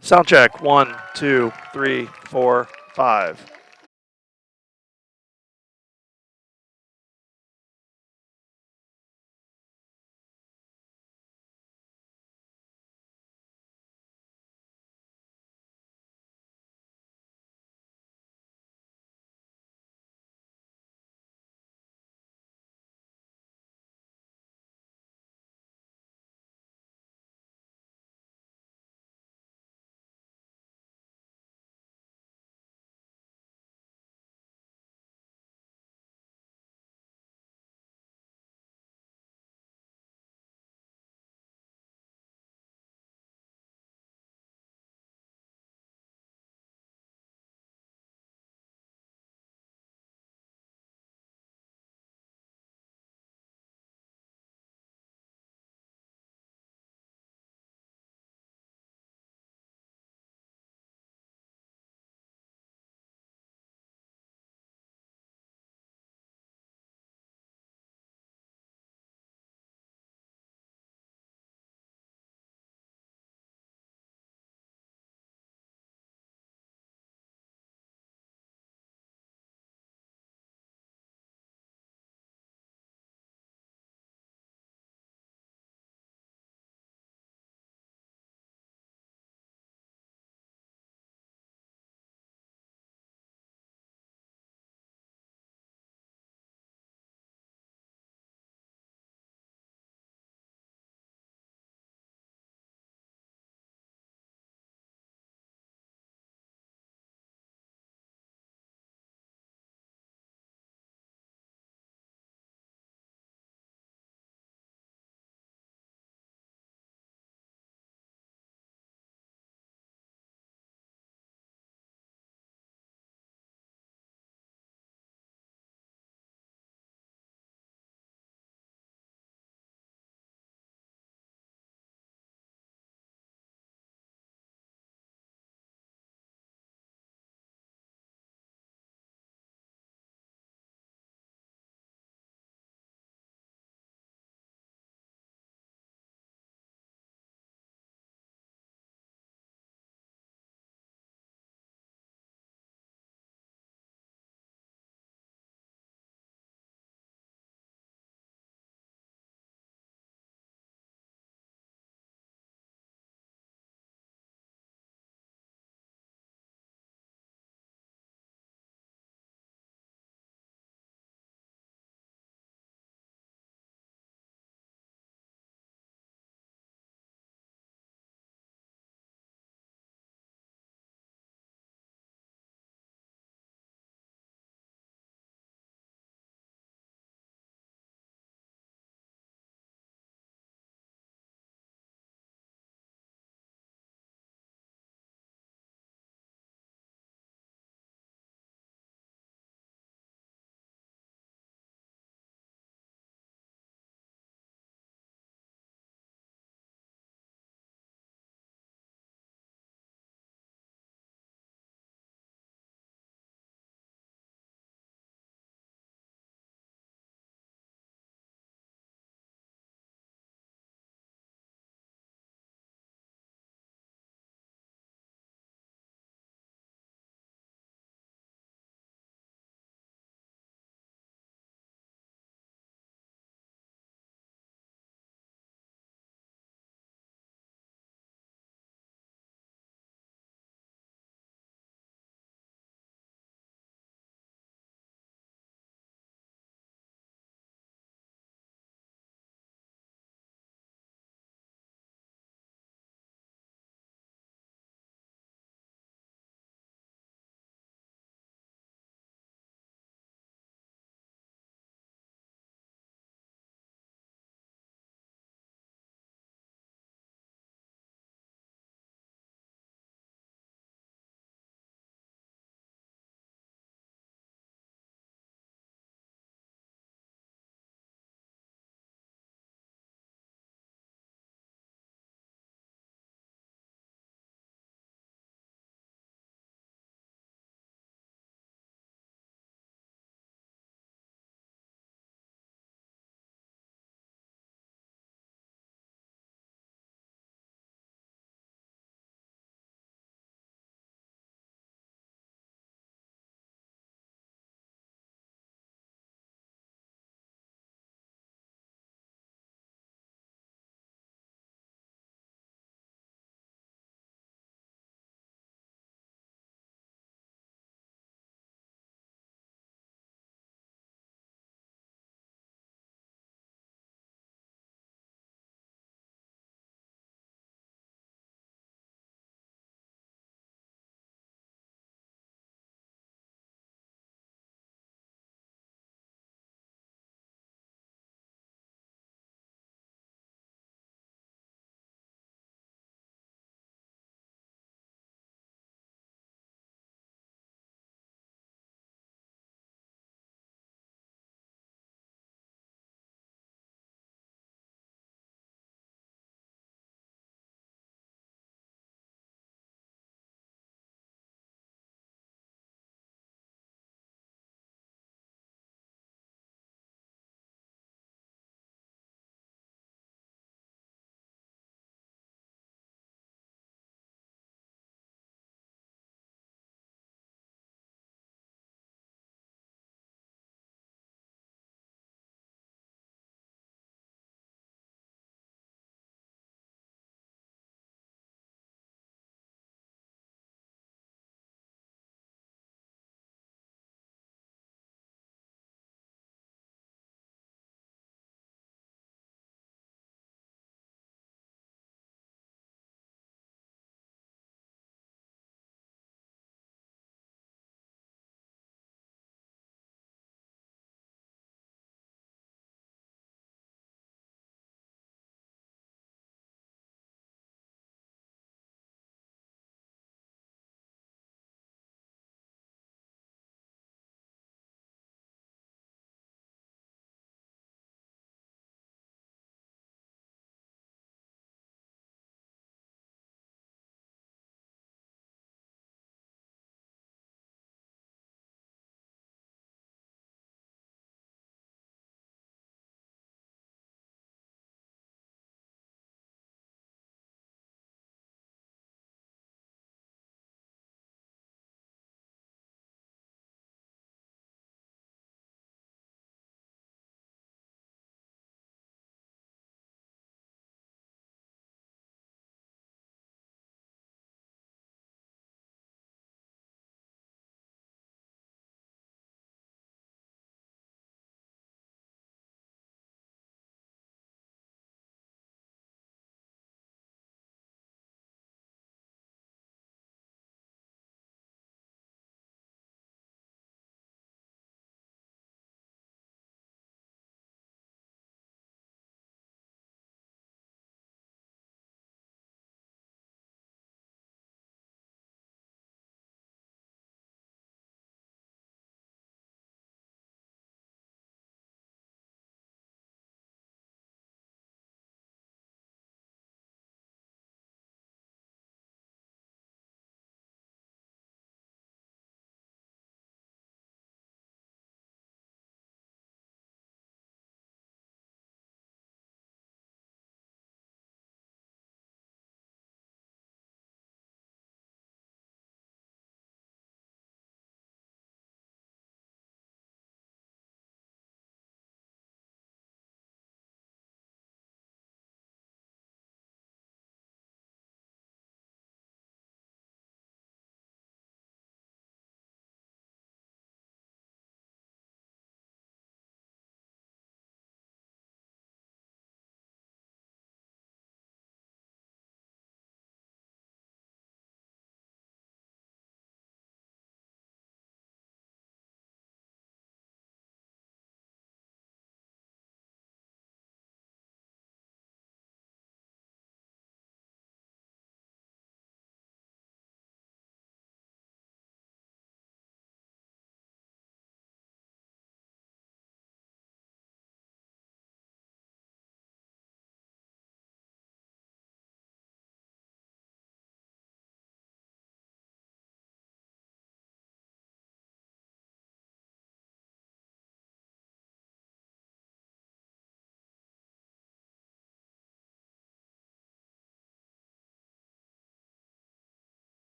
Sound check. 1, 2, 3, 4, 5.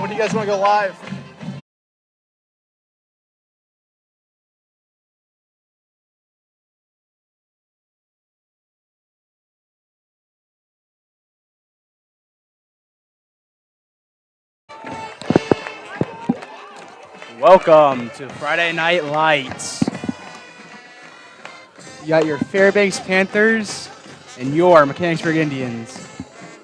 When do you guys want to go live? Welcome to Friday Night Lights. You got your Fairbanks Panthers and your Mechanicsburg Indians.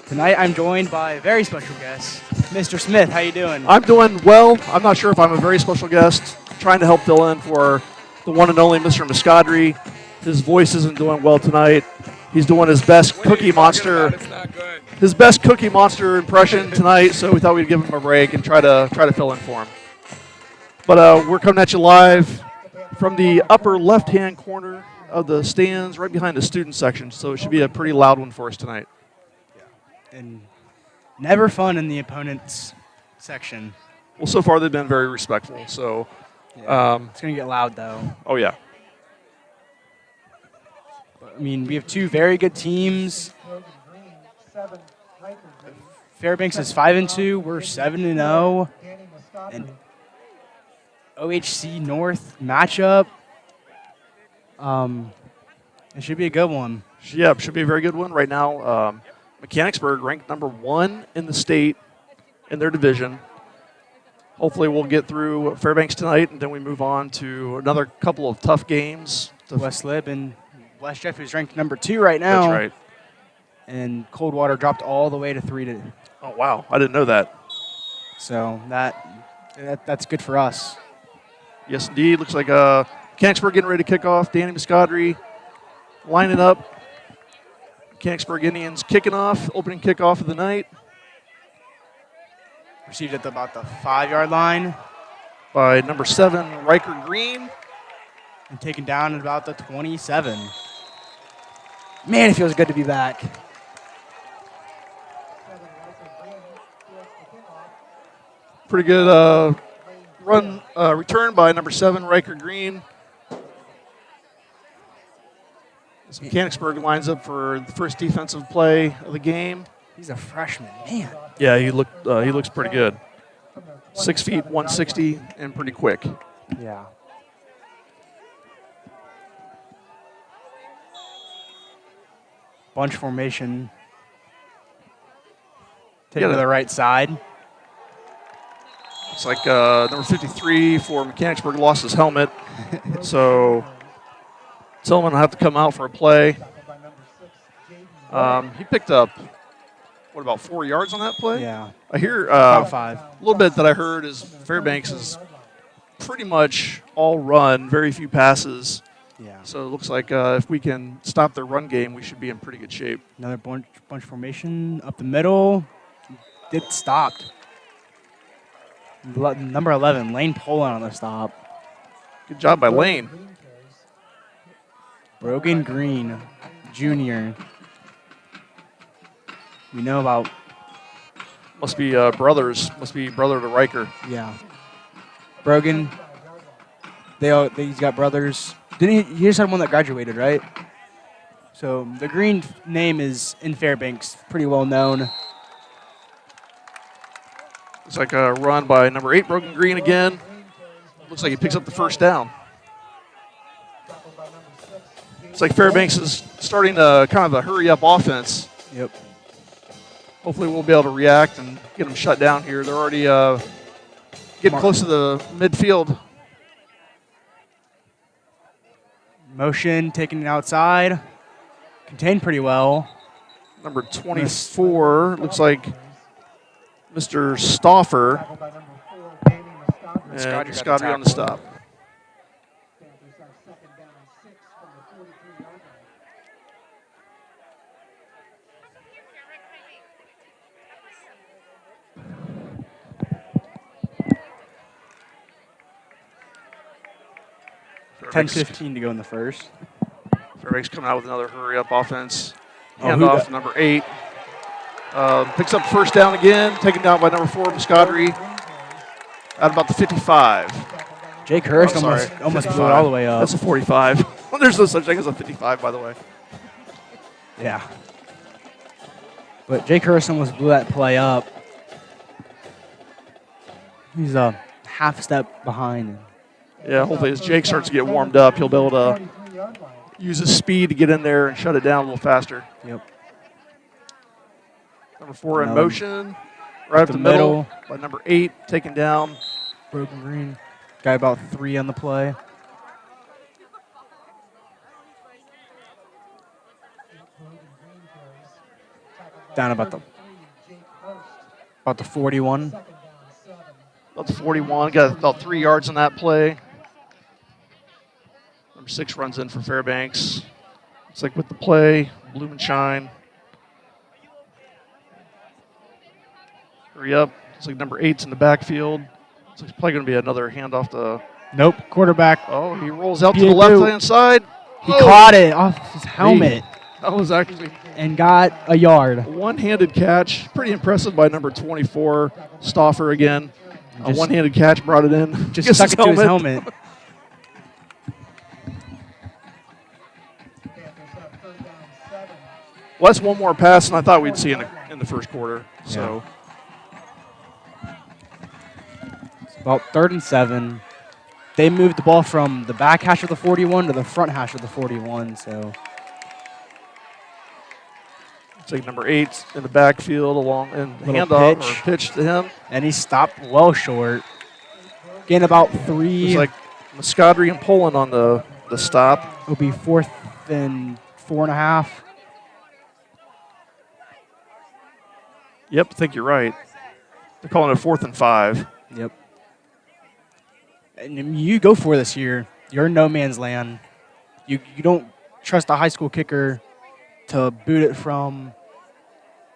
Tonight I'm joined by a very special guest, Mr. Smith. How you doing? I'm doing well. I'm not sure if I'm a very special guest. Trying to help fill in for the one and only Mr. Muscadri. His voice isn't doing well tonight. He's doing his best Cookie Monster. His best Cookie Monster impression tonight. So we thought we'd give him a break and try to fill in for him. But we're coming at you live from the upper left-hand corner of the stands, right behind the student section. So it should be a pretty loud one for us tonight. And never fun in the opponent's section. Well, so far they've been very respectful. So it's going to get loud, though. Oh, yeah. But, I mean, we have two very good teams. Fairbanks is 5-2. We're 7-0. And OHC North matchup. It should be a good one. Yeah, it should be a very good one. Right now, Mechanicsburg ranked number 1 in the state in their division. Hopefully we'll get through Fairbanks tonight, and then we move on to another couple of tough games. West Lib and West Jeff, who's ranked number 2 right now. That's right. And Coldwater dropped all the way to 3-2. Oh, wow. I didn't know that. So that's good for us. Yes, indeed. Looks like Mechanicsburg getting ready to kick off. Danny Muscadri lining up. Mechanicsburg Indians kicking off, opening kickoff of the night. Received at about the 5-yard line. By number 7, Riker Green. And taken down at about the 27. Man, it feels good to be back. Pretty good return by number 7, Riker Green. As Mechanicsburg lines up for the first defensive play of the game. He's a freshman, man. Yeah, he looks pretty good. 6 feet, 160, and pretty quick. Yeah. Bunch formation. Take it to the right side. It's like number 53 for Mechanicsburg lost his helmet. So Tillman will have to come out for a play. He picked up, what, about 4 yards on that play? Yeah. I hear about 5. A little bit that I heard is Fairbanks is pretty much all run, very few passes. Yeah. So it looks like if we can stop their run game, we should be in pretty good shape. Another bunch formation up the middle. It stopped. Number 11, Lane Poland on the stop. Good job by Lane. Brogan Green, Jr. We know about. Must be brothers. Must be brother to Riker. Yeah. Brogan. He's got brothers. Didn't he just had one that graduated, right? So the Green name is in Fairbanks, pretty well known. It's like a run by number 8, Brogan Green again. Looks like he picks up the first down. It's like Fairbanks is starting kind of a hurry-up offense. Yep. Hopefully we'll be able to react and get them shut down here. They're already getting close to the midfield. Motion, taking it outside. Contained pretty well. Number 24, looks like Mr. Stauffer. And Scotty on the stop. Fairbanks. 10-15 to go in the first. Fairbanks coming out with another hurry-up offense. Handoff to number 8. Picks up first down again, taken down by number 4, Muscadri, at about the 55. Jake Hurst almost blew it all the way up. That's a 45. There's no such thing as a 55, by the way. Yeah. But Jake Hurst almost blew that play up. He's a half step behind. Yeah, hopefully as Jake starts to get warmed up, he'll be able to use his speed to get in there and shut it down a little faster. Yep. Number 4 in motion, right up the middle by number 8, taken down. Broken green. Guy about 3 on the play. Down about the 41. About the 41, got about 3 yards on that play. Number 6 runs in for Fairbanks. It's like with the play, bloom and shine. Hurry up. It's like number 8's in the backfield. It's like probably going to be another handoff to. Nope, quarterback. Oh, he rolls out to the left-hand side. He caught it off his helmet. That was actually. And got a yard. One-handed catch. Pretty impressive by number 24, Stauffer again. A one-handed catch, brought it in. Just stuck it to his helmet. Well, that's one more pass than I thought we'd see in the first quarter. Yeah. So it's about 3rd and 7. They moved the ball from the back hash of the 41 to the front hash of the 41. So it's like number 8 in the backfield along and handoff or pitch to him. And he stopped well short. Gain about 3. It's like Muscadri and Poland on the stop. It'll be 4th and 4.5. Yep, I think you're right. They're calling it 4th and 5. Yep. And you go for this year. You're in no man's land. You don't trust a high school kicker to boot it from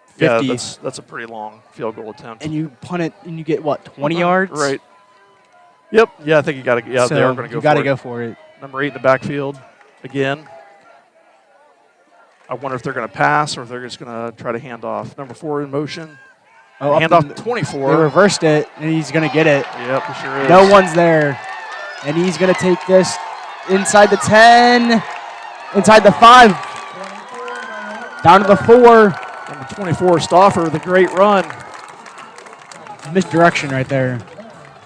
50. Yeah, that's a pretty long field goal attempt. And you punt it, and you get, what, 20 yards? Right. Yep. Yeah, I think you got to. Yeah, so they are going to go for it. You got to go for it. Number 8 in the backfield again. I wonder if they're going to pass or if they're just going to try to hand off. Number 4 in motion. Oh, hand off 24. They reversed it, and he's going to get it. Yep, he sure is. No one's there. And he's going to take this inside the 10, inside the 5, down to the 4. Number 24, Stauffer, the great run. Misdirection right there.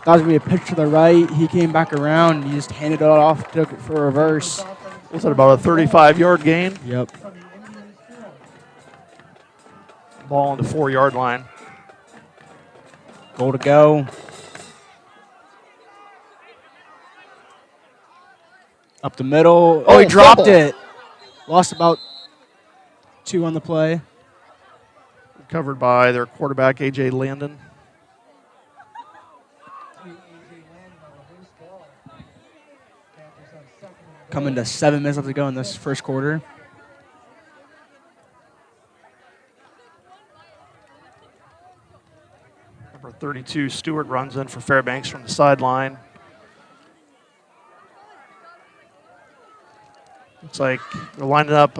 That was going to be a pitch to the right. He came back around. He just handed it off, took it for a reverse. Was that about a 35-yard gain? Yep. Ball on the 4-yard line. Goal to go. Up the middle. Oh, he dropped fumble. it. Lost about 2 on the play. Covered by their quarterback, A.J. Landon. Coming to 7 minutes left to go in this first quarter. Number 32, Stewart runs in for Fairbanks from the sideline. Looks like they're lining up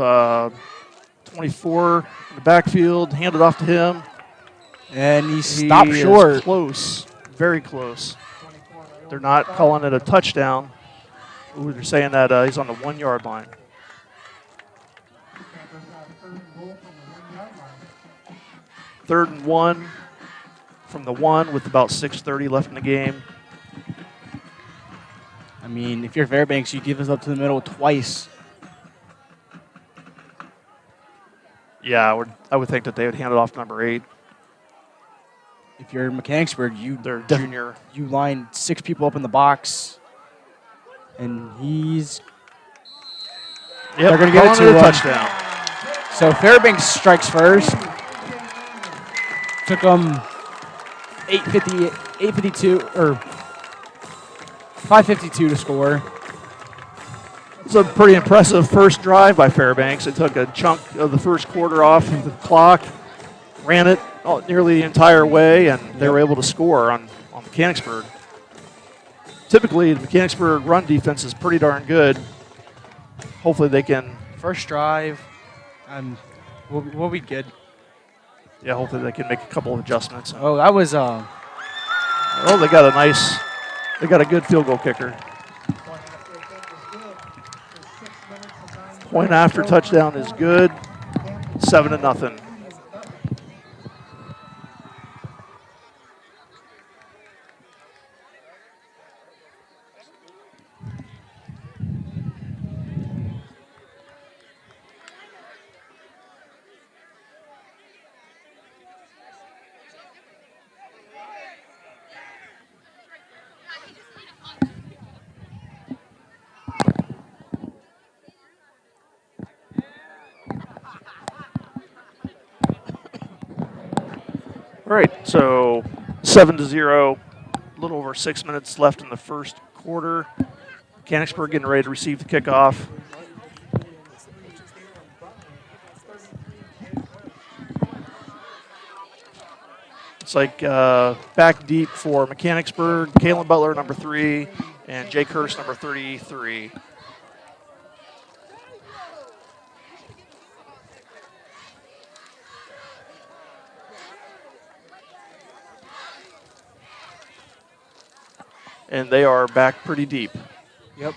24 in the backfield, handed off to him. And he stopped short. Close, very close. They're not calling it a touchdown. Ooh, they're saying that he's on the 1-yard line. Third and 1 from the 1 with about 6:30 left in the game. I mean, if you're Fairbanks, you give us up to the middle twice. Yeah, I would think that they would hand it off to number 8. If you're Mechanicsburg, Their junior. You line 6 people up in the box, and they're going to get it to a touchdown. So Fairbanks strikes first. Took them 8:52 or 5:52 to score. It's a pretty impressive first drive by Fairbanks. It took a chunk of the first quarter off of the clock, ran it nearly the entire way, and they were able to score on Mechanicsburg. Typically, the Mechanicsburg run defense is pretty darn good. Hopefully they can. First drive, we'll be good. Yeah, hopefully they can make a couple of adjustments. Oh, that was Oh, they got a good field goal kicker. Point after touchdown is good. 7-0. All right, so 7-0, a little over 6 minutes left in the first quarter. Mechanicsburg getting ready to receive the kickoff. It's like back deep for Mechanicsburg, Kalen Butler, number 3, and Jake Hurst, number 33. And they are back pretty deep. Yep.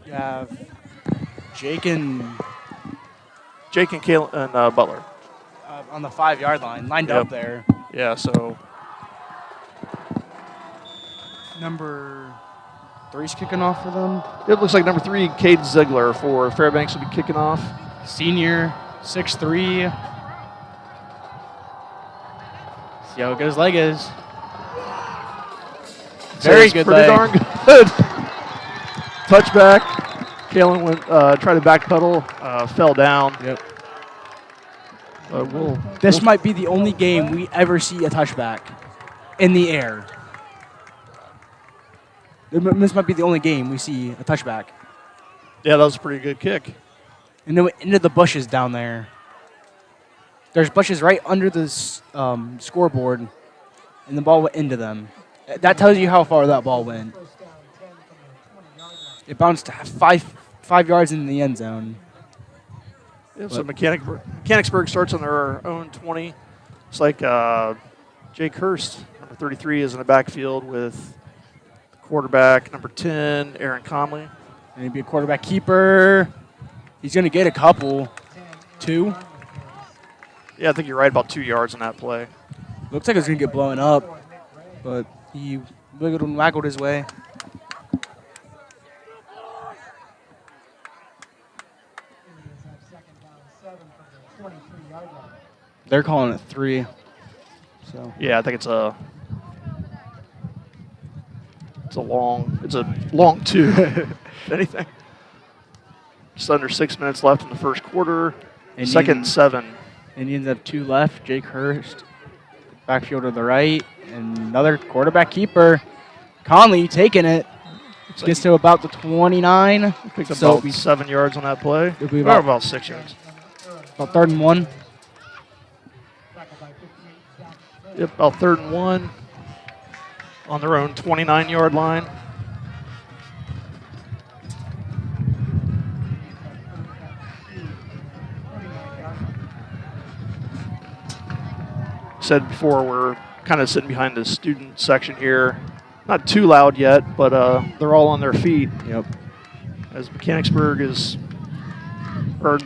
You have Jake and Kalen and Butler. On the 5-yard line, lined up there. Yeah, so Number 3's kicking off for them. it looks like number 3, Cade Ziegler for Fairbanks will be kicking off. Senior, 6'3". See how good his leg is. Very good pretty leg. darn good. Touchback. Kalen went tried to backpedal, fell down. Yep. This might be the only game we ever see a touchback in the air. This might be the only game we see a touchback. Yeah, that was a pretty good kick. And then into the bushes down there. There's bushes right under the scoreboard, and the ball went into them. That tells you how far that ball went. It bounced 5 yards in the end zone. Yeah, so Mechanicsburg starts on their own 20. It's like Jake Hurst, number 33, is in the backfield with the quarterback, number 10, Aaron Conley. And he'd be a quarterback keeper. He's going to get a couple. 2. Yeah, I think you're right about 2 yards on that play. Looks like it's going to get blown up, but he wiggled and waggled his way. They're calling it 3. So yeah, I think it's a long 2. If anything. Just under 6 minutes left in the first quarter. Second and 7. Indians have 2 left. Jake Hurst, backfield to the right, and another quarterback keeper. Conley taking it. Gets to about the 29. Picked up about 7 yards on that play. It'll be about 6 yards. About 3rd and 1. Yep, about 3rd and 1 on their own 29-yard line. Said before, we're kind of sitting behind the student section here. Not too loud yet, but they're all on their feet. Yep. As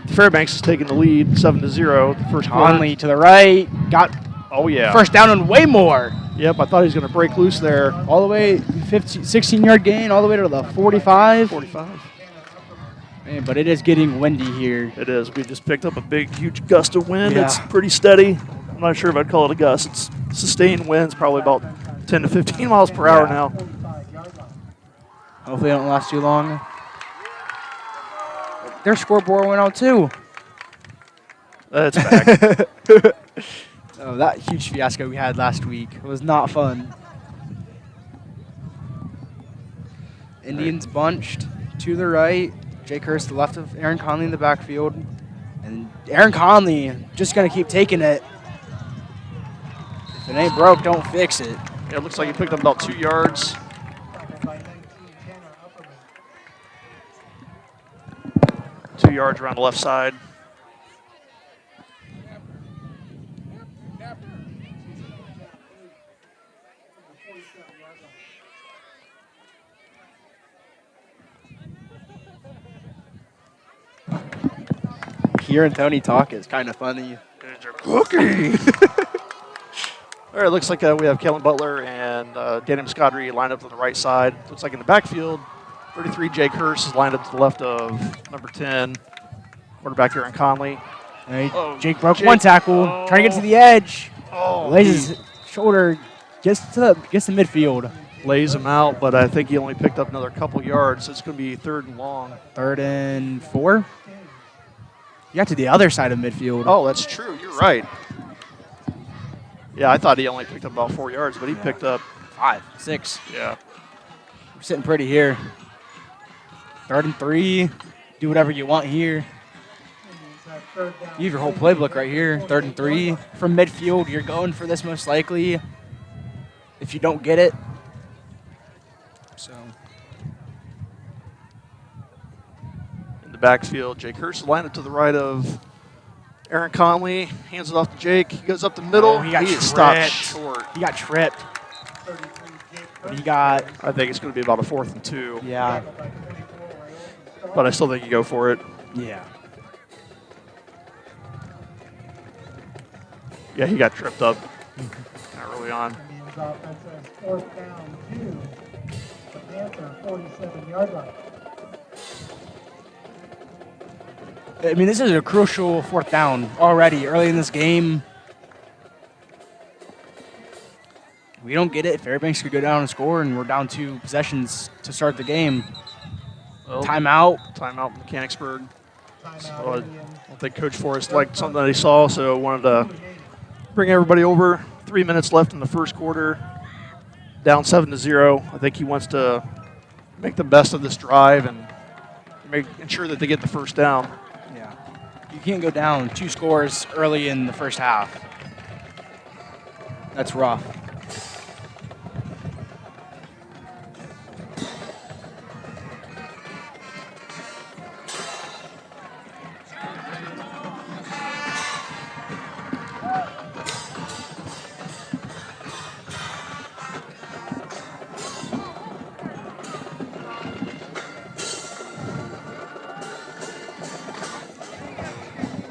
Fairbanks is taking the lead, 7-0. The first Conley to the right, got first down and way more. Yep, I thought he was going to break loose there. All the way, 16-yard gain, all the way to the 45. 45. Man, but it is getting windy here. It is. We just picked up a big, huge gust of wind. Yeah. It's pretty steady. I'm not sure if I'd call it a gust. It's sustained winds, probably about 10 to 15 miles per hour now. Hopefully it don't last too long. Their scoreboard went out too. It's back. Oh, that huge fiasco we had last week was not fun. Indians bunched to the right. Jake Hurst to the left of Aaron Conley in the backfield. And Aaron Conley just going to keep taking it. If it ain't broke, don't fix it. Yeah, it looks like he picked up about 2 yards. Two yards around the left side. Hearing Tony talk is kind of funny. Cookie. All right, looks like we have Kellen Butler and Danny Muscadri lined up on the right side. Looks like in the backfield, 33 Jake Hurst is lined up to the left of number 10, quarterback Aaron Conley. Jake broke one tackle, trying to get to the edge. Lays his shoulder, gets to midfield. Lays him out, but I think he only picked up another couple yards, so it's going to be 3rd and long. 3rd and 4. You got to the other side of midfield. Oh, that's true. You're right. Yeah, I thought he only picked up about 4 yards, but he picked up 5, 6. Yeah. We're sitting pretty here. 3rd and 3. Do whatever you want here. You have your whole playbook right here. 3rd and 3. From midfield, you're going for this most likely. If you don't get it. So. In the backfield, Jake Hurst lined up to the right of Aaron Conley. Hands it off to Jake. He goes up the middle. Oh, he got stopped short. He got tripped. But he got. I think it's going to be about a 4th and 2. Yeah. But I still think you go for it. Yeah. Yeah, he got tripped up early on. Offense says 4th down 2. The Panther 47-yard line. I mean, this is a crucial 4th down already early in this game. We don't get it. Fairbanks could go down and score, and we're down 2 possessions to start the game. Well, Timeout. Timeout in Mechanicsburg. Timeout So I Indians. don't think Coach Forrest liked something that he saw, so wanted to bring everybody over. 3 minutes left in the first quarter. Down 7-0. I think he wants to make the best of this drive and ensure that they get the first down. Yeah. You can't go down 2 scores early in the first half. That's rough.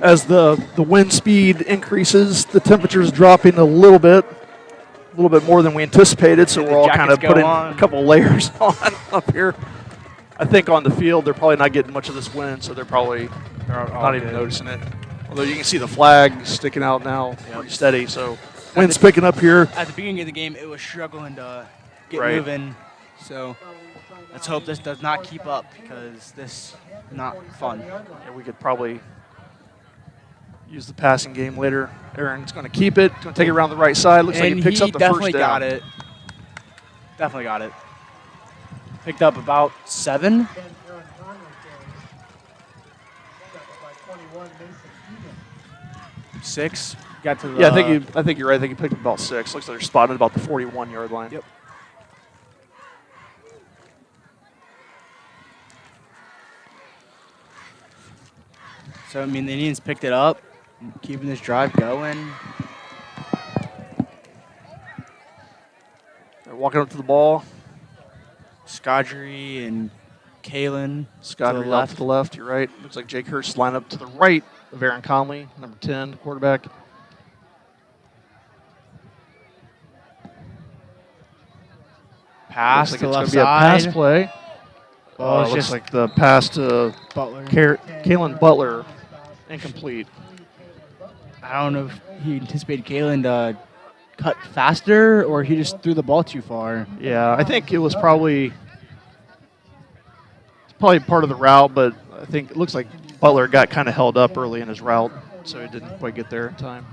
As the wind speed increases, the temperature's dropping a little bit more than we anticipated, so we're all kind of putting a couple layers on up here. I think on the field, they're probably not getting much of this wind, so they're probably not even noticing it. Although you can see the flag sticking out now pretty steady, so wind's picking up here. At the beginning of the game, it was struggling to get Right. moving, so let's hope this does not keep up because this is not fun. Yeah, we could probably use the passing game later. Aaron's going to keep it. Going to take it around the right side. Looks like he picks up the first down. Got it. Definitely got it. Picked up about 7. Then Aaron Conley carries. Tackled by 21, Mason Egan. 6. Got to the. Yeah, I think you're right. I think he picked up about 6. Looks like they're spotted about the 41-yard line. Yep. So I mean, the Indians picked it up, keeping this drive going. They're walking up to the ball. Scodry and Kalen. Scott off to the left. You're right. Looks like Jake Hurst lined up to the right of Aaron Conley, number 10, quarterback. Pass looks to like left it's going to be a pass side. play. Oh, it's looks just like the pass to Butler. Kalen Butler, incomplete. I don't know if he anticipated Kalen to cut faster or he just threw the ball too far. Yeah, I think it was probably part of the route, but I think it looks like Butler got kind of held up early in his route, so he didn't quite get there in time.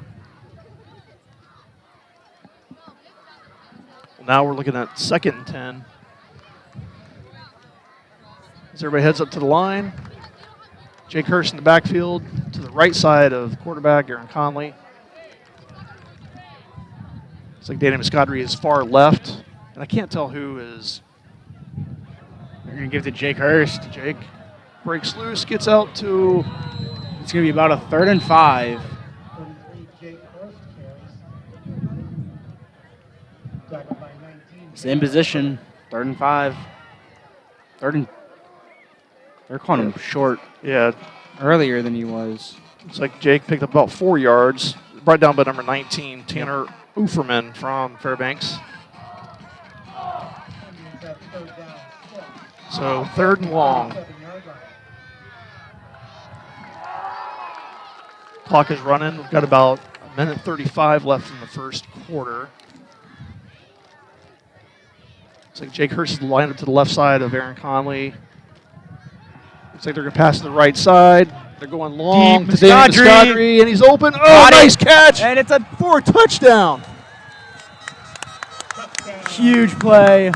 Well, now we're looking at 2nd and 10. As everybody heads up to the line, Jake Hurst in the backfield to the right side of quarterback Aaron Conley. It's like Danny Muscadri is far left, and I can't tell who is. They're going to give it to Jake Hurst. Jake breaks loose, gets out to. It's going to be about a 3rd and 5. 33, Jake Hurst carries. Tackled by 19. Same position, 3rd and 5. They're calling him short Yeah, earlier than he was. it's like Jake picked up about 4 yards, brought down by number 19, Tanner Uferman from Fairbanks. Indians have 3rd down 6. So 3rd and long. 7-yard line. Clock is running. We've got about 1:35 left in the first quarter. It's like Jake Hurst is lined up to the left side of Aaron Conley. Looks like they're going to pass to the right side. They're going long Deep, to Danny Muscadri. Muscadri, and he's open. Oh, Got it. nice catch And it's a for a touchdown. Huge play.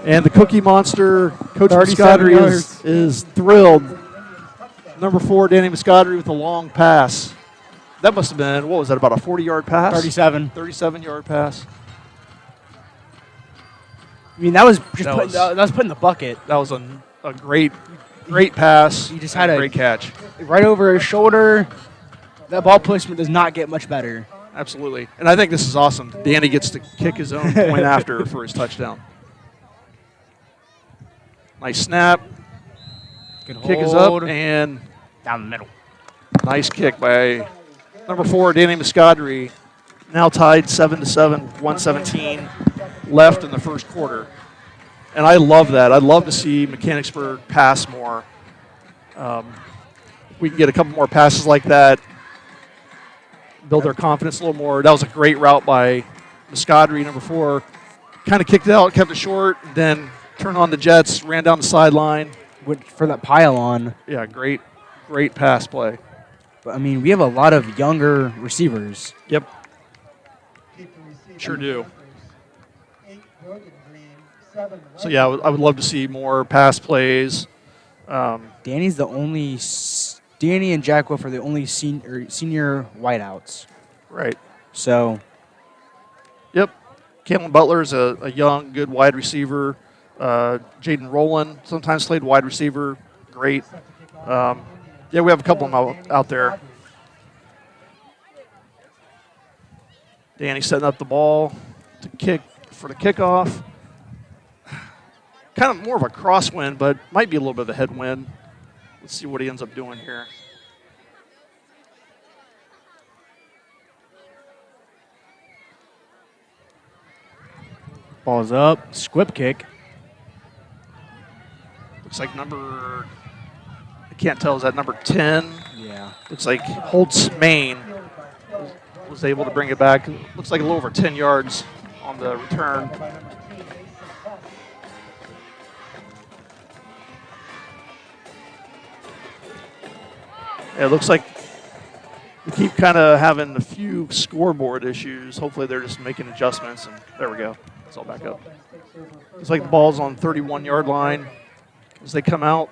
And the Cookie Monster, Coach 37 Muscadri, yards. is thrilled. Number 4, Danny Muscadri with a long pass. That must have been, what was that, about a 40-yard pass? 37. 37-yard pass. I mean, that was just That was put in the bucket. That was a great pass. He just and had a great catch. Right over his shoulder. That ball placement does not get much better. Absolutely. And I think this is awesome. Danny gets to kick his own point after for his touchdown. Nice snap. Good Kick is hold. up and Down the middle. nice kick by number 4, Danny Muscadri. Now tied 7-7, 117 left in the first quarter. And I love that. I'd love to see Mechanicsburg pass more. If we can get a couple more passes like that, build their confidence a little more. That was a great route by Muscadri, number 4. Kind of kicked it out, kept it short, then turned on the jets, ran down the sideline. For that pylon. Yeah, great pass play. But, I mean, we have a lot of younger receivers. Yep. Sure do. So, yeah, I would love to see more pass plays. Danny and Jack Wolf are the only senior wideouts. Right. So. Yep. Caitlin Butler is a young, good wide receiver. Jaden Rowland sometimes played wide receiver. Great. Yeah, we have a couple of them out there. Danny setting up the ball to kick for the kickoff. Kind of more of a crosswind, but might be a little bit of a headwind. Let's see what he ends up doing here. Ball's up. Squib kick. Looks like I can't tell, is that number 10? Yeah. Looks like Holtz Maine was able to bring it back. Looks like a little over 10 yards on the return. Yeah, it looks like we keep kind of having a few scoreboard issues. Hopefully they're just making adjustments, and there we go. It's all back up. Looks like the ball's on 31-yard line as they come out.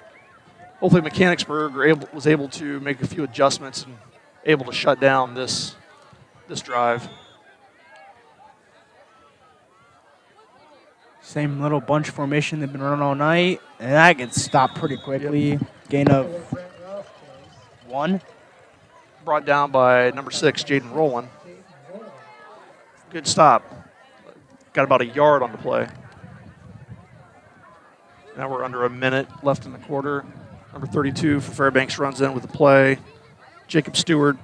Hopefully Mechanicsburg was able to make a few adjustments and able to shut down this drive. Same little bunch formation they've been running all night, and that gets stopped pretty quickly. Yep. Gain of 1. Brought down by number 6, Jaden Rowland. Good stop. Got about a yard on the play. Now we're under a minute left in the quarter. Number 32 for Fairbanks runs in with the play. Jacob Stewart.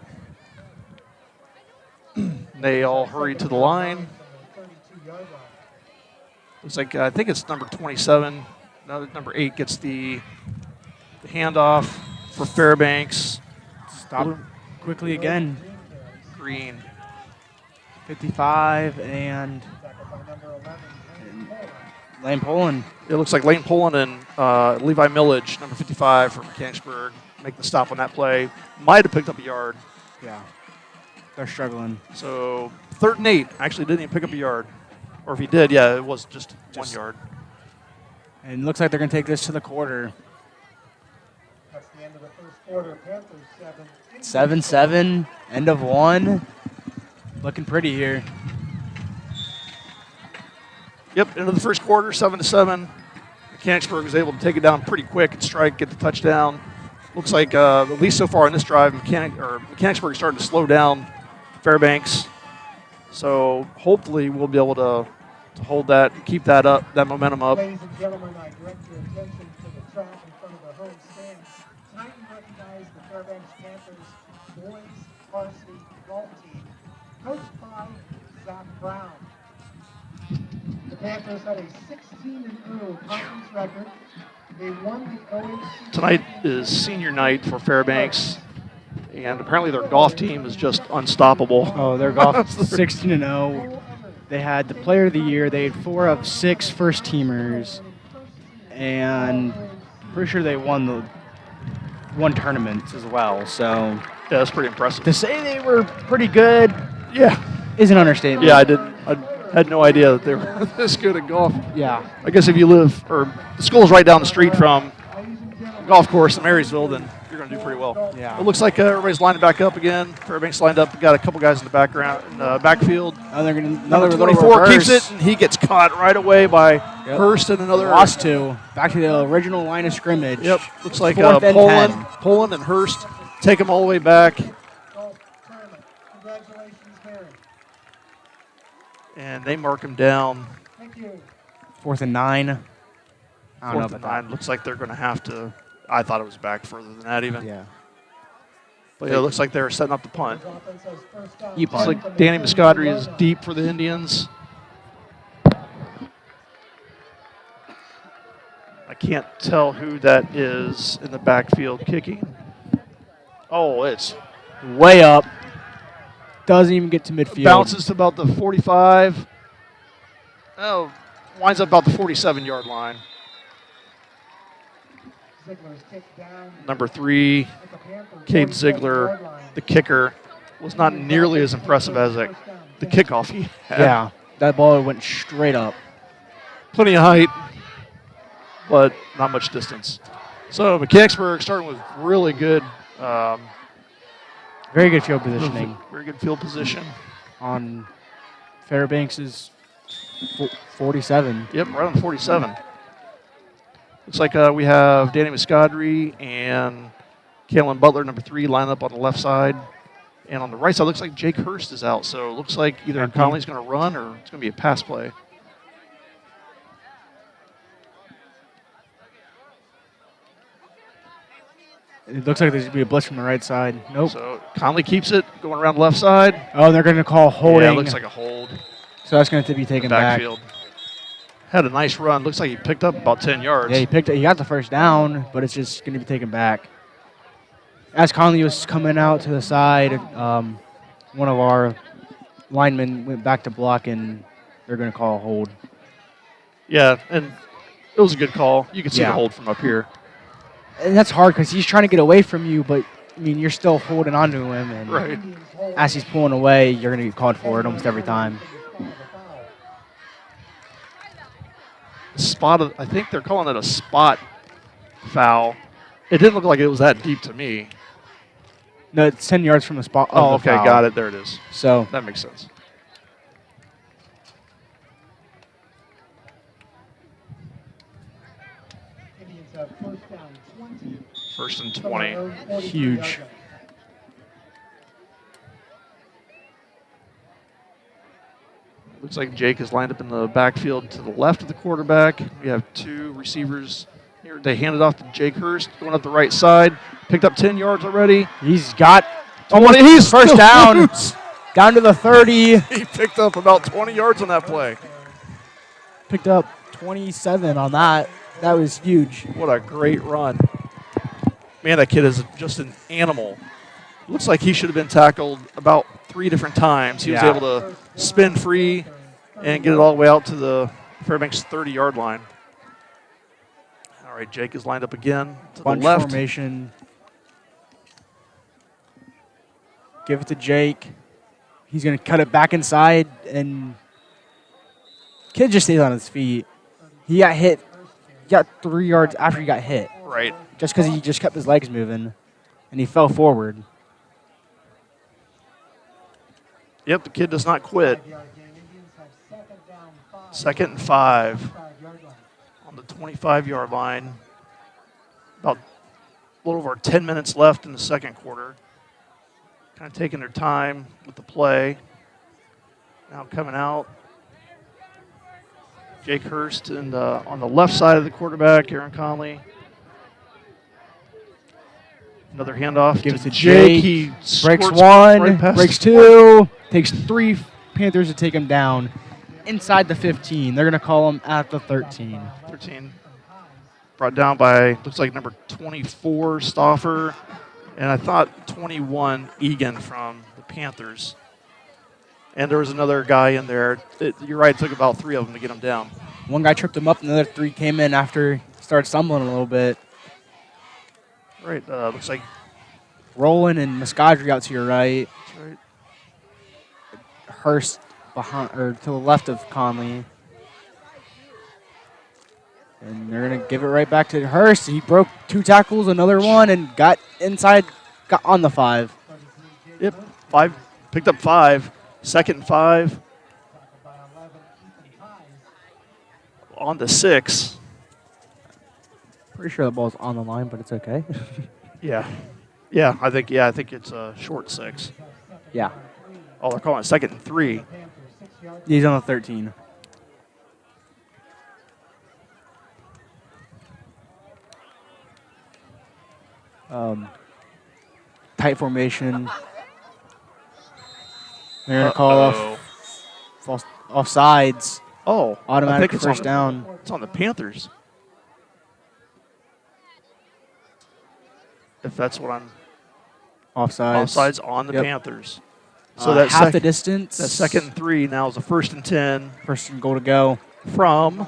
They all hurry to the line. Looks like, I think it's number 27. No, number 8 gets the handoff for Fairbanks. Stop quickly again. Green. 55 and Lane Poland. It looks like Lane Poland and Levi Millage, number 55 for Mechanicsburg, make the stop on that play. Might have picked up a yard. Yeah. They're struggling. So 3rd and 8. Actually didn't even pick up a yard. Or if he did, yeah, it was just 1 yard. And it looks like they're going to take this to the quarter. That's the end of the first quarter. Panthers 7-7, end of 1. Looking pretty here. Yep, into the first quarter, 7-7. Mechanicsburg was able to take it down pretty quick and strike, get the touchdown. Looks like, at least so far in this drive, Mechanicsburg is starting to slow down Fairbanks. So hopefully we'll be able to hold that, keep that up, that momentum up. Ladies and gentlemen, I direct your attention to the track in front of the home stands. Tonight we recognize the Fairbanks Panthers boys varsity golf team, coached by Zach Brown. The Panthers had a 16-0 conference record. They won the OAC. Tonight is senior night for Fairbanks, and apparently their golf team is just unstoppable. Oh, their golf 16-0. They had the player of the year. They had 4 of 6 first-teamers, and pretty sure they won tournaments as well. So yeah, that's pretty impressive. to say they were pretty good, yeah, is an understatement. Yeah, Had no idea that they were this good at golf. Yeah. I guess if you live, or the school's right down the street from the golf course in Marysville, then you're going to do pretty well. Yeah. It looks like everybody's lining back up again. Fairbanks lined up. Got a couple guys in the background, in the backfield. Another Number 24 keeps it, and he gets caught right away by Hurst and another. Lost two. Back to the original line of scrimmage. Yep. Looks like 4th and 10. Poland and Hurst take him all the way back. Congratulations, Mary. And they mark him down. Thank you. 4th and 9. I don't know 4th about and 9. Looks like they're going to have to. I thought it was back further than that even. that. Yeah. But yeah, it looks like they're setting up the punt. Offense has first down. You Looks punt. like Danny Muscadri is deep for the Indians. I can't tell who that is in the backfield kicking. Oh, it's Way up. Doesn't even get to midfield. bounces to about the 45. Oh, winds up about the 47-yard line. Ziegler's kicked down Number 3, at the Panthers. Cade Ziegler, the kicker, was not nearly as impressive as the kickoff he had. Yeah. That ball went straight up. Plenty of height, but not much distance. So Mechanicsburg starting with really good, Very good field positioning very good field position. on Fairbanks' 47. Yep, right on the 47. Looks like we have Danny Muscadri and Kalen Butler, number 3, line up on the left side. And on the right side, looks like Jake Hurst is out. So it looks like either Conley's going to run or it's going to be a pass play. It looks like there's going to be a blitz from the right side. Nope. So Conley keeps it, going around the left side. Oh, they're going to call holding. Yeah, it looks like a hold. So that's going to be taken back. Backfield. Had a nice run. Looks like he picked up about 10 yards. Yeah, he got the first down, but it's just going to be taken back. As Conley was coming out to the side, one of our linemen went back to block, and they're going to call a hold. Yeah, and it was a good call. You can see the Yeah. hold from up here. And that's hard because he's trying to get away from you, but, I mean, you're still holding on to him. And Right. as he's pulling away, you're going to get called for it almost every time. Spot. I think they're calling it a spot foul. It didn't look like it was that deep to me. No, it's 10 yards from the spot. Oh, okay, got it. There it is. So That makes sense. Indians have first down 20. 1st and from their 20. own 43-yard Huge. line. Looks like Jake is lined up in the backfield to the left of the quarterback. We have 2 receivers here. They hand it off to Jake Hurst, going up the right side. Picked up 10 yards already. he's got Almost he's first still down. loose. Down to the 30. He picked up about 20 yards on that play. Picked up 27 on that. That was huge. What a great run. Man, that kid is just an animal. Looks like he should have been tackled about 3 different times. He was Yeah. able to spin free and get it all the way out to the Fairbanks 30-yard line. All right, Jake is lined up again to Bunch the left. formation. Give it to Jake. He's going to cut it back inside, and kid just stays on his feet. He got hit. He got 3 yards after he got hit, Right. just because he just kept his legs moving, and he fell forward. Yep, the kid does not quit. 5-yard gain. Indians have second down 5. 2nd and 5 5-yard line. on the 25-yard line. About a little over 10 minutes left in the second quarter. Kind of taking their time with the play. Now coming out. Jake Hurst and on the left side of the quarterback, Aaron Conley. Another handoff Gives to to Jake. Jake. He Breaks squirts one, right past breaks the 2, takes 3 Panthers to take him down inside the 15. They're going to call him at the 13. 13. Brought down by, looks like number 24, Stauffer, and I thought 21, Egan from the Panthers. And there was another guy in there. You're right, it took about 3 of them to get him down. One guy tripped him up, and the other 3 came in after he started stumbling a little bit. Right, looks like Roland and Muscadri out to your right. that's right. Hurst behind or to the left of Conley. And they're going to give it right back to Hurst. He broke 2 tackles, another one, and got inside, got on the 5. Yep, 5, picked up 5. 2nd and 5. On to 6. Pretty sure the ball's on the line, but it's okay. Yeah, I think it's a short 6. Yeah. Oh, they're calling it 2nd and 3. He's on the 13. Tight formation. They're going to call off sides. Oh, Automatic I think first down. It's on the Panthers. If that's what I'm. Offsides. Offsides on the Yep. Panthers. So that's half the distance. That 2nd and 3 now is a 1st and 10 First and goal to go. from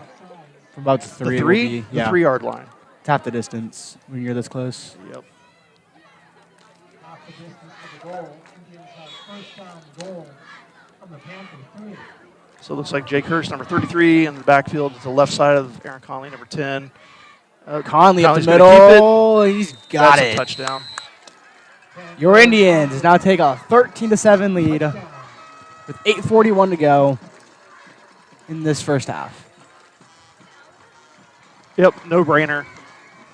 About the 3. the 3-yard line. It's half the distance when you're this close. Yep. Off the distance of the goal. Indians have first down goal from the Panther 3. So it looks like Jake Hurst, number 33, in the backfield to the left side of Aaron Conley, number 10. Conley up the Conley's gonna keep middle. He's got That's it. a touchdown. Your Indians now take a 13-7 lead with 8:41 to go in this first half. Yep, no brainer.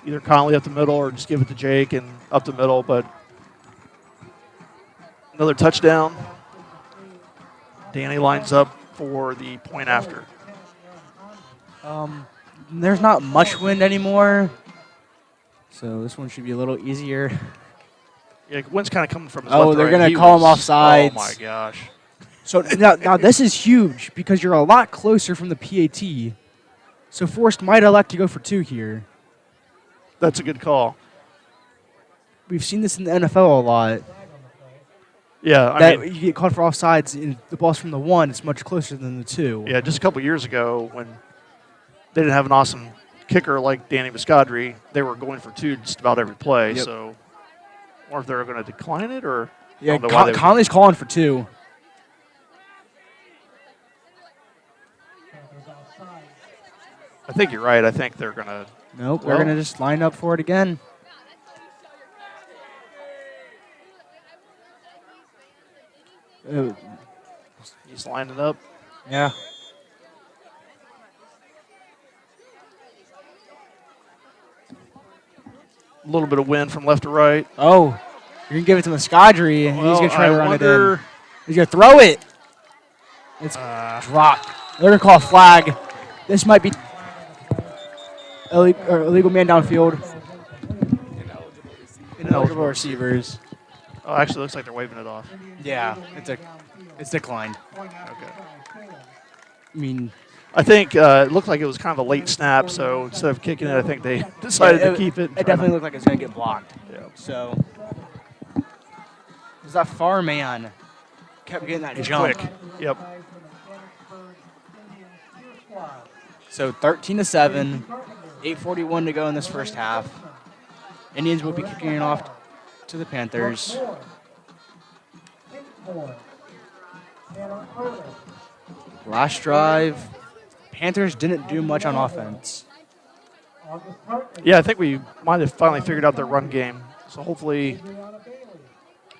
Either Conley up the middle or just give it to Jake and up the middle, but another touchdown. Danny lines up for the point after. There's not much wind anymore, so this one should be a little easier. Yeah, wind's kind of coming from his Oh, left they're right. gonna He call him was- offsides. Oh my gosh. So now this is huge because you're a lot closer from the PAT. So Forrest might elect to go for 2 here. That's a good call. We've seen this in the NFL a lot. Yeah, I That mean, you get called for offsides, and the ball's from the 1. It's much closer than the 2. yeah, just a couple years ago when they didn't have an awesome kicker like Danny Muscadri, they were going for 2 just about every play. Yep. So, or if they're going to decline it, or Yeah, I don't know why they would- Conley's calling for 2. Panthers offside. I think you're right. I think they're going to. Nope, Well- they're going to just line up for it again. He's lining up. Yeah. A little bit of wind from left to right. Oh, you're going to give it to Muscadri, and he's Well, going to try to I run wonder- it in. He's going to throw it. It's dropped. They're going to call a flag. This might be illegal man downfield. Ineligible receivers. Oh, actually, it looks like they're waving it off. Yeah, it's declined. Okay. I mean, I think it looked like it was kind of a late snap, so instead of kicking it, I think they decided to keep it. It definitely looked like it's going to get blocked. Yeah. So, was that far man kept getting that He's jump. quick. Yep. So 13-7, 8:41 to go in this first half. Indians will be kicking it off to the Panthers. Last drive, Panthers didn't do much on offense. Yeah, I think we might have finally figured out their run game. So hopefully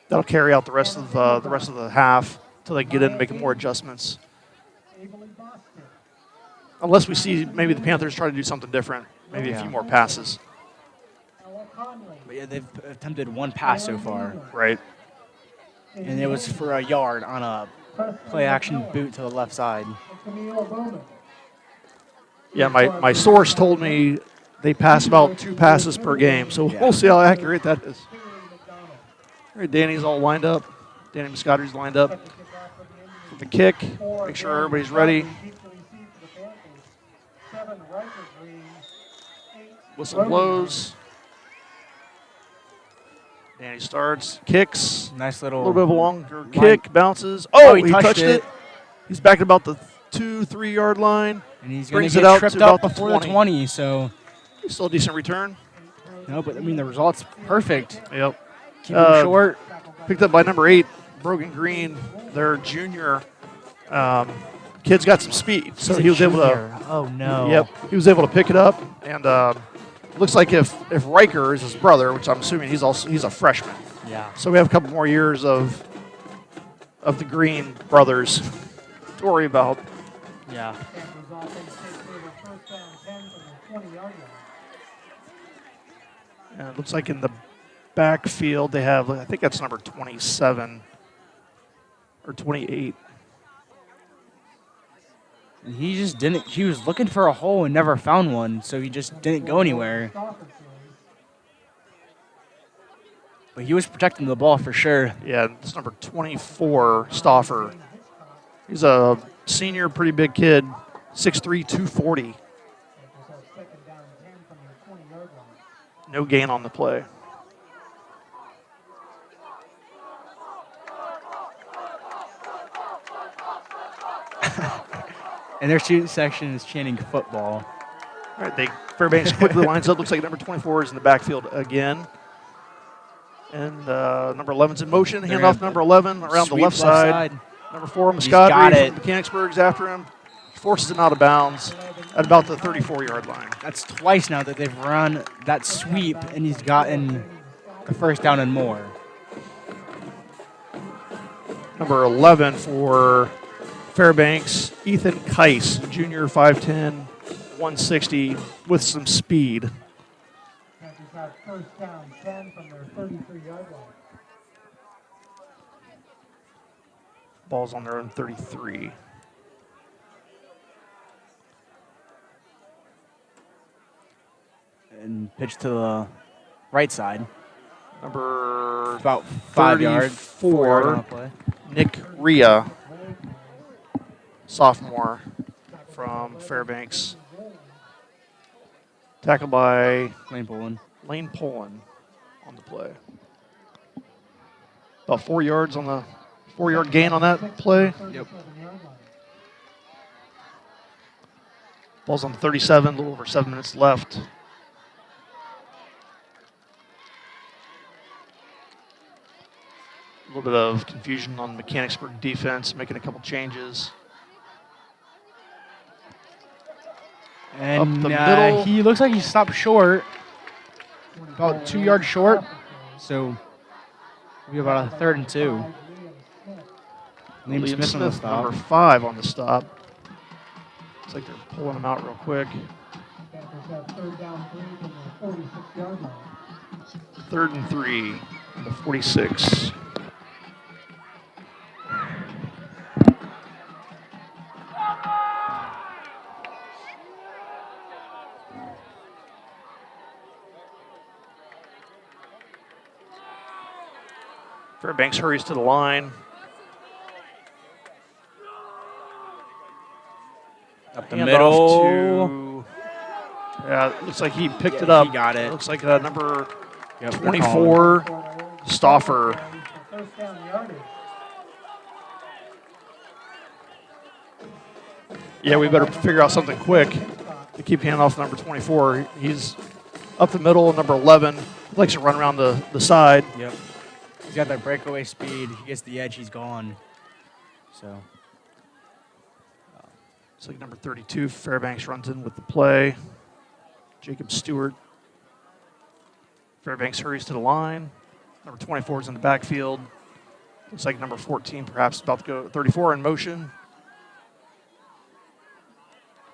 that'll carry out the rest of the half until they get in and make more adjustments. Unless we see maybe the Panthers try to do something different, maybe a few more passes. But yeah, they've attempted 1 pass so far, Right. and it was for a yard on a play-action boot to the left side. Yeah, my source told me they pass about 2 passes per game, so Yeah. we'll see how accurate that is. All right, Danny's all lined up. Danny Muscadri's lined up for the kick. Make sure everybody's ready. Whistle blows. Danny starts, kicks. Nice A little little bit of a longer kick, bounces. Oh, Oh, he he touched touched it. it. He's back at about the 2-3 yard line. and he's going brings to it get out tripped to up about the before the 20. 20. So, Still a decent return. no, but I mean the result's perfect. Yep. Keep him short. Picked up by number 8, Brogan Green, their junior Kid's got some speed, so He's a he was able to. junior. Oh no. Yep, he was able to pick it up, and looks like if Riker is his brother, which I'm assuming he's a freshman. Yeah. So we have a couple more years of the Green brothers to worry about. Yeah. Panthers offense takes over first down 10 from the 20-yard line. And it looks like in the backfield they have, I think that's number 27 or 28. And he just didn't. He was looking for a hole and never found one, so he just didn't go anywhere. But he was protecting the ball for sure. Yeah, it's number 24, Stauffer. He's a senior, pretty big kid, 6'3", 240. Panthers have second down 10 from their 20-yard line. No gain on the play. And their student section is chanting football. All right, Fairbanks quickly lines up. Looks like number 24 is in the backfield again. And number 11's in motion. Handoff number 11 around the left side. Number 4, Muscadri from Mechanicsburg's after him. Forces him out of bounds at about the 34-yard line. That's twice now that they've run that sweep, and he's gotten the first down and more. Number 11 for Fairbanks, Ethan Keiss, junior, 5'10", 160, with some speed. Panthers have first down 10 from their 33-yard line. Ball's on their own 33. And pitch to the right side. Number About 5 yards. 4 yards on the play. Nick Rhea, sophomore from Fairbanks. Tackled by Lane Poland. Lane Poland on the play. About 4 yards on the 4-yard gain on that play. Yep. Ball's on 37, a little over 7 minutes left. A little bit of confusion on Mechanicsburg defense, making a couple changes. And Up the middle. he looks like he stopped short, about 2 yards short. So it'll be about a 3rd and 2. Liam Smith on the stop. Number 5 on the stop. Looks like they're pulling him out real quick. Panthers have third down 3 from their 46-yard line. 3rd and 3, the 46. Fairbanks hurries to the line. Up the Hand middle. off to, yeah, it looks like he picked it up. He got it. Looks like number Yep, 24, Stauffer. First down yardage. Yeah, we better figure out something quick to keep handing off number 24. He's up the middle, number 11. Likes to run around the side. Yep. He's got that breakaway speed. He gets the edge, he's gone. So. It's like number 32, Fairbanks runs in with the play. Jacob Stewart. Fairbanks hurries to the line. Number 24 is in the backfield. Looks like number 14 perhaps about to go 34 in motion.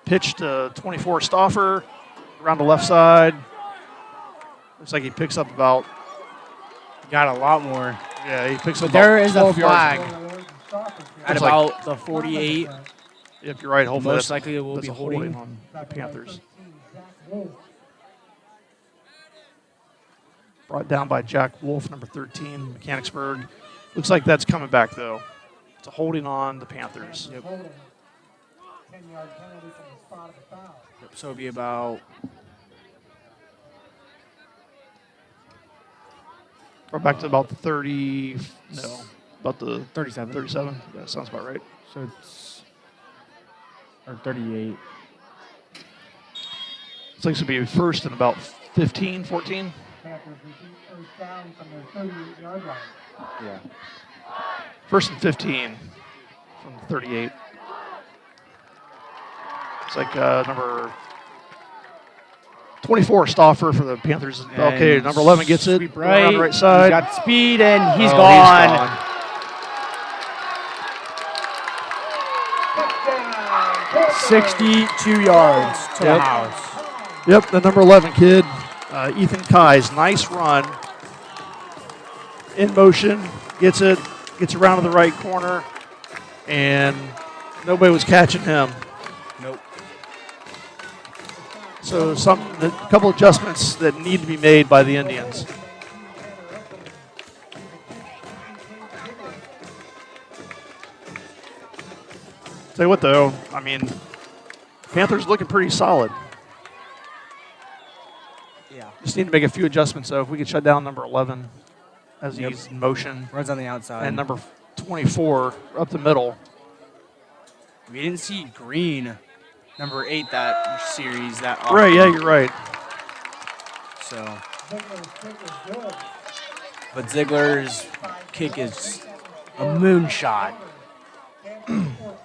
Pitch to 24 Stauffer around the left side. Looks like he picks up about. Got a lot more. Yeah, he picks up. There about is a 12 yards. flag at about the 48. If you're right, hopefully Most likely it will that's be a holding on the Panthers. Brought down by Jack Wolf, number 13, Mechanicsburg. Looks like that's coming back, though. It's a holding on the Panthers. Yep. 10-yard penalty from the spot of the foul. Yep. So it'll be about. Or back to about the 30. No, about the 37. 37. Yeah, sounds about right. So it's. Or 38. Looks like it's going to be first and about 15, 14. Panthers receive first down from their 38-yard line. Yeah. First and 15 from the 38. It's like number 24, Stauffer for the Panthers. Okay, number 11 gets it. Sweep Around the right He's side. got speed, and he's Oh, gone. Touchdown. 62 yards to the Yep. house. Yep, the number 11 kid, Ethan Kais. Nice run. In motion, gets around to the right corner, and nobody was catching him. Nope. So a couple adjustments that need to be made by the Indians. Tell you what, though, I mean, Panthers looking pretty solid. Yeah. Just need to make a few adjustments, though. If we could shut down number 11 as Yep. he's in motion, Runs on the outside. and number 24 up the middle. We didn't see Green, number 8, that series that often. Right, yeah, you're right. So, Ziegler's kick is good. but Ziegler's kick is a moonshot. Panthers 14,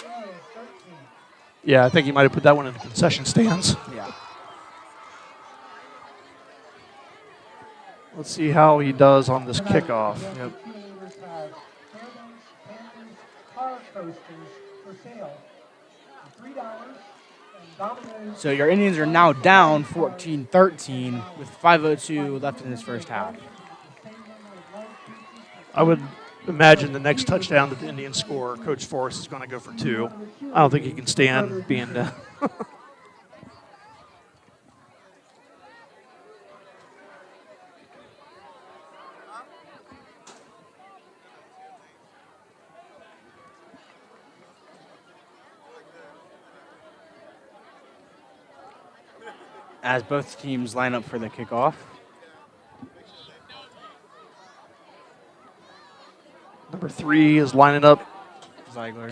Indians 13. Yeah, I think he might have put that one in the concession stands. Yeah. Let's see how he does on this kickoff. Yep. Fairbanks Panthers car coasters for sale for $3 and Domino's. So your Indians are now down 14-13 with 5:02 left in this first half. I would imagine the next touchdown that the Indians score, Coach Forrest is going to go for 2. I don't think he can stand being down. As both teams line up for the kickoff. Number 3 is lining up. Ziegler.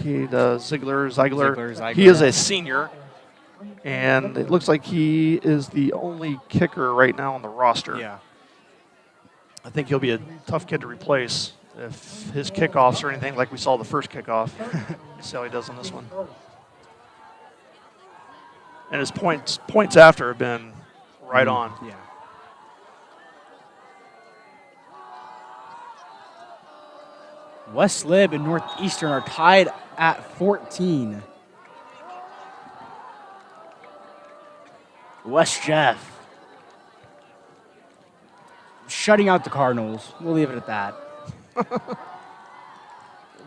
Ziegler. He is a senior, and it looks like he is the only kicker right now on the roster. Yeah. I think he'll be a tough kid to replace if his kickoffs or anything like we saw the first kickoff. See how he does on this one. And his points after have been right on. Yeah. West Lib and Northeastern are tied at 14. West Jeff shutting out the Cardinals. We'll leave it at that.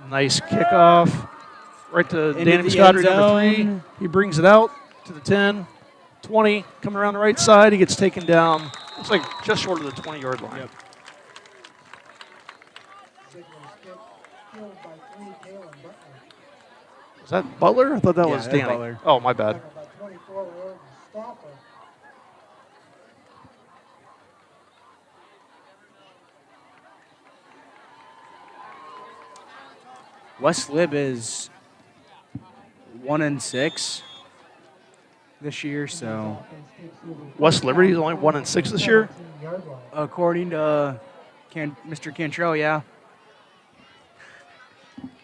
Nice kickoff. Right to Into Danny the Scotty, end number 3. zone. He brings it out to the 10, 20, coming around the right side. He gets taken down. Looks like just short of the 20-yard line. Yep. Ziegler's kick killed by 3, Kalen Butler. Was that Butler? I thought that was that's Danny. Butler. Oh, my bad. Tackled by 24, Oregon Stauffer. West Lib is 1-6 this year, so West Liberty is only 1-6 this year. according to Mr. Cantrell, yeah.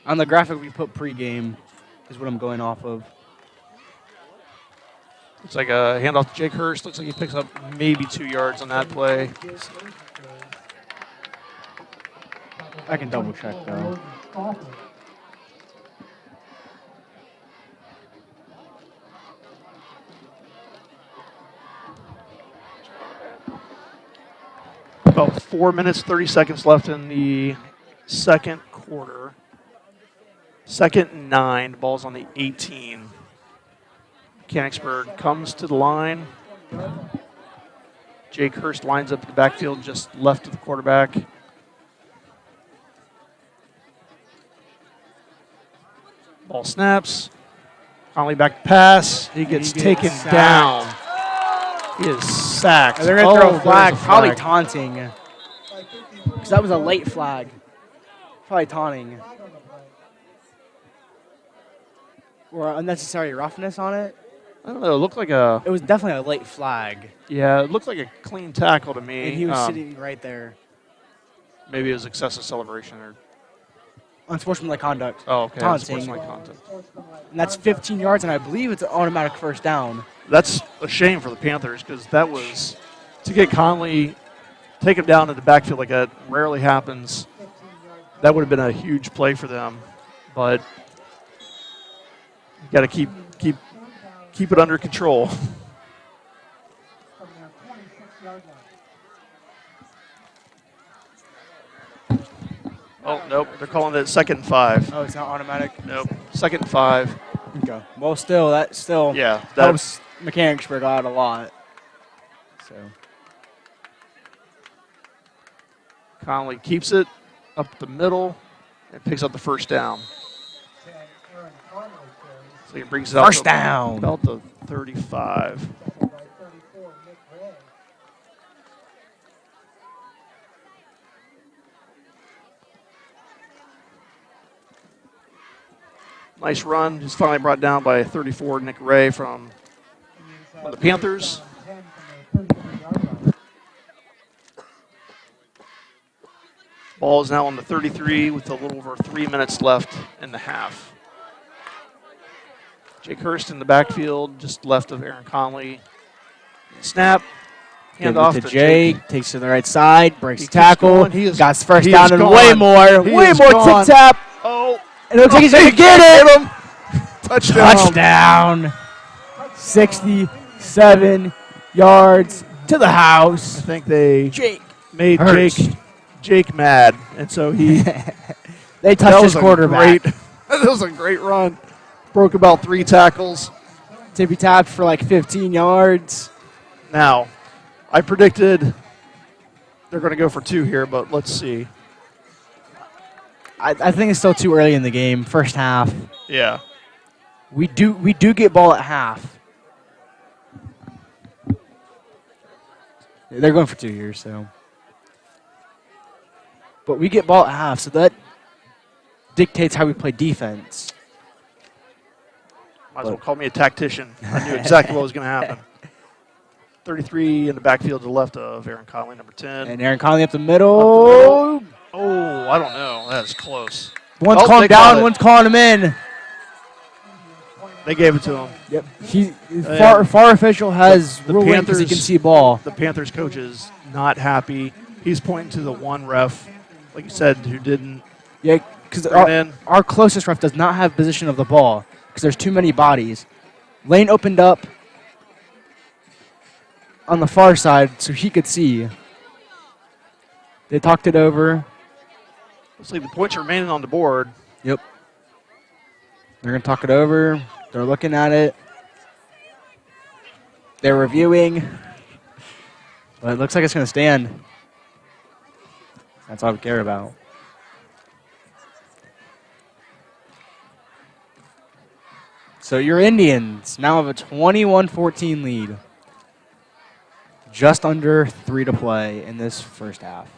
On the graphic we put pregame is what I'm going off of. It's like a handoff to Jake Hurst. Looks like he picks up maybe 2 yards on that play. I can double check though. About 4 minutes, 30 seconds left in the second quarter. 2nd and 9. Ball's on the 18. Mechanicsburg comes to the line. Jake Hurst lines up in the backfield just left of the quarterback. Ball snaps. Conley back to pass. He gets taken sacked. down. He is sacked. They're going to throw a there's flag, probably taunting. Because that was a late flag. Probably taunting. Or unnecessary roughness on it. I don't know. It looked like a It was definitely a late flag. it looked like a clean tackle to me. And he was sitting right there. Maybe it was excessive celebration or unsportsmanlike conduct. Oh, okay. Taunting. Unsportsmanlike conduct. And that's 15 yards, and I believe it's an automatic first down. That's a shame for the Panthers because that was to get Conley, take him down in the backfield like that rarely happens. That would have been a huge play for them, but you got to keep it under control. Oh, nope. They're calling it 2nd and 5. Oh, it's not automatic? Nope. 2nd and 5. Okay. Well, still, that still helps Mechanicsburg out a lot. So Conley keeps it up the middle and picks up the first down. So he brings it up first down. About the 35. Nice run. Just finally brought down by 34, Nick Ray from the Panthers. Ball is now on the 33 with a little over 3 minutes left in the half. Jake Hurst in the backfield, just left of Aaron Conley. Snap. Hand off to Jake. Takes to the right side. Breaks the tackle. Got his first down and way more gone. tip-tap. Oh. And it looks like he's going to get it. Touchdown. 67 yards to the house. I think they made Hurst. Jake mad, and so he they touched his quarterback. That was a great run. Broke about 3 tackles. Tippy tapped for like 15 yards. Now, I predicted they're going to go for 2 here, but let's see. I think it's still too early in the game. First half. Yeah. We do get ball at half. They're going for 2 here, so. But we get ball at half, so that dictates how we play defense. Might as well call me a tactician. I knew exactly what was going to happen. 33 in the backfield to the left of Aaron Conley, number 10. And Aaron Conley up the middle. Oh, I don't know. That is close. One's calling him down, one's calling him in. They gave it to him. Yep. Far official has ruling because he can see ball. The Panthers coach is not happy. He's pointing to the one ref, like you said, who didn't. Yeah, because our closest ref does not have position of the ball because there's too many bodies. Lane opened up on the far side so he could see. They talked it over. Looks like the points are remaining on the board. Yep. They're going to talk it over. They're looking at it. They're reviewing. But it looks like it's going to stand. That's all we care about. So your Indians now have a 21-14 lead. Just under 3 to play in this first half.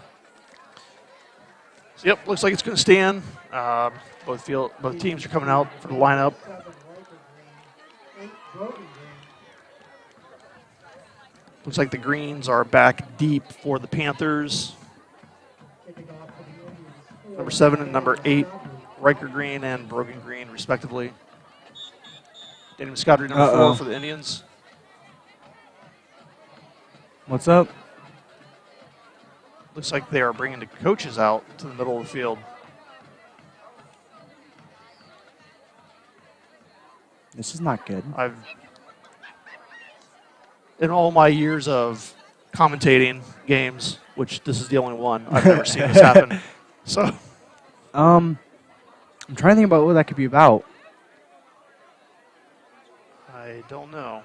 So, yep, looks like it's going to stand. Both teams are coming out for the lineup. Looks like the greens are back deep for the Panthers. Number 7 and number 8, Riker Green and Brogan Green, respectively. Danny Muscadri, number 4 for the Indians. What's up? Looks like they are bringing the coaches out to the middle of the field. This is not good. In all my years of commentating games, which this is the only one, I've never seen this happen. So, I'm trying to think about what that could be about. I don't know.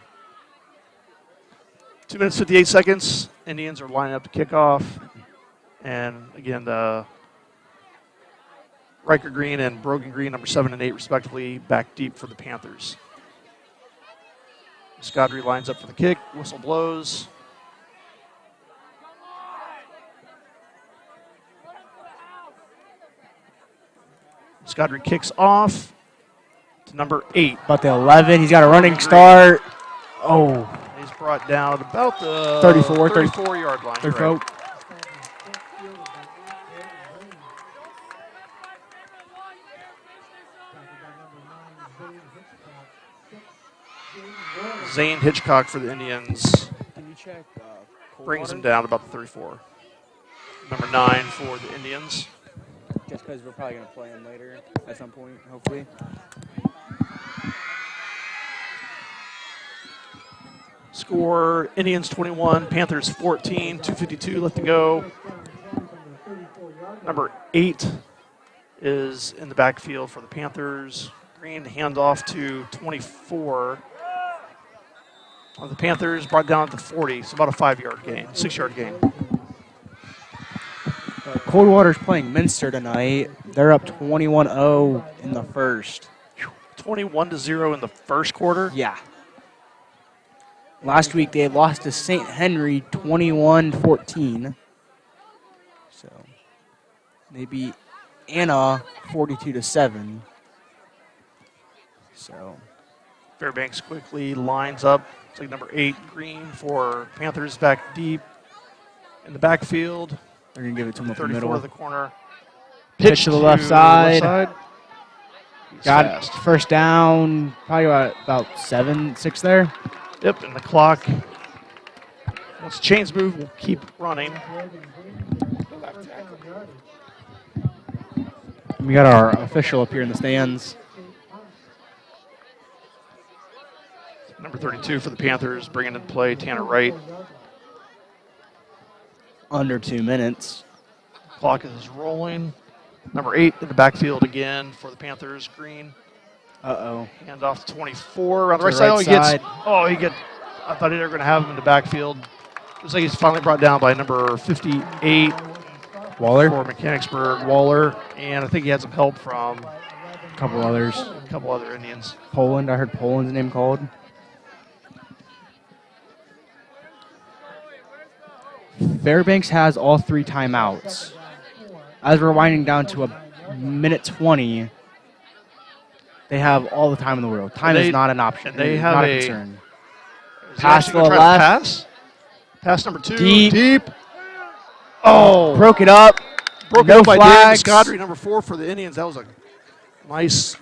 2 minutes, 58 seconds. Indians are lining up to kick off. And again, the Riker Green and Brogan Green, number 7 and 8, respectively, back deep for the Panthers. Muscadri lines up for the kick. Whistle blows. Muscadri kicks off to number 8. About the 11. He's got a running start. Oh. He's brought down at about the 34-yard line. 34. Right. Zane Hitchcock for the Indians Can you check? brings him down to about the 34. Number 9 for the Indians. Just because we're probably going to play him later at some point, hopefully. Score, Indians 21, Panthers 14, 2:52 left to go. Number 8 is in the backfield for the Panthers. Green handoff to 24 of the Panthers, brought down to 40, so about a 5-yard gain, 6-yard gain. Coldwater's playing Minster tonight. They're up 21-0 in the first. 21-0 in the first quarter. Yeah. Last week they lost to St. Henry 21-14. So they beat Anna 42-7. So Fairbanks quickly lines up. It's like number 8, Green for Panthers back deep in the backfield. they're going to give it to him up the 34 middle. of the corner. Pitch to the left side. He's Got fast. first down, probably about 6 there. Yep, and the clock. Once the chains move, we'll keep running. We got our official up here in the stands. Number 32 for the Panthers, bringing in play Tanner Wright. Under 2 minutes. Clock is rolling. Number 8 in the backfield again for the Panthers, Green. Uh-oh. Hand off to 24 on the To right the side. right Oh, side. I thought they were going to have him in the backfield. Looks like he's finally brought down by number 58 Waller. for Mechanicsburg, Waller. And I think he had some help from A couple others. a couple other Indians. Poland. I heard Poland's name called. Fairbanks has all 3 timeouts. As we're winding down to a minute 20, they have all the time in the world. Time is not an option. and they It's have not a- a concern. Is he Pass actually to gonna the try to left. Pass? Pass number 2. Deep. Oh, Broke it up. broke no it up by David flags. Scotry, number 4 for the Indians. That was a nice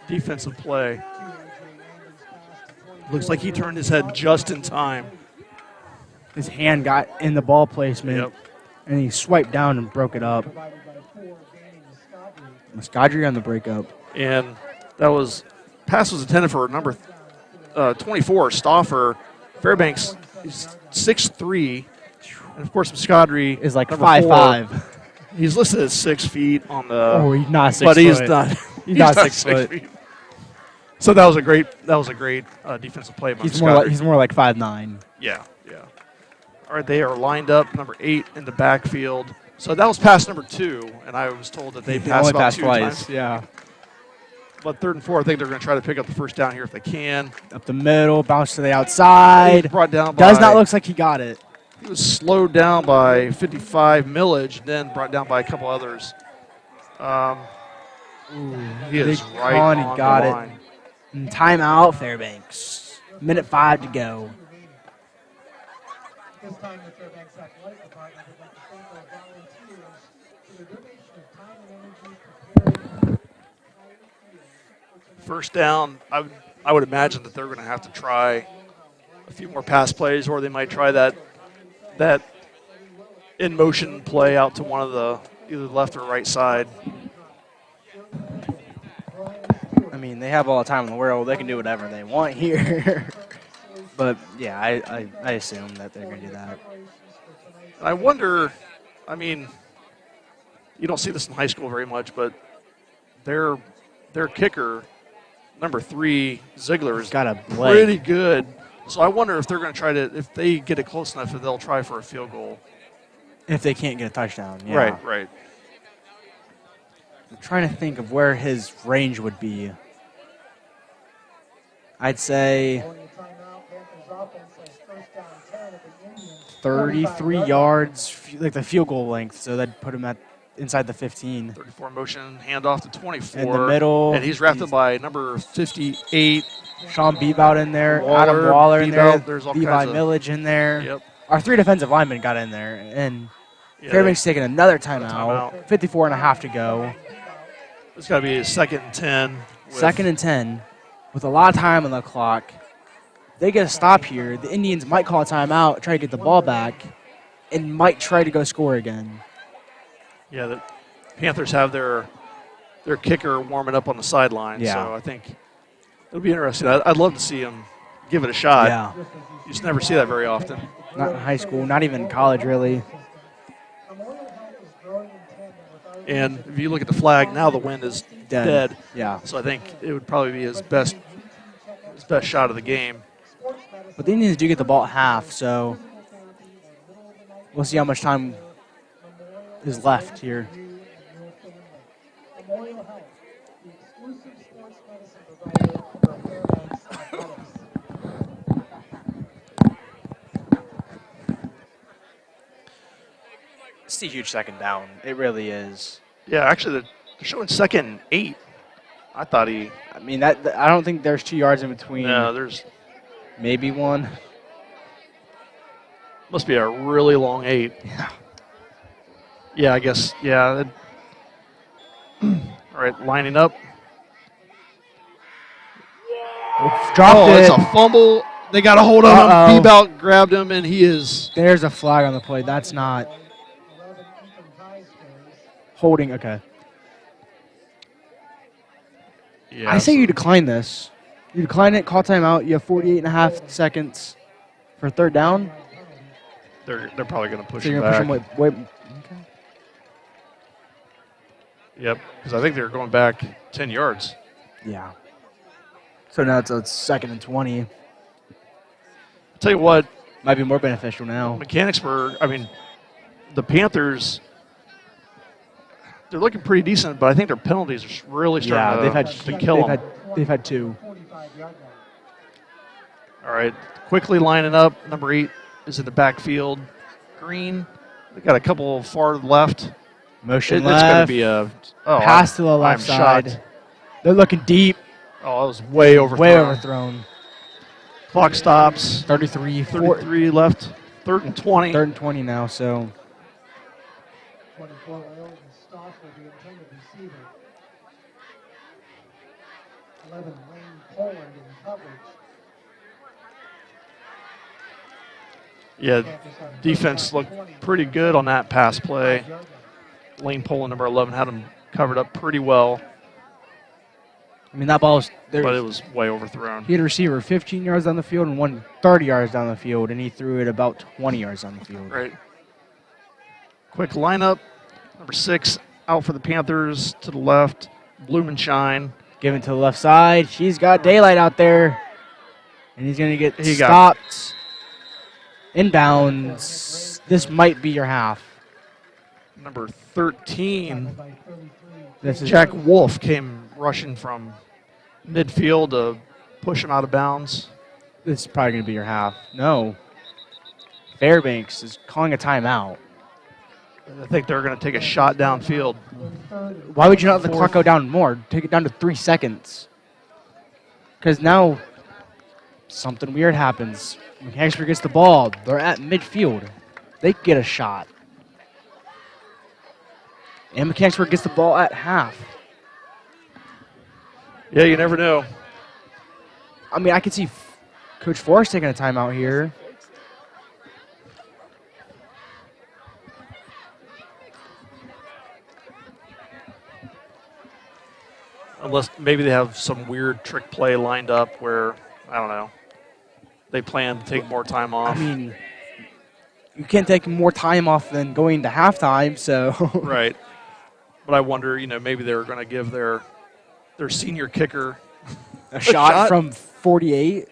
defensive play. Looks like he turned his head just in time. His hand got in the ball placement, Yep. and he swiped down and broke it up. Muscadri on the breakup. And that was pass was intended for number 24, Stauffer. Fairbanks is 6'3", and of course Muscadri Is like number 5'5". 4. He's listed as 6 feet on the. Oh, he's not 6 but foot. he's not. He's not 6 foot. feet. So that was a great defensive play by He's Muscadri. more like 5'9". Yeah. All right, they are lined up. Number 8 in the backfield. So that was pass number 2, and I was told that they passed only about passed 2 twice. times. Yeah. But 3rd and 4, I think they're going to try to pick up the first down here if they can. Up the middle, bounce to the He outside. was brought down by. Does not look like he got it. He was slowed down by 55 millage, then brought down by a couple others. He is big right on, on he got the it. line. And timeout, Fairbanks. Minute 5 to go. This time, the Fairbanks Athletic Department would like to thank our volunteers for their donation of time and energy preparing entire field. First down, I would imagine that they're going to have to try a few more pass plays, or they might try that in motion play out to one of the either left or right side. I mean, they have all the time in the world. They can do whatever they want here. But, yeah, I assume that they're going to do that. And I wonder, I mean, you don't see this in high school very much, but their kicker, number 3, Ziegler, is Got a pretty leg. good. So I wonder if they're going to try to, if they get it close enough, if they'll try for a field goal. If they can't get a touchdown. Yeah. Right. I'm trying to think of where his range would be. I'd say Calling the timeout, Panthers offense has first down 10 at the Indian 33 yards, like the field goal length. So that'd put him at inside the 15. 34 motion, handoff to 24. In the middle. And he's wrapped up by number 58. Sean Beebout in there. Waller, Adam Waller in there. Beebout, there's all Levi kinds of- Millage in there. Yep. Our 3 defensive linemen got in there. And Yeah, Fairbanks taking another timeout. Timeout. 54 and a half to go. It's got to be a 2nd and 10. with- 2nd and 10. with a lot of time on the clock. They get a stop here. The Indians might call a timeout, try to get the ball back, and might try to go score again. Yeah, the Panthers have their kicker warming up on the sideline. Yeah. So I think it'll be interesting. I'd love to see him give it a shot. Yeah. You just never see that very often. Not in high school, not even in college, really. And if you look at the flag, now the wind is dead. Yeah. So I think it would probably be his best shot of the game. But the Indians do get the ball at half, so we'll see how much time is left here. Memorial Health, the exclusive sports medicine provider for Fairbanks athletics. It's a huge second down. It really is. Yeah, actually, they're showing 2nd and 8. I thought he. I mean, I don't think there's 2 yards in between. No, there's. Maybe 1. Must be a really long 8. Yeah. Yeah, I guess. Yeah. All right, lining up. Dropped it. It's a fumble. They got a hold on him. Bebout grabbed him, and he is. There's a flag on the play. That's not 11 Ethan High scores. holding. Okay. Yeah, I say you decline this. You decline it, call timeout. You have 48.5 seconds for 3rd down. They're probably going to push So him you're going to back. push him. Okay. Yep, because I think they're going back 10 yards. Yeah. So now it's 2nd and 20. I'll tell you what, Might be more beneficial now. Mechanicsburg, I mean, the Panthers, they're looking pretty decent, but I think their penalties are really starting to kill them. They've had 2. 45-yard line. All right, quickly lining up. Number 8 is in the backfield. Green, they got a couple far left. Motion It's left. going to be a pass to the left I'm side. shocked. They're looking deep. Oh, that was way overthrown. Way overthrown. Clock stops. 33. 33 left. 3rd and 20. 3rd and 20 now, so 24 Wales and Stoss will be intended receiver. 11 Lane Poland in coverage. Yeah, Panthers have defense looked 20. pretty good on that pass play. 5-yard line. Lane Poland, number 11, had him covered up pretty well, I mean that ball was there. but it was way overthrown. He had a receiver 15 yards down the field and one 30 yards down the field, and he threw it about 20 yards down the field. Right. Quick lineup. Number 6 out for the Panthers to the left. Blumenshine. Given to the left side. He's got daylight out there, and he's going to get He got- stopped. Inbounds. This might be your half. Number 13, By 33. This is Jack Wolf, came rushing from midfield to push him out of bounds. This is probably going to be your half. No. Fairbanks is calling a timeout. I think they're going to take a shot downfield. Why would you not let the clock go down more? Take it down to 3 seconds. Because now something weird happens. Mechanicsburg gets the ball. They're at midfield. They get a shot. And Mechanicsburg gets the ball at half. Yeah, you never know. I mean, I could see Coach Forrest taking a timeout here. Unless maybe they have some weird trick play lined up where, I don't know, they plan to take more time off. I mean, you can't take more time off than going to halftime, so. Right. But I wonder, maybe they were going to give their senior kicker, a shot shot? from 48.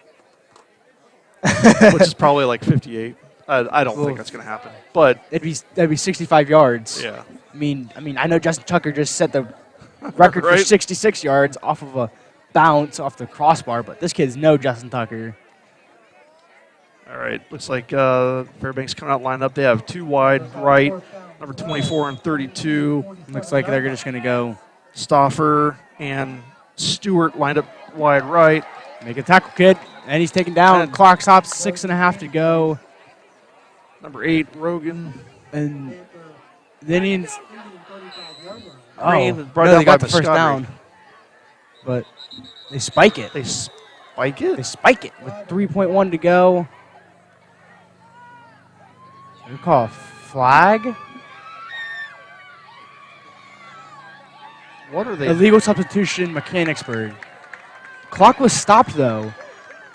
which is probably like 58. I don't think that's going to happen. But, That'd be 65 yards. yeah. I mean, I know Justin Tucker just set the record for Right. 66 yards off of a bounce off the crossbar, but this kid's no Justin Tucker. All right. Looks like Fairbanks coming out lined up. They have 2 wide right, number 24 and 32. Looks like they're just going to go Stauffer and Stewart lined up wide right. make a tackle, kid. And he's taken down. And- Clock stops, 6.5 to go. Number 8, Rogan. And the Indians. Green Oh, brought no, down they got by the first Muscadri. down. But They spike it. They spike it? They spike it with 3.1 to go. We call a flag. What are they? Illegal substitution, Mechanicsburg. Clock was stopped though,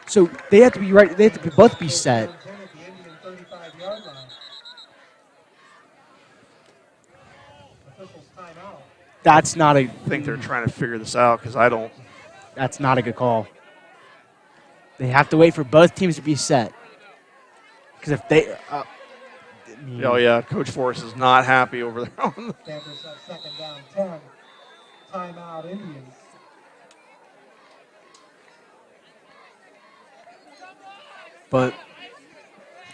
so they have to be right. They have to both be set. At the Indian 35-yard line. Officials timeout. That's not a. I think they're trying to figure this out because I don't. That's not a good call. They have to wait for both teams to be set. Because if they. Oh, yeah. Coach Forrest is not happy over there. Panthers have second down 10. Timeout Indians. But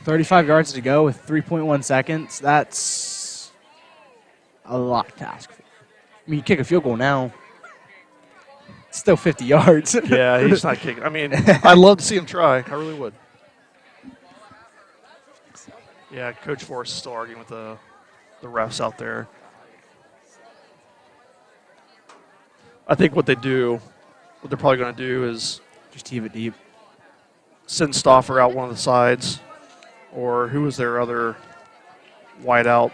35 yards to go with 3.1 seconds, that's a lot to ask for. I mean, you kick a field goal now. It's still 50 yards. Yeah, he's not kicking. I mean, I'd love to see him try. I really would. Yeah, Coach Forrest is still arguing with the refs out there. I think what they're probably going to do is Just heave it deep. send Stauffer out one of the sides, or who was their other wideout?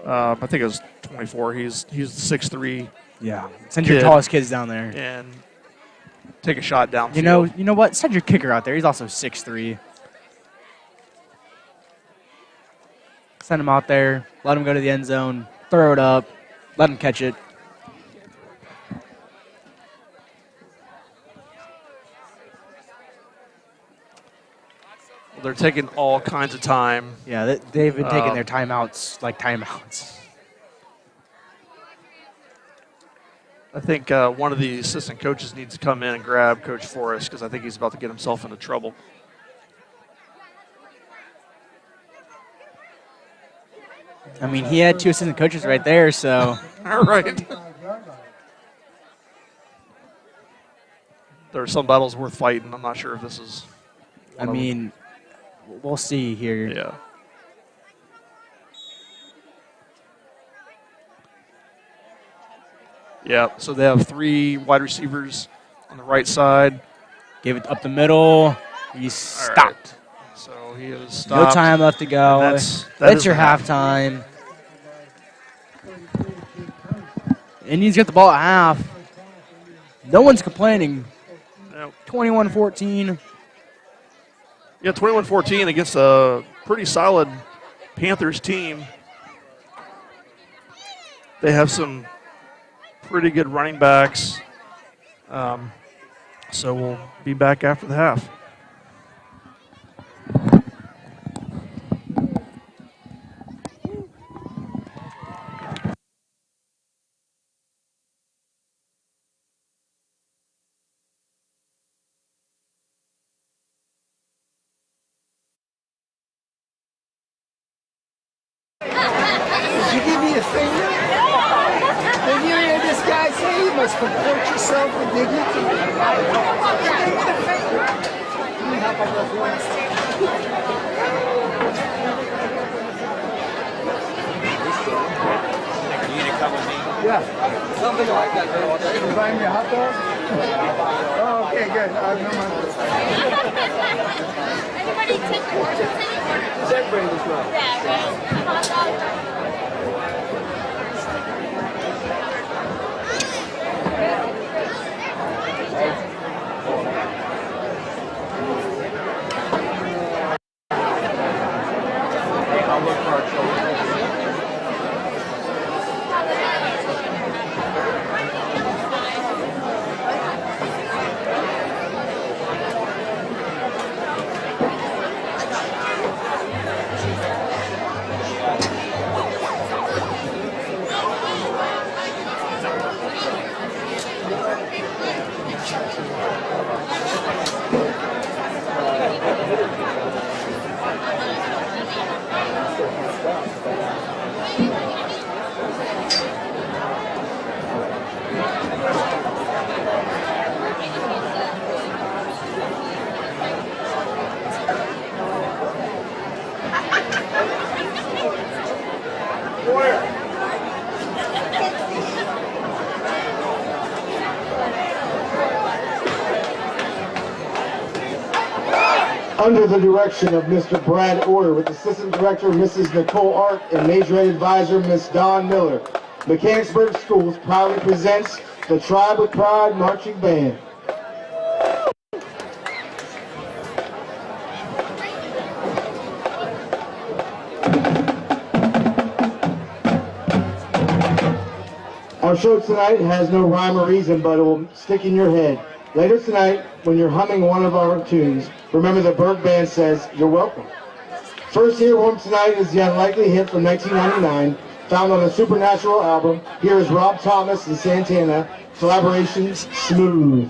I think it was 24. He's the 6'3", Yeah. Send your Kid. tallest kids down there. and take a shot down. You know what? Send your kicker out there. He's also 6'3". Send him out there. Let him go to the end zone. Throw it up. Let him catch it. They're taking all kinds of time. Yeah, they've been taking their timeouts like timeouts. I think one of the assistant coaches needs to come in and grab Coach Forrest because I think he's about to get himself into trouble. I mean, he had 2 assistant coaches right there, so All right. 35-yard line. There are some battles worth fighting. I'm not sure if this is. I mean, we'll see here. Yeah. Yeah, so they have 3 wide receivers on the right side. Give it up the middle. He's stopped. So he is stopped. No time left to go. And That's is your the half. halftime. Indians get the ball at half. No one's complaining. No. 21-14. Yeah, 21-14 against a pretty solid Panthers team. They have some pretty good running backs. So we'll be back after the half. Did you give me a finger? Did you hear this guy say you must comport yourself with dignity? Give me the finger. Let me help out with one. You need to come with me? Yeah. Something like that. You buying me a hot dog? Oh, okay, good. No mind. Anybody take portions anymore? Everybody was well. Yeah, right. Hot dog. I'll look for our children. Under the direction of Mr. Brad Order, with Assistant Director Mrs. Nicole Art and Major Ed Advisor Ms. Dawn Miller, Mechanicsburg Schools proudly presents the Tribe with Pride Marching Band. Our show tonight has no rhyme or reason, but it will stick in your head. Later tonight, when you're humming one of our tunes, remember the BURG Band says, "You're welcome." First here home tonight is the Unlikely Hit from 1999, found on the Supernatural album. Here is Rob Thomas and Santana, collaborations Smooth.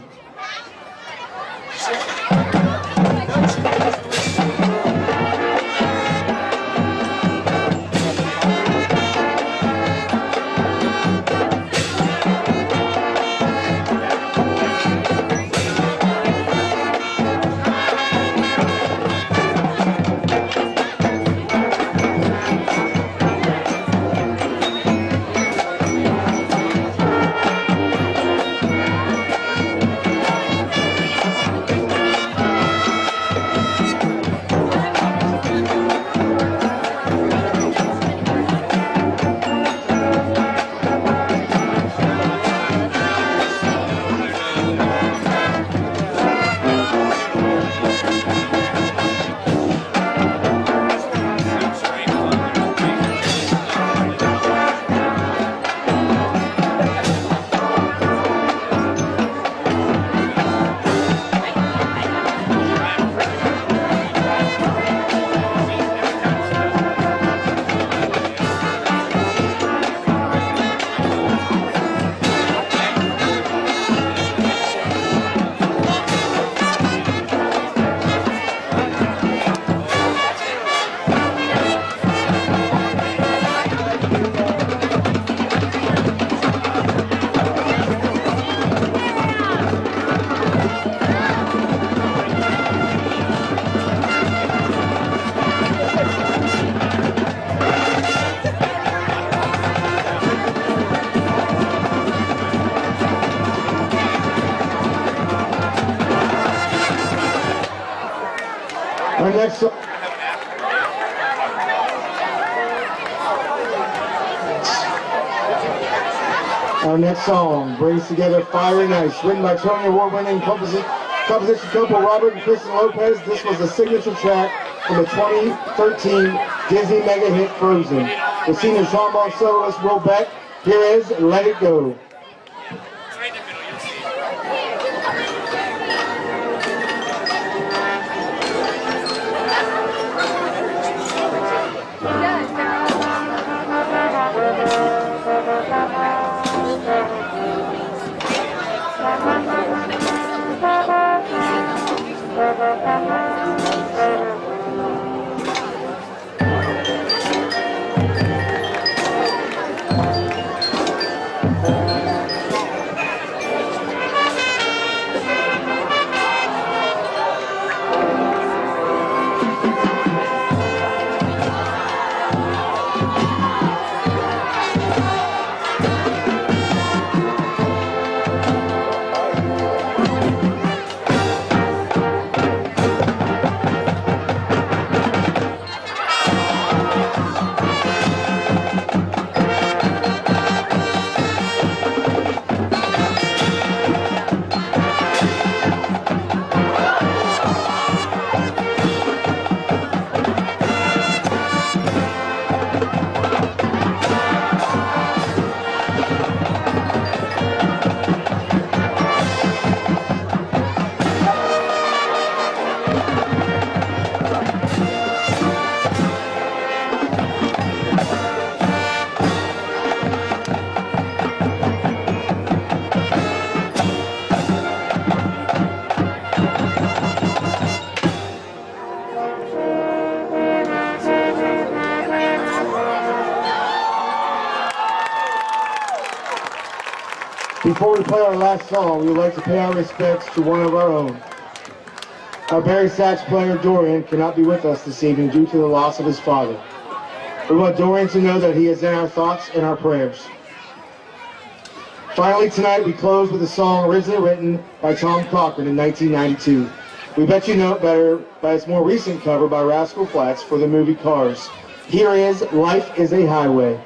Our next song brings together Fire and Ice, written by Tony Award-winning composition couple Robert and Kristen Lopez. This was a signature track from the 2013 Disney mega hit Frozen. The senior trombone soloist Will Beck. Here is Let It Go. Before we play our last song, we would like to pay our respects to one of our own. Our Barry sax player, Dorian, cannot be with us this evening due to the loss of his father. We want Dorian to know that he is in our thoughts and our prayers. Finally, tonight we close with a song originally written by Tom Cochran in 1992. We bet you know it better by its more recent cover by Rascal Flatts for the movie Cars. Here is Life is a Highway.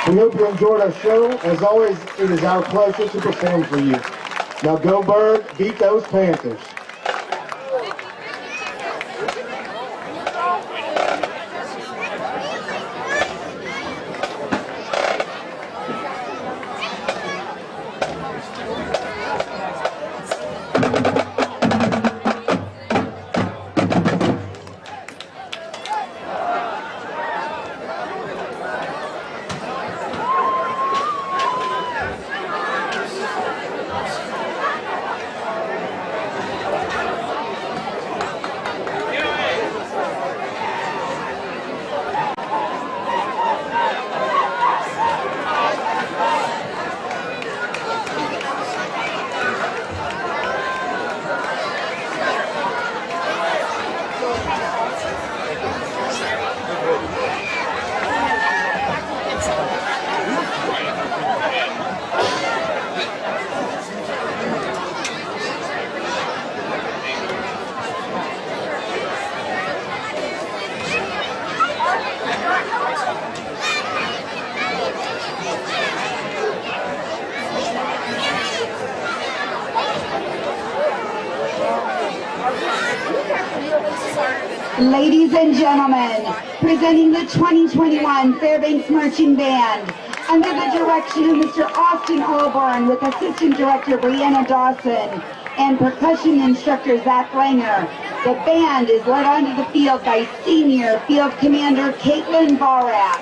We hope you enjoyed our show. As always, it is our pleasure to perform for you. Now go Bird, beat those Panthers. Ladies and gentlemen, presenting the 2021 Fairbanks Marching Band, under the direction of Mr. Austin Alborn with Assistant Director Brianna Dawson and Percussion Instructor Zach Langer. The band is led onto the field by Senior Field Commander Caitlin Barak.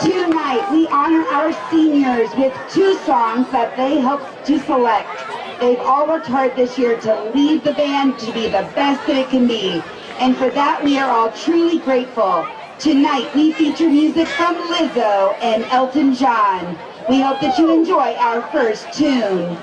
Tonight, we honor our seniors with 2 songs that they helped to select. They've all worked hard this year to lead the band to be the best that it can be. And for that, we are all truly grateful. Tonight, we feature music from Lizzo and Elton John. We hope that you enjoy our first tune.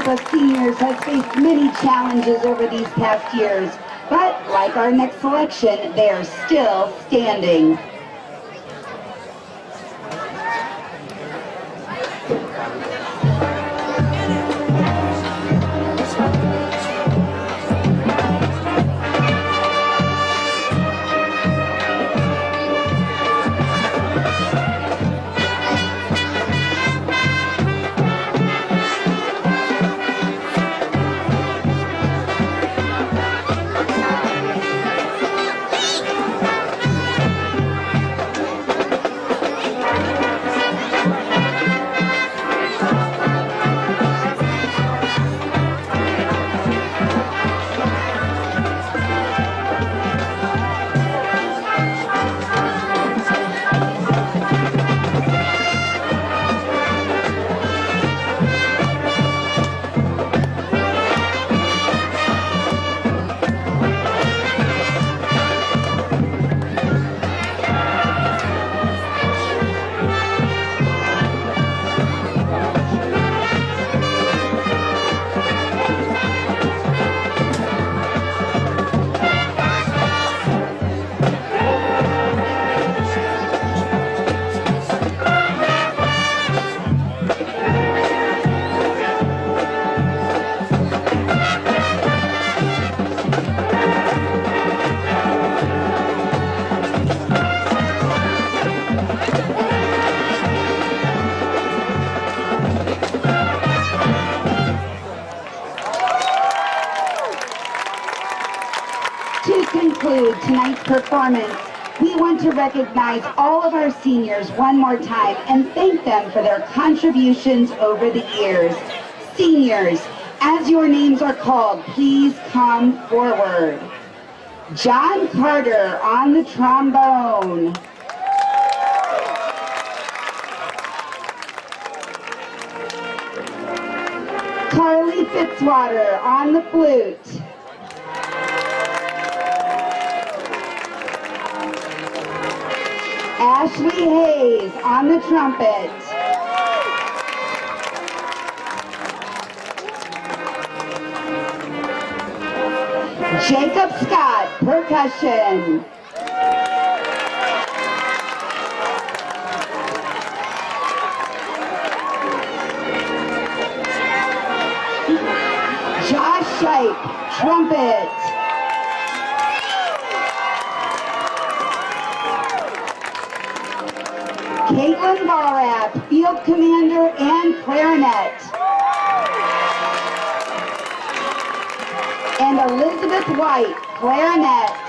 of seniors has faced many challenges over these past years, but like our next selection, they are still standing. To conclude tonight's performance, we want to recognize all of our seniors one more time and thank them for their contributions over the years. Seniors, as your names are called, please come forward. John Carter on the trombone. Carly Fitzwater on the flute. Ashley Hayes on the trumpet. Jacob Scott, percussion. Josh Shipe, trumpet. Caitlin Barratt, field commander and clarinet. And Elizabeth White, clarinet.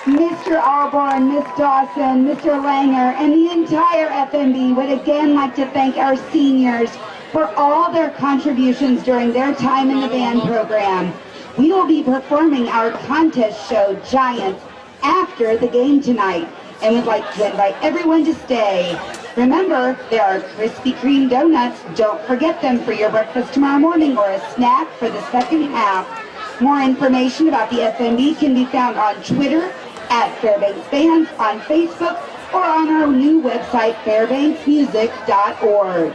Mr. Alborn, Miss Dawson, Mr. Langer, and the entire FMB would again like to thank our seniors for all their contributions during their time in the band program. We will be performing our contest show, Giants, after the game tonight, and would like to invite everyone to stay. Remember, there are Krispy Kreme donuts. Don't forget them for your breakfast tomorrow morning or a snack for the second half. More information about the FMB can be found on Twitter, at Fairbanks Bands, on Facebook, or on our new website, fairbanksmusic.org.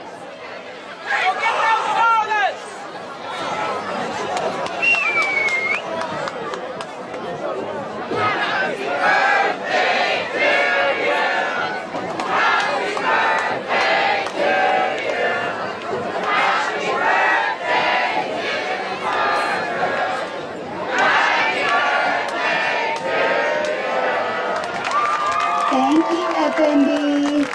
Thank you, FMB.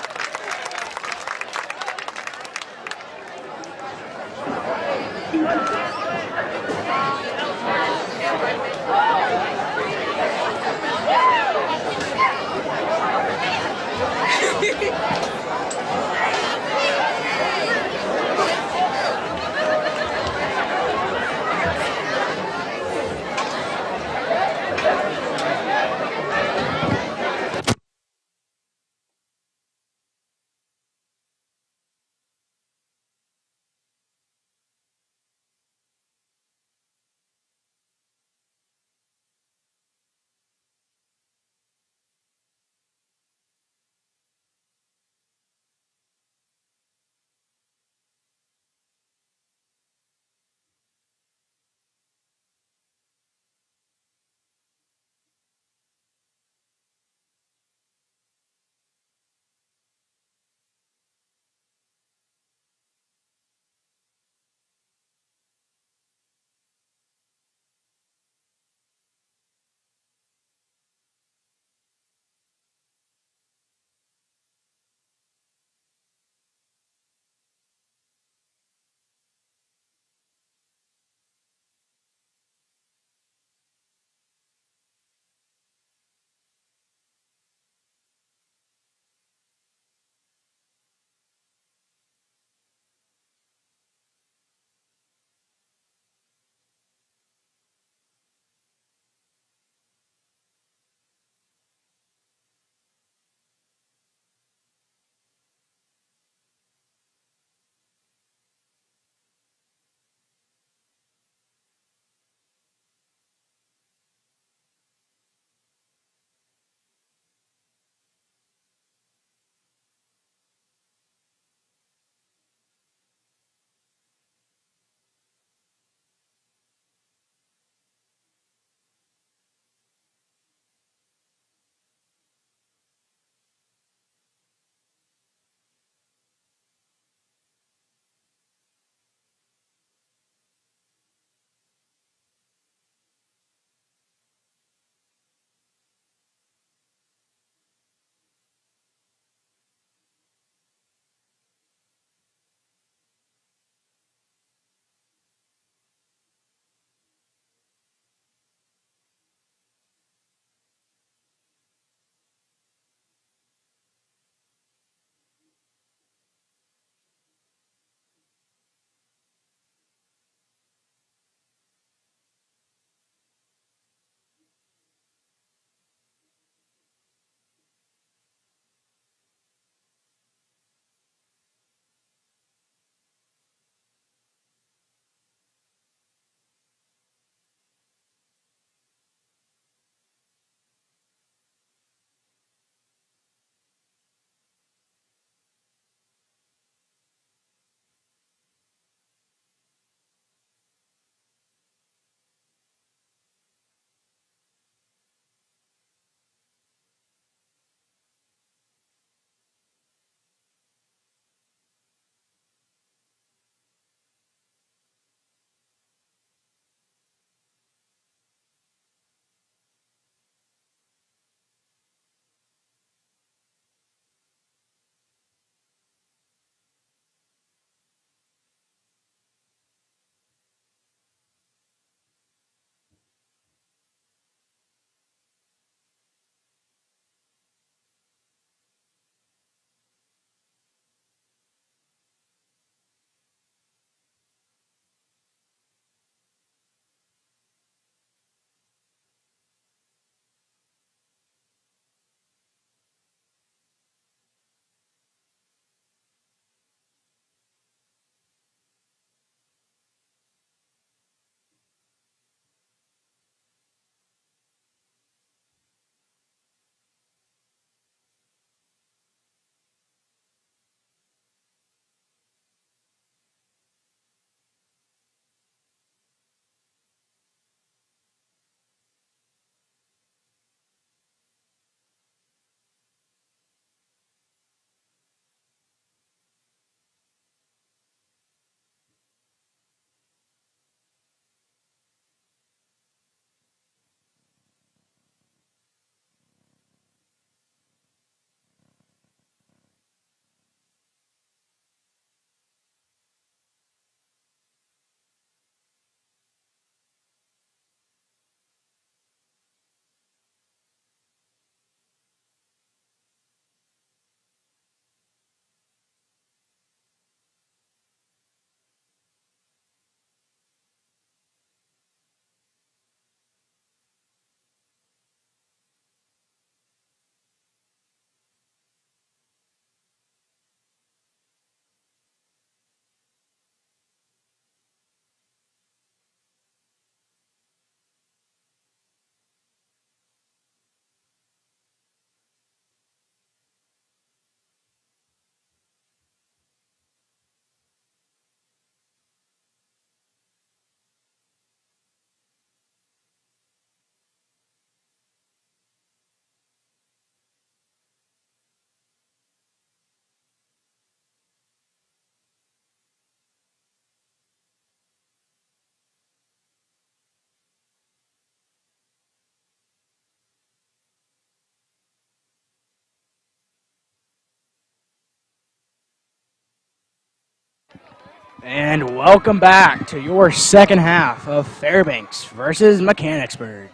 And welcome back to your second half of Fairbanks versus Mechanicsburg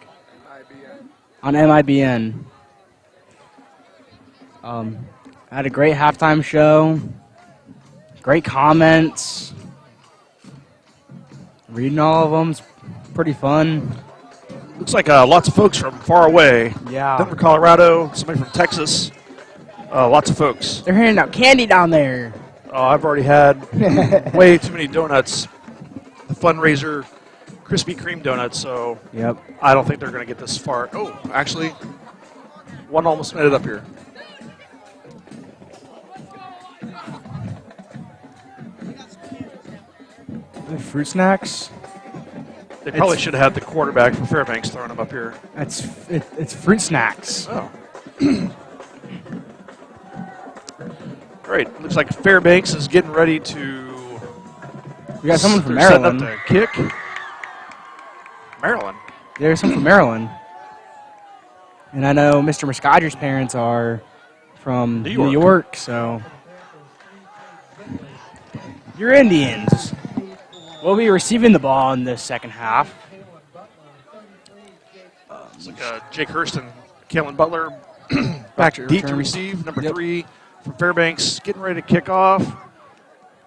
on M.I.B.N. Had a great halftime show, great comments, reading all of them, it's pretty fun. Looks like lots of folks from far away. Yeah. Denver, Colorado, somebody from Texas. Lots of folks. They're handing out candy down there. I've already had way too many donuts. The fundraiser, Krispy Kreme donuts, so Yep. I don't think they're going to get this far. Oh, actually, one almost made it up here. The fruit snacks. They probably should have had the quarterback for Fairbanks throwing them up here. It's fruit snacks. Oh. Great. Looks like Fairbanks is getting ready to. We got someone from they're setting Maryland. up the kick. Maryland. There's someone from Maryland. And I know Mr. Muscadger's parents are from New York, so. Your Indians will be receiving the ball in this second half. It's like Jake Hurst and Kalen Butler back deep to receive. Number 3 from Fairbanks getting ready to kick off.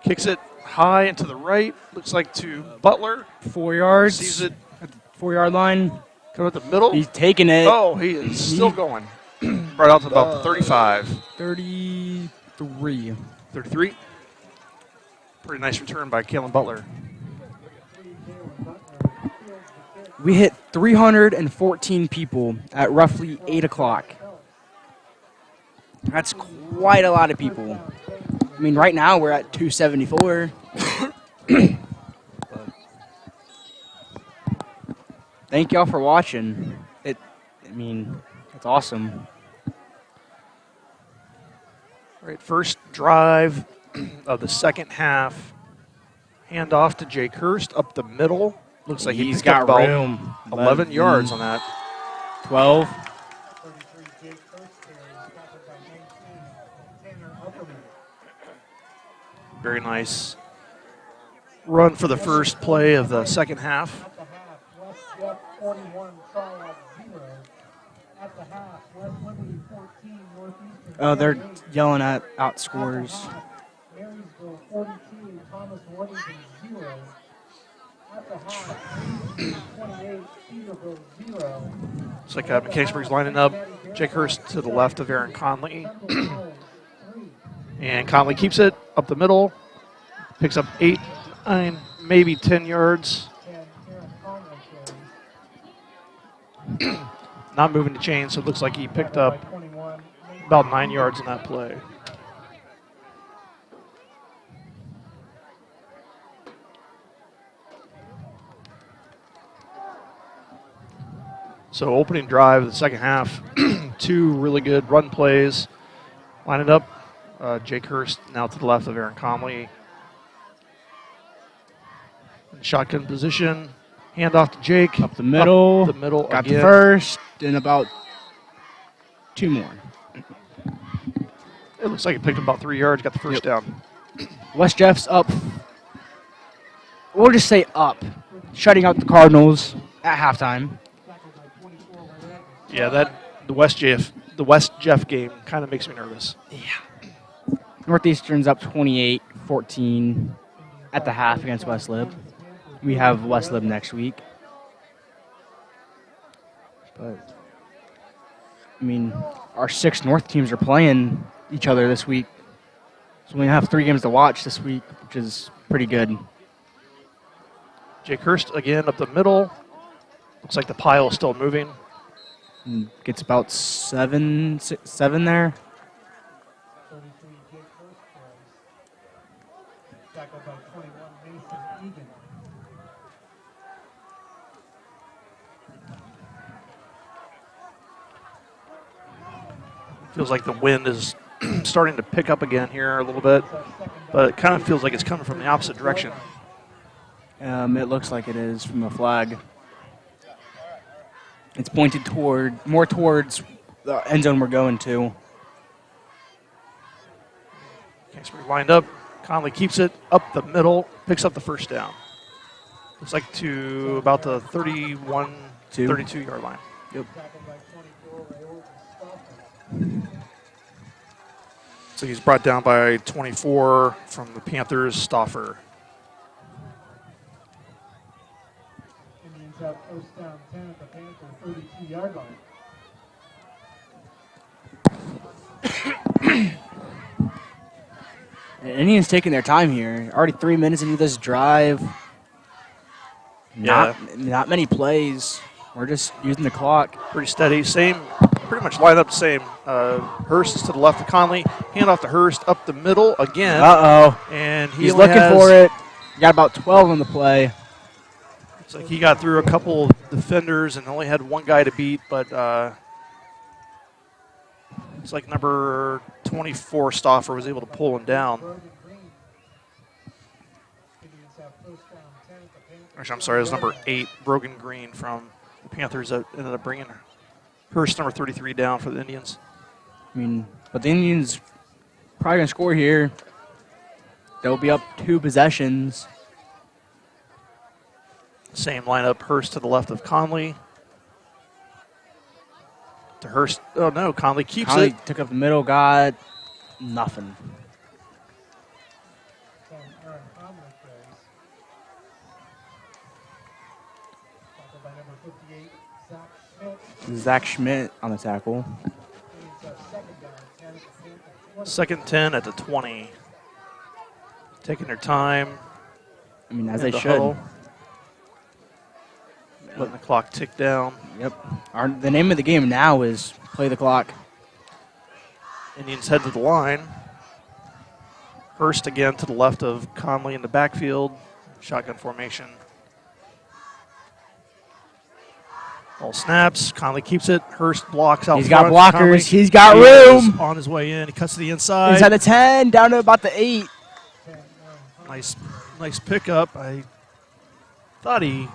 Kicks it high and to the right. Looks like to Butler. 4 yards. Sees it at the 4-yard line. coming up the middle. He's taking it. Oh, he is still going. Right out to about the 35. 33. 33. Pretty nice return by Kalen Butler. We hit 314 people at roughly 8 o'clock. That's quite a lot of people. I mean, right now we're at 274. Thank y'all for watching. It's awesome. All right, first drive of the second half. Hand off to Jake Hurst up the middle. Looks like He's he's got got about room. 11 yards on that. 12. 33 Jake Hurst carries, backed by 19, Tanner Upperman. Very nice run for the first play of the second half. At the half, West Jeff 41, Triad 0. At the half, West Liberty 14, Northeastern. Oh, they're 28. yelling at At outscores. the half, Marysville 42, Thomas Worthington 0. At the half, 28, Cedarville 0. Looks like Mechanicsburg's lining up. Jake Hurst to the left of Aaron Conley. And Conley keeps it up the middle. Picks up 8, 9, maybe 10 yards. Not moving the chain, so it looks like he picked up about 9 yards in that play. So opening drive of the second half, 2 really good run plays. Line it up. Jake Hurst now to the left of Aaron Conley. In shotgun position. Hand off to Jake. Up the middle. Up the middle Got again. the first and about 2 more. It looks like he picked up about 3 yards, got the first down. West Jeff's up. We'll just say up. Shutting out the Cardinals at halftime. Yeah, the West Jeff game kind of makes me nervous. Yeah. Northeastern's up 28-14 at the half against West Lib. We have West Lib next week. But, I mean, our 6 North teams are playing each other this week. So we have 3 games to watch this week, which is pretty good. Jake Hurst again up the middle. Looks like the pile is still moving. And gets about 7 there. 33 Jake Hurst carries. Tackled by 21 Mason Egan. Feels like the wind is starting to pick up again here a little bit, but it kind of feels like it's coming from the opposite direction. It looks like it is from the flag. It's pointed more towards the end zone we're going to. Mechanicsburg lined up, Conley keeps it up the middle, picks up the first down. Looks like to about the 31, 32-yard line. Yep. So he's brought down by 24 from the Panthers, Stauffer. Indians have first down 10 at the Panther 32-yard line. Indians taking their time here. Already 3 minutes into this drive. Not many plays. We're just using the clock. Pretty steady. Pretty much line up the same. Hurst is to the left of Conley. Hand off to Hurst up the middle again. Uh-oh. And he's looking for it. Got about 12 on the play. It's like he got through a couple defenders and only had one guy to beat, but it's like number 24 Stauffer was able to pull him down. Actually, I'm sorry, it was number 8, Brogan Green from the Panthers that ended up bringing Hurst, number 33, down for the Indians. I mean, but the Indians probably going to score here. They'll be up 2 possessions. Same lineup, Hurst to the left of Conley. To Hurst, oh no, Conley keeps Conley it. Took up the middle, got nothing. Zach Schmidt on the tackle. Second 10 at the 20. Taking their time. I mean, as in they the should. huddle. Letting the clock tick down. Yep. The name of the game now is play the clock. Indians head to the line. Hurst again to the left of Conley in the backfield. Shotgun formation. All snaps. Conley keeps it. Hurst blocks out He's front. got blockers. Conley, He's got he is room. on his way in. He cuts to the inside. He's at the 10, down to about the 8. Nice pickup. I thought he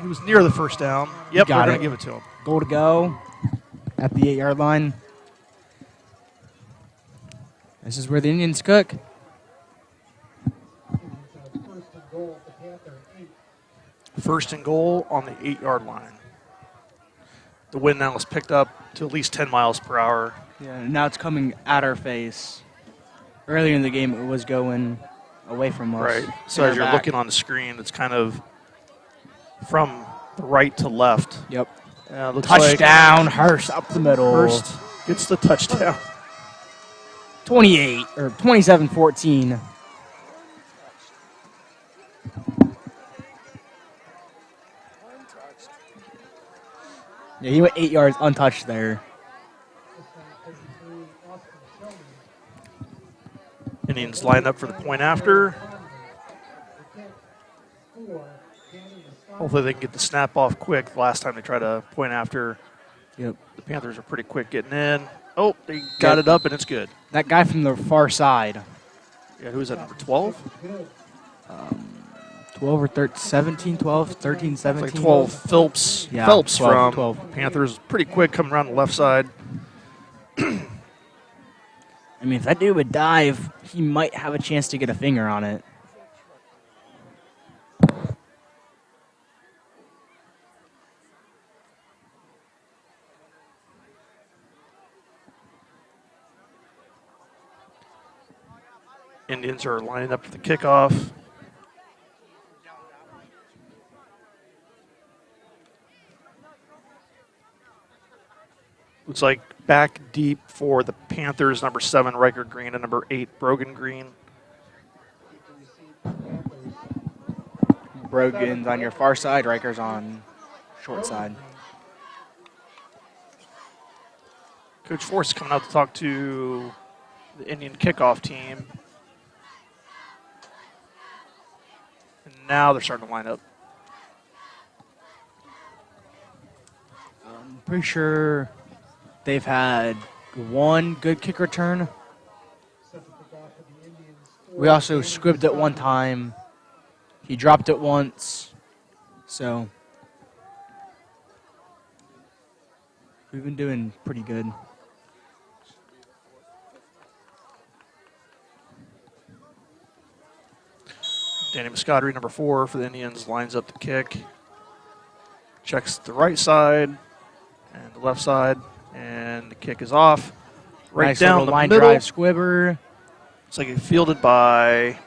was near the first down. Yep, they're going to give it to him. Goal to go at the 8-yard line. This is where the Indians cook. First and goal on the 8-yard line. The wind now is picked up to at least 10 miles per hour. Yeah, now it's coming at our face. Earlier in the game, it was going away from us. Right. So as you're looking on the screen, it's kind of from the right to left. Yep. Looks Touchdown, like Hurst up the middle. Hurst gets the touchdown. 27-14. Yeah, he went 8 yards untouched there. Indians line up for the point after. Hopefully they can get the snap off quick. The last time they tried to point after, Yep. the Panthers are pretty quick getting in. Oh, they got it up, and it's good. That guy from the far side. Yeah, who is that, number 12? 12 or 13, 17, 12, 13, 17. Like 12. Phelps. Yeah, Phelps 12, from 12. Panthers. Pretty quick coming around the left side. I mean, if that dude would dive, he might have a chance to get a finger on it. Indians are lining up for the kickoff. Looks like back deep for the Panthers, number 7, Riker Green, and number 8, Brogan Green. Brogan's on your far side, Riker's on short side. Coach Force is coming out to talk to the Indian kickoff team. And now they're starting to line up. I'm pretty sure they've had one good kick return. We also squibbed it one time. He dropped it once. So we've been doing pretty good. Danny Muscadri, number 4 for the Indians, lines up the kick. Checks the right side and the left side, and the kick is off. Right nice down little the line middle. drive squibber. It's like fielded by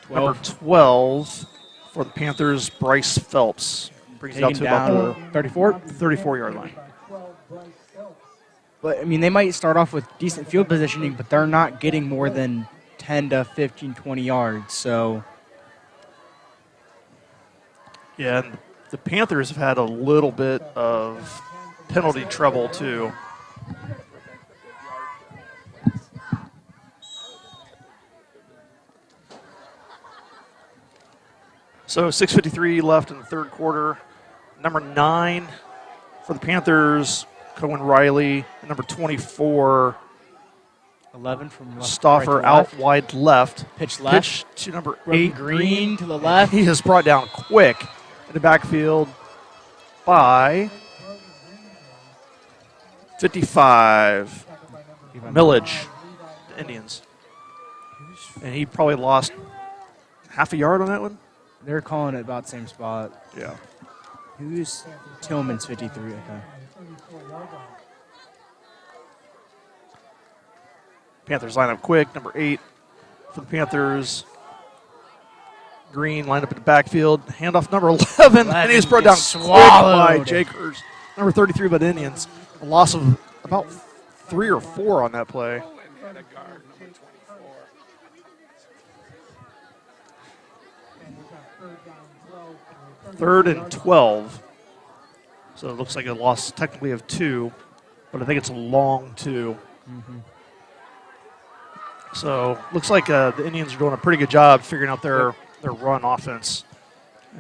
number 12 for the Panthers, Bryce Phelps. Brings it out Taken to about down 34. the 34-yard line. But, I mean, they might start off with decent field positioning, but they're not getting more than 10 to 15, 20 yards. So, Yeah, and the Panthers have had a little bit of penalty trouble, too. So 6:53 left in the third quarter. Number 9 for the Panthers, Cohen Riley. And number 24, 11 from left, Stauffer right to out left. wide left. Pitch left. Pitch to number Brogan 8, Green to the left. He is brought down quick in the backfield by 55. Millage, the Indians. And he probably lost half a yard on that one. They're calling it about the same spot. Yeah. Who's Tillman's 53? Okay. Panthers line up quick. Number 8 for the Panthers. Green lined up in the backfield. Handoff number 11. And he's brought down quick by Jakers. Number 33 by the Indians. A loss of about 3 or 4 on that play. Third and 12. So it looks like a loss technically of 2, but I think it's a long 2. So looks like the Indians are doing a pretty good job figuring out their run offense,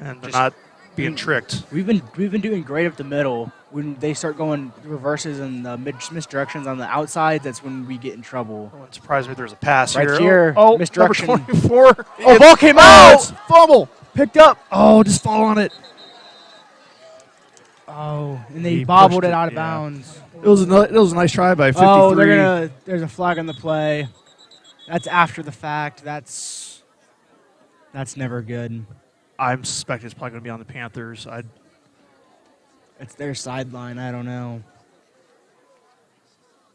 and they're not being tricked. We've been doing great up the middle. When they start going reverses and misdirections on the outside, that's when we get in trouble. It wouldn't surprise me if there's a pass Right here. here, Oh, misdirection. number 24. Oh, ball came out! Fumble. Picked up. Oh, just fall on it. Oh, and they He bobbled pushed it it, out of yeah. bounds. It was a nice try by 53. Oh, there's a flag on the play. That's after the fact. That's never good. I'm suspecting it's probably going to be on the Panthers. It's their sideline. I don't know.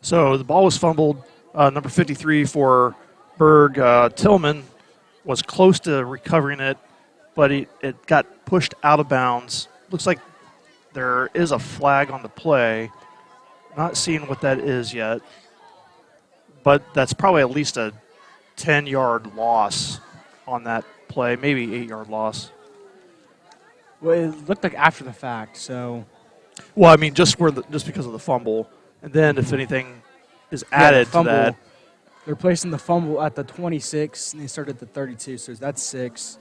So the ball was fumbled. Number 53 for BURG, Tillman, was close to recovering it, but it got pushed out of bounds. Looks like there is a flag on the play. Not seeing what that is yet, but that's probably at least a 10-yard loss on that play, maybe 8-yard loss. Well, it looked like after the fact, so. Well, I mean, just because of the fumble, and then if anything is added to that. They're placing the fumble at the 26, and they started at the 32, so that's 6.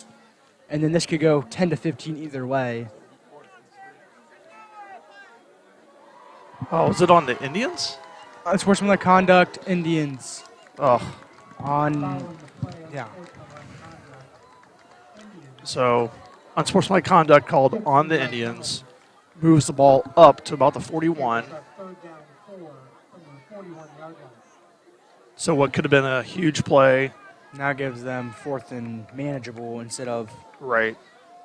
And then this could go 10 to 15 either way. Oh, is it on the Indians? Unsportsmanlike conduct, Indians. Oh, Yeah. so unsportsmanlike conduct called on the Indians. Moves the ball up to about the 41. So what could have been a huge play. Now gives them 4th and manageable instead of Right.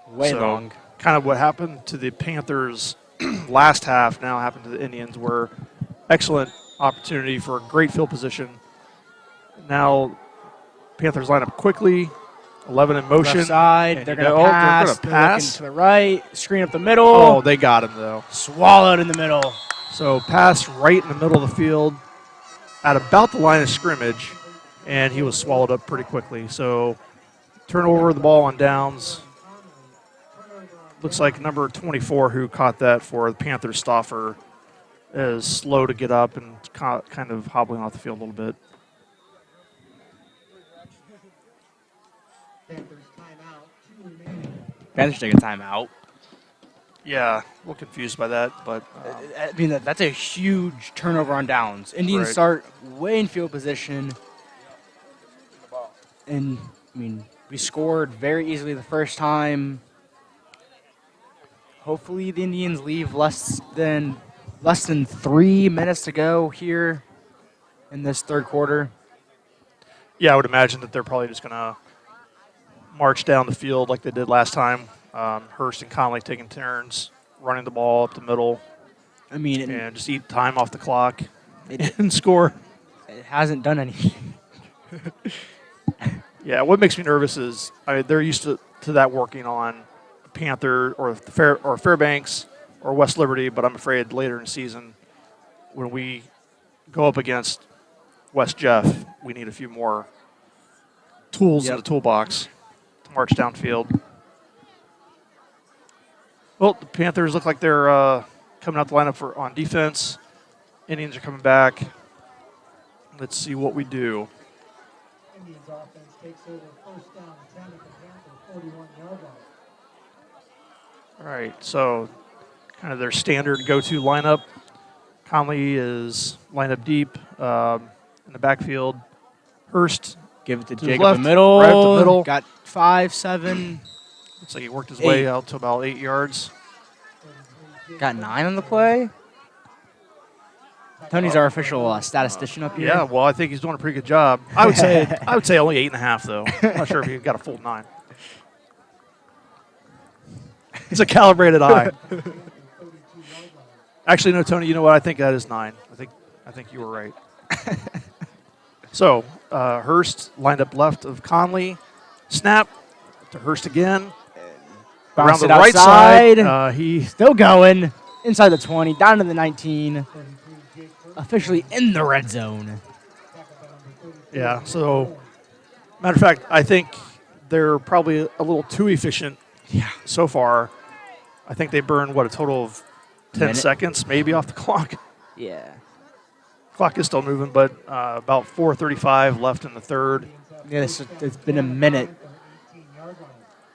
way long. Kind of what happened to the Panthers last half now happened to the Indians, where excellent opportunity for a great field position. Now Panthers line up quickly. 11 in motion. Left side, And they're you going know, to they're pass. gonna They're pass. looking to the right, screen up the middle. Oh, they got him, though. Swallowed in the middle. So pass right in the middle of the field at about the line of scrimmage, and he was swallowed up pretty quickly. So turnover the ball on downs. Looks like number 24 who caught that for the Panthers, Stauffer, is slow to get up and kind of hobbling off the field a little bit. Panthers take a timeout. Yeah, a little confused by that, but I mean, that's a huge turnover on downs. Indians Right. start way in field position. And, I mean, we scored very easily the first time. Hopefully the Indians leave less than 3 minutes to go here in this third quarter. yeah, I would imagine that they're probably just going to march down the field like they did last time. Hurst and Conley taking turns running the ball up the middle. I mean, And just eat time off the clock it and score. hasn't done anything. Yeah, what makes me nervous is they're used to that working on Panther or Fairbanks or West Liberty, but I'm afraid later in the season when we go up against West Jeff, we need a few more tools in the toolbox to march downfield. Well, the Panthers look like they're coming out the lineup on defense. Indians are coming back. Let's see what we do. Indians offense takes over first down 10 at the Panther 41-yard line. All right, so kind of their standard go-to lineup. Conley is lined up deep in the backfield. Hurst Give it to his Jacob left, the middle. right up the middle. Got 5, 7. Looks like he worked his way out to about 8 yards. Got 9 on the play. Tony's our official statistician up here. Yeah, well, I think he's doing a pretty good job. I would say only 8.5 though. I'm not sure if he got a full 9. It's a calibrated eye. Actually, no, Tony. You know what? I think that is 9. I think you were right. So Hurst lined up left of Conley. Snap to Hurst again. Around the right side. He Still going. Inside the 20, down to the 19. Officially in the red zone. Yeah, so, matter of fact, I think they're probably a little too efficient so far. I think they burned, a total of 10 seconds maybe off the clock. Yeah. Clock is still moving, but about 4:35 left in the third. Yeah, it's been a minute.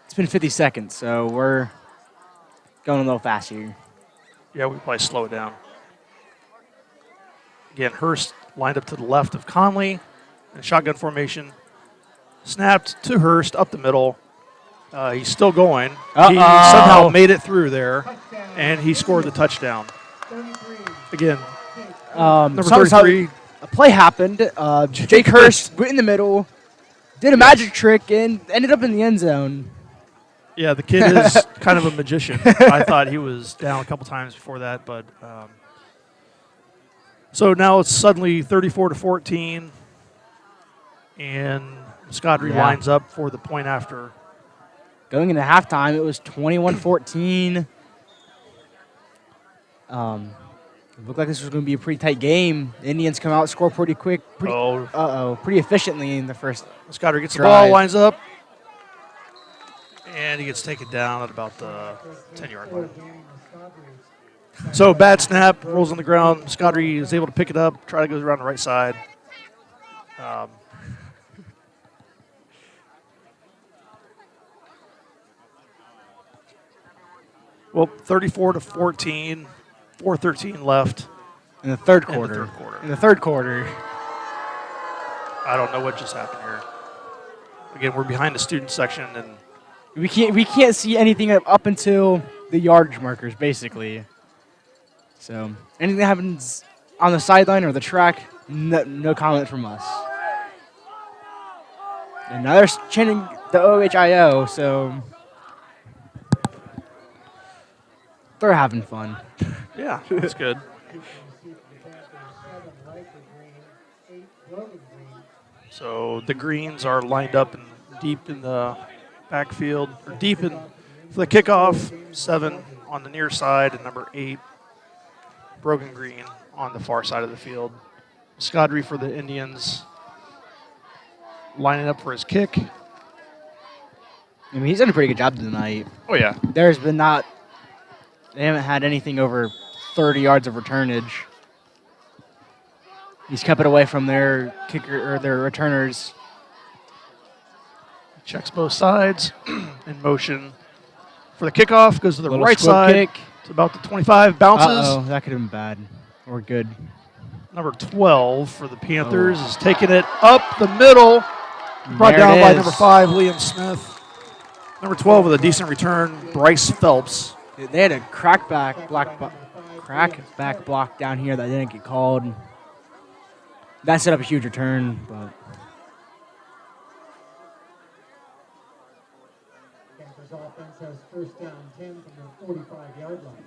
It's been 50 seconds, so we're going a little fast here. Yeah, we probably slow it down. Again, Hurst lined up to the left of Conley in shotgun formation. Snapped to Hurst up the middle. He's still going. He somehow made it through there, and he scored the touchdown. Again, number 33. A play happened. Jake Hurst went in the middle, did a magic trick, and ended up in the end zone. Yeah, the kid is kind of a magician. I thought he was down a couple times before that, but so now it's suddenly 34-14, and Scodry lines up for the point after. Going into halftime, it was 21-14. It looked like this was going to be a pretty tight game. The Indians come out, score pretty quick, pretty efficiently in the first Scodry gets drive. the ball, lines up, and he gets taken down at about the 10-yard line. So bad snap, rolls on the ground. Scodry is able to pick it up, try to go around the right side. Well, 34-14, 4:13 left. In the third quarter. In the third quarter. I don't know what just happened here. Again, we're behind the student section, and We can't see anything up until the yardage markers, basically. So anything that happens on the sideline or the track, no comment from us. And now they're chanting the OHIO, so they're having fun. yeah, that's good. So the greens are lined up and deep in the backfield, or deep in for the kickoff. 7 on the near side, and number 8, Brogan Green, on the far side of the field. Scodry for the Indians, lining up for his kick. I mean, he's done a pretty good job tonight. Oh yeah, They haven't had anything over 30 yards of returnage. He's kept it away from their kicker or their returners. checks both sides in motion for the kickoff. Goes to the Little right squib side. kick. It's about the 25. Bounces. Uh-oh, that could have been bad or good. Number 12 for the Panthers is taking it up the middle. Brought There down it by is. number 5, Liam Smith. Number 12 with a decent return, Bryce Phelps. They had a crackback block down here that didn't get called. That set up a huge return, but Fairbanks has first down 10 from the 45-yard line.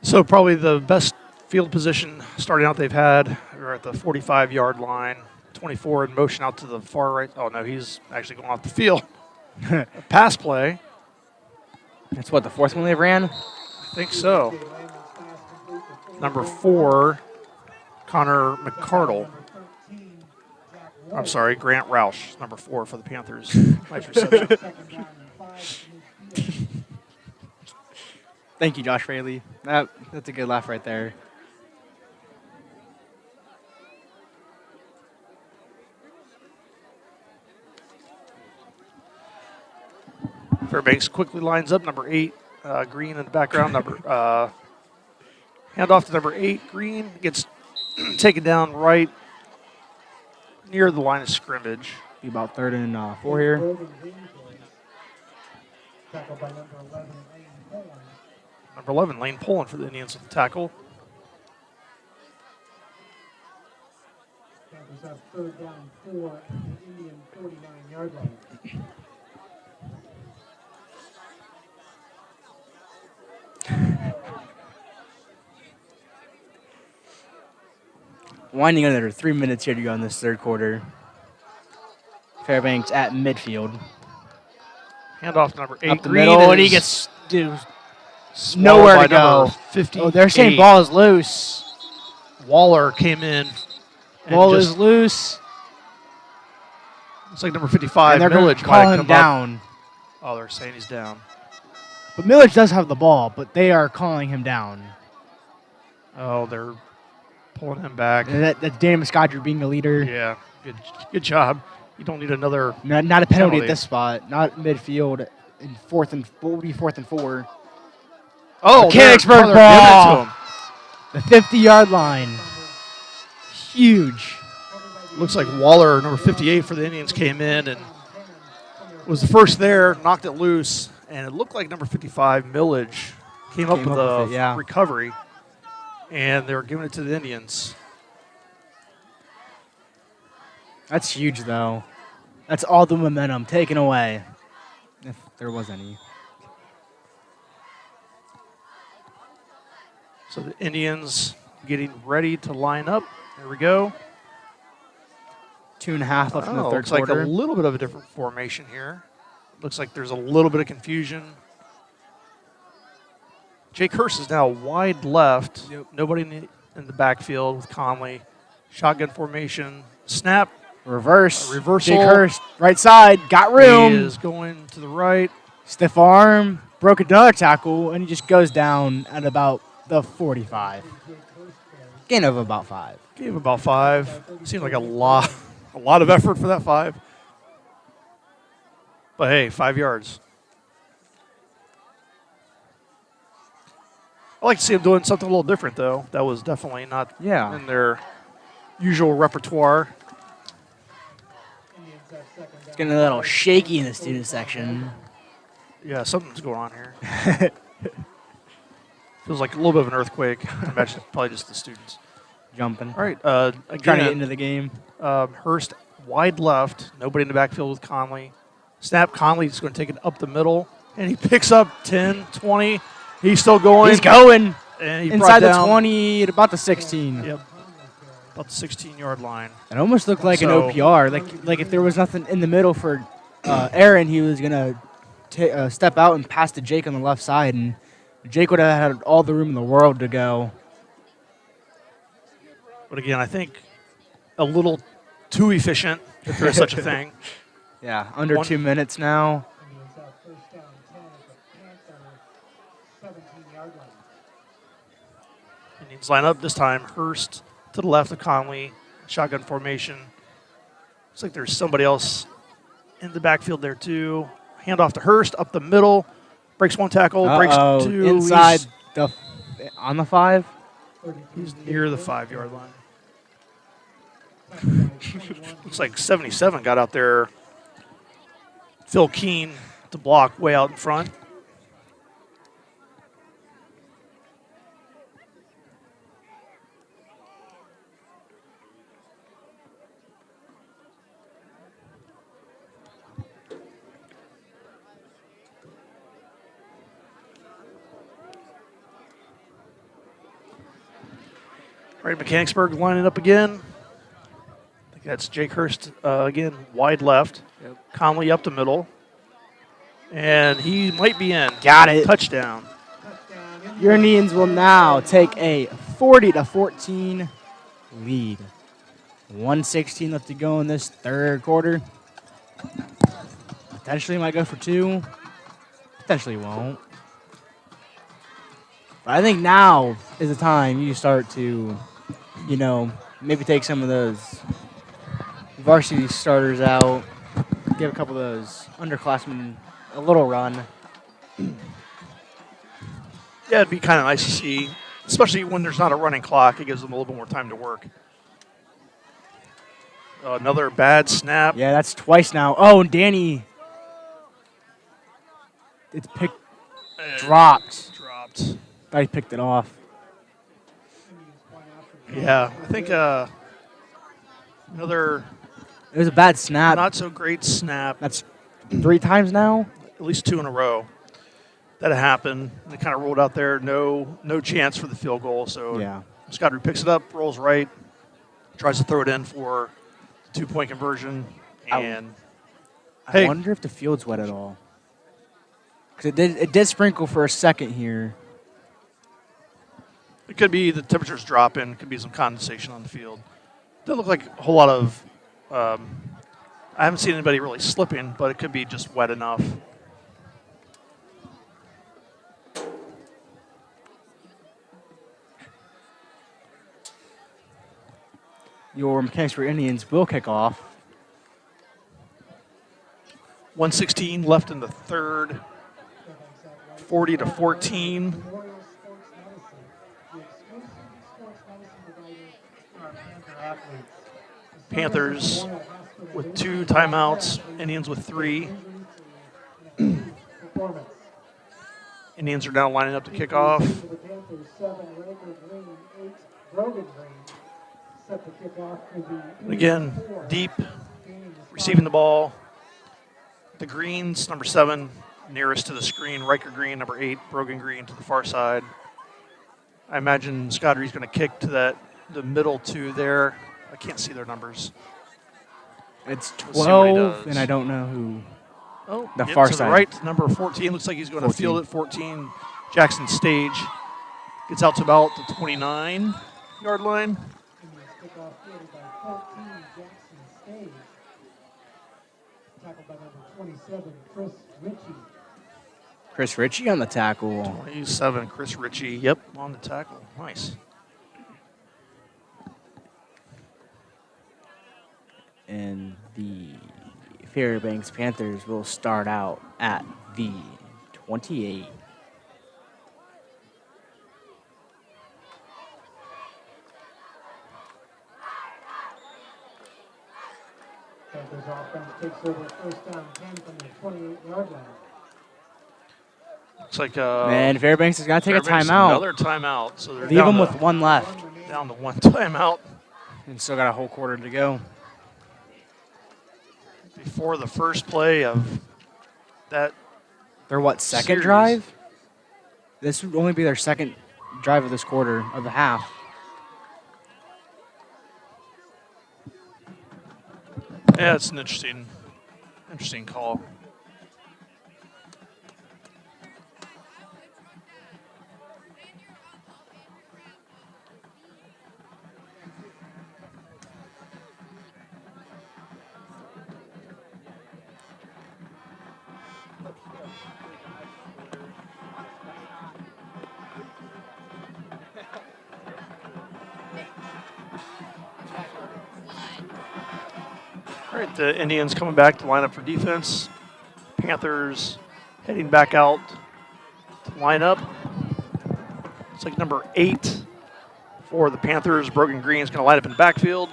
So probably the best field position starting out they've had. They're at the 45-yard line. 24 in motion out to the far right. Oh, no, he's actually going off the field. A pass play. That's what, the fourth one they've ran? I think so. Number 4, Connor McCardle. I'm sorry, Grant Roush, number 4 for the Panthers. Nice reception. Thank you, Josh Fraley. That's a good laugh right there. Fairbanks quickly lines up. Number 8, Green in the background. Hand off to number 8, Green. Gets taken down right near the line of scrimmage. Be about 3rd and 4 here. Tackled by number 11, Lane Poland. Number 11, Lane Poland for the Indians with the tackle. Panthers have third down 4 at the Indian 49-yard line. Winding under 3 minutes here to go in this third quarter. Fairbanks at midfield. Handoff to number 8, Up the Green. middle, and he gets swallowed nowhere by to go. number 58. Oh, they're saying ball is loose. Waller came in. and Ball just- is loose. Looks like number 55, And they're going Millage, to might call have him come up. down. Oh, they're saying he's down. But Millage does have the ball, but they are calling him down. Oh, they're pulling him back. And that's Danny Muscadri being the leader. Yeah, good job. You don't need another. Not a penalty Penalty. at this spot. Not midfield. In fourth and 4. Oh, Mechanicsburg they're ball. giving it The 50-yard line. Huge. to him. Looks like Waller, number 58 for the Indians, came in and was the first there, knocked it loose, and it looked like number 55, Millage, came up with a it, yeah. recovery, and they were giving it to the Indians. That's huge, though. That's all the momentum taken away, if there was any. So the Indians getting ready to line up. There we go. 2.5 left in the third Looks like quarter. a little bit of a different formation here. Looks like there's a little bit of confusion. Jake Hurst is now wide left. Yep. Nobody in the backfield with Conley. Shotgun formation. Snap. Reverse. A reversal. Jake Hurst, right side, got He room. is going to the right. Stiff arm, broke another tackle, and he just goes down at about the 45. Gain of about 5. Gave him about 5. Seemed like a lot of effort for that 5. But hey, 5 yards. I like to see them doing something a little different, though. That was definitely not Yeah. in their usual repertoire. It's getting a little shaky in the student section. Yeah, something's going on here. Feels like a little bit of an earthquake. I imagine it's probably just the students. Jumping. All right, Trying to get again, into the game. Hurst wide left. Nobody in the backfield with Conley. Snap, Conley's going to take it up the middle, and he picks up 10, 20. He's still going. He's going And he inside brought the down, 20 at about the 16. Yep. About the 16-yard line. It almost looked like So- an OPR. Like if there was nothing in the middle for Aaron, he was going to step out and pass to Jake on the left side, and Jake would have had all the room in the world to go. But again, I think a little too efficient, if there is such a thing. Yeah, under One- 2 minutes now. Indians have first down 10 at the Panther 17-yard line. Indians line up this time. Hurst to the left of Conley. Shotgun formation. Looks like there's somebody else in the backfield there too. Hand off to Hurst up the middle. Breaks one tackle. Breaks Uh-oh, two. inside on the 5. He's near the 5-yard line. Looks like 77 got out there. Phil Keene to block way out in front. Right, Mechanicsburg lining up again. I think that's Jake Hurst again, wide left. Conley up the middle. And he might be in. Got it. Touchdown. Your Indians will now take a 40-14 lead. 1:16 left to go in this third quarter. Potentially might go for 2. Potentially won't. But I think now is the time you start to, maybe take some of those varsity starters out, give a couple of those underclassmen a little run. Yeah, it'd be kind of nice to see, especially when there's not a running clock. It gives them a little bit more time to work. Another bad snap. Yeah, that's twice now. Oh, and Danny. It's picked. Dropped. Thought he picked it off. Yeah, I think another It was a bad snap. not so great snap. That's 3 times now. At least 2 in a row. That happened. They kind of rolled out there. No chance for the field goal. So Yeah. Scotty picks it up, rolls right, tries to throw it in for the 2-point conversion. And I wonder if the field's wet at all. Because it did sprinkle for a second here. it could be the temperature's dropping. It could be some condensation on the field. Doesn't look like a whole lot of. I haven't seen anybody really slipping, but it could be just wet enough. Your Mechanicsburg Indians will kick off. 1:16 left in the third. 40-14. Memorial Sports Medicine, the exclusive sports medicine provider for our Panther athletes. The Panthers Center for Memorial Hospital with is 2 timeouts. Indians with 3. performance. Indians are now lining up to kick off. For the Panthers, 7 Raker Green, 8 Brogan Green. Set to kick off for the Again, four. deep, Gaining the receiving the ball. The greens, number 7, nearest to the screen. Riker Green, number 8. Brogan Green to the far side. I imagine Scottery's going to kick to the middle 2 there. I can't see their numbers. It's Let's see what he 12, does. and I don't know who. Oh, The yep, far to side. the right, number 14. Looks like he's going to 14. field it. 14, Jackson Stage. Gets out to about the 29-yard line. Indians kick off fielded by 14 Jackson Stage. Tackled by number 27 Chris Ritchie. Chris Ritchie on the tackle. 27, Chris Ritchie. Yep, on the tackle. Nice. And the Fairbanks Panthers will start out at the 28. Panthers offense takes over first down 10 from the 28-yard line. Looks like And Fairbanks is going to take a Fairbanks, timeout. Another timeout. So they're Leave down them to, with 1 left. down to 1 timeout And still got a whole quarter to go. before the first play of that. Their what, second Series. drive? This would only be their second drive of this quarter, of the half. Yeah, it's an interesting call. All right, the Indians coming back to line up for defense. Panthers heading back out to line up. It's like number 8 for the Panthers. Brogan Green is going to line up in the backfield.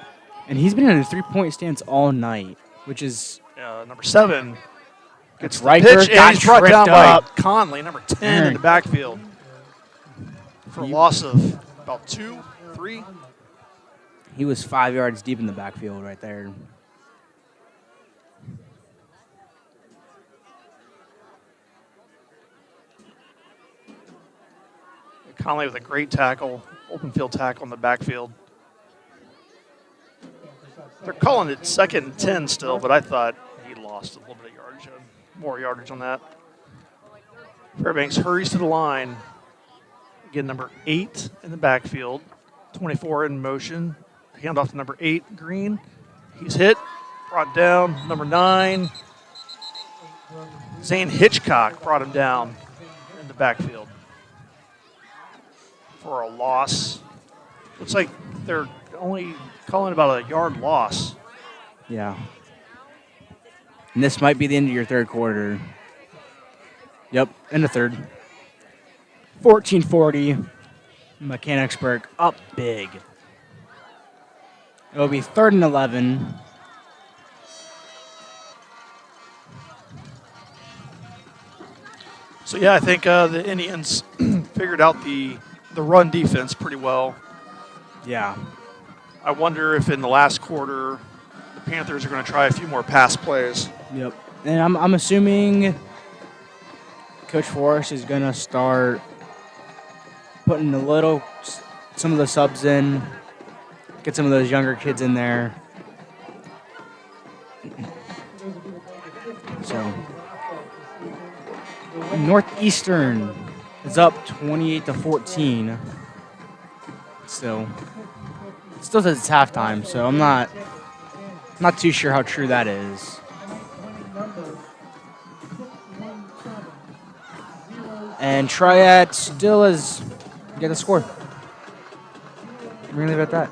And he's been in a 3-point stance all night, which is Number 7 gets the Riker pitch, and got he's brought down tripped by up. Conley, number 10 in the backfield, for a loss of about 2, 3. he was 5 yards deep in the backfield right there. Conley with a great tackle Open field tackle on the backfield. They're calling it 2nd and 10 still, but I thought he lost a little bit of yardage, more yardage on that. Fairbanks hurries to the line. Again, number 8 in the backfield, 24 in motion. Handoff to number 8, Green. He's hit, brought down. Number 9, Zane Hitchcock brought him down in the backfield for a loss. Looks like they're only calling about a yard loss. Yeah. And this might be the end of your third quarter. Yep, end of third. 14-40. Mechanicsburg up big. It'll be 3rd and 11. So, yeah, I think the Indians figured out the run defense pretty well. Yeah. I wonder if in the last quarter the Panthers are going to try a few more pass plays. Yep. And I'm assuming Coach Forrest is going to start putting some of the subs in, get some of those younger kids in there. So Northeastern is up 28-14. Still says it's halftime, so I'm not too sure how true that is. And Triad still is get the score. We're gonna leave it at that.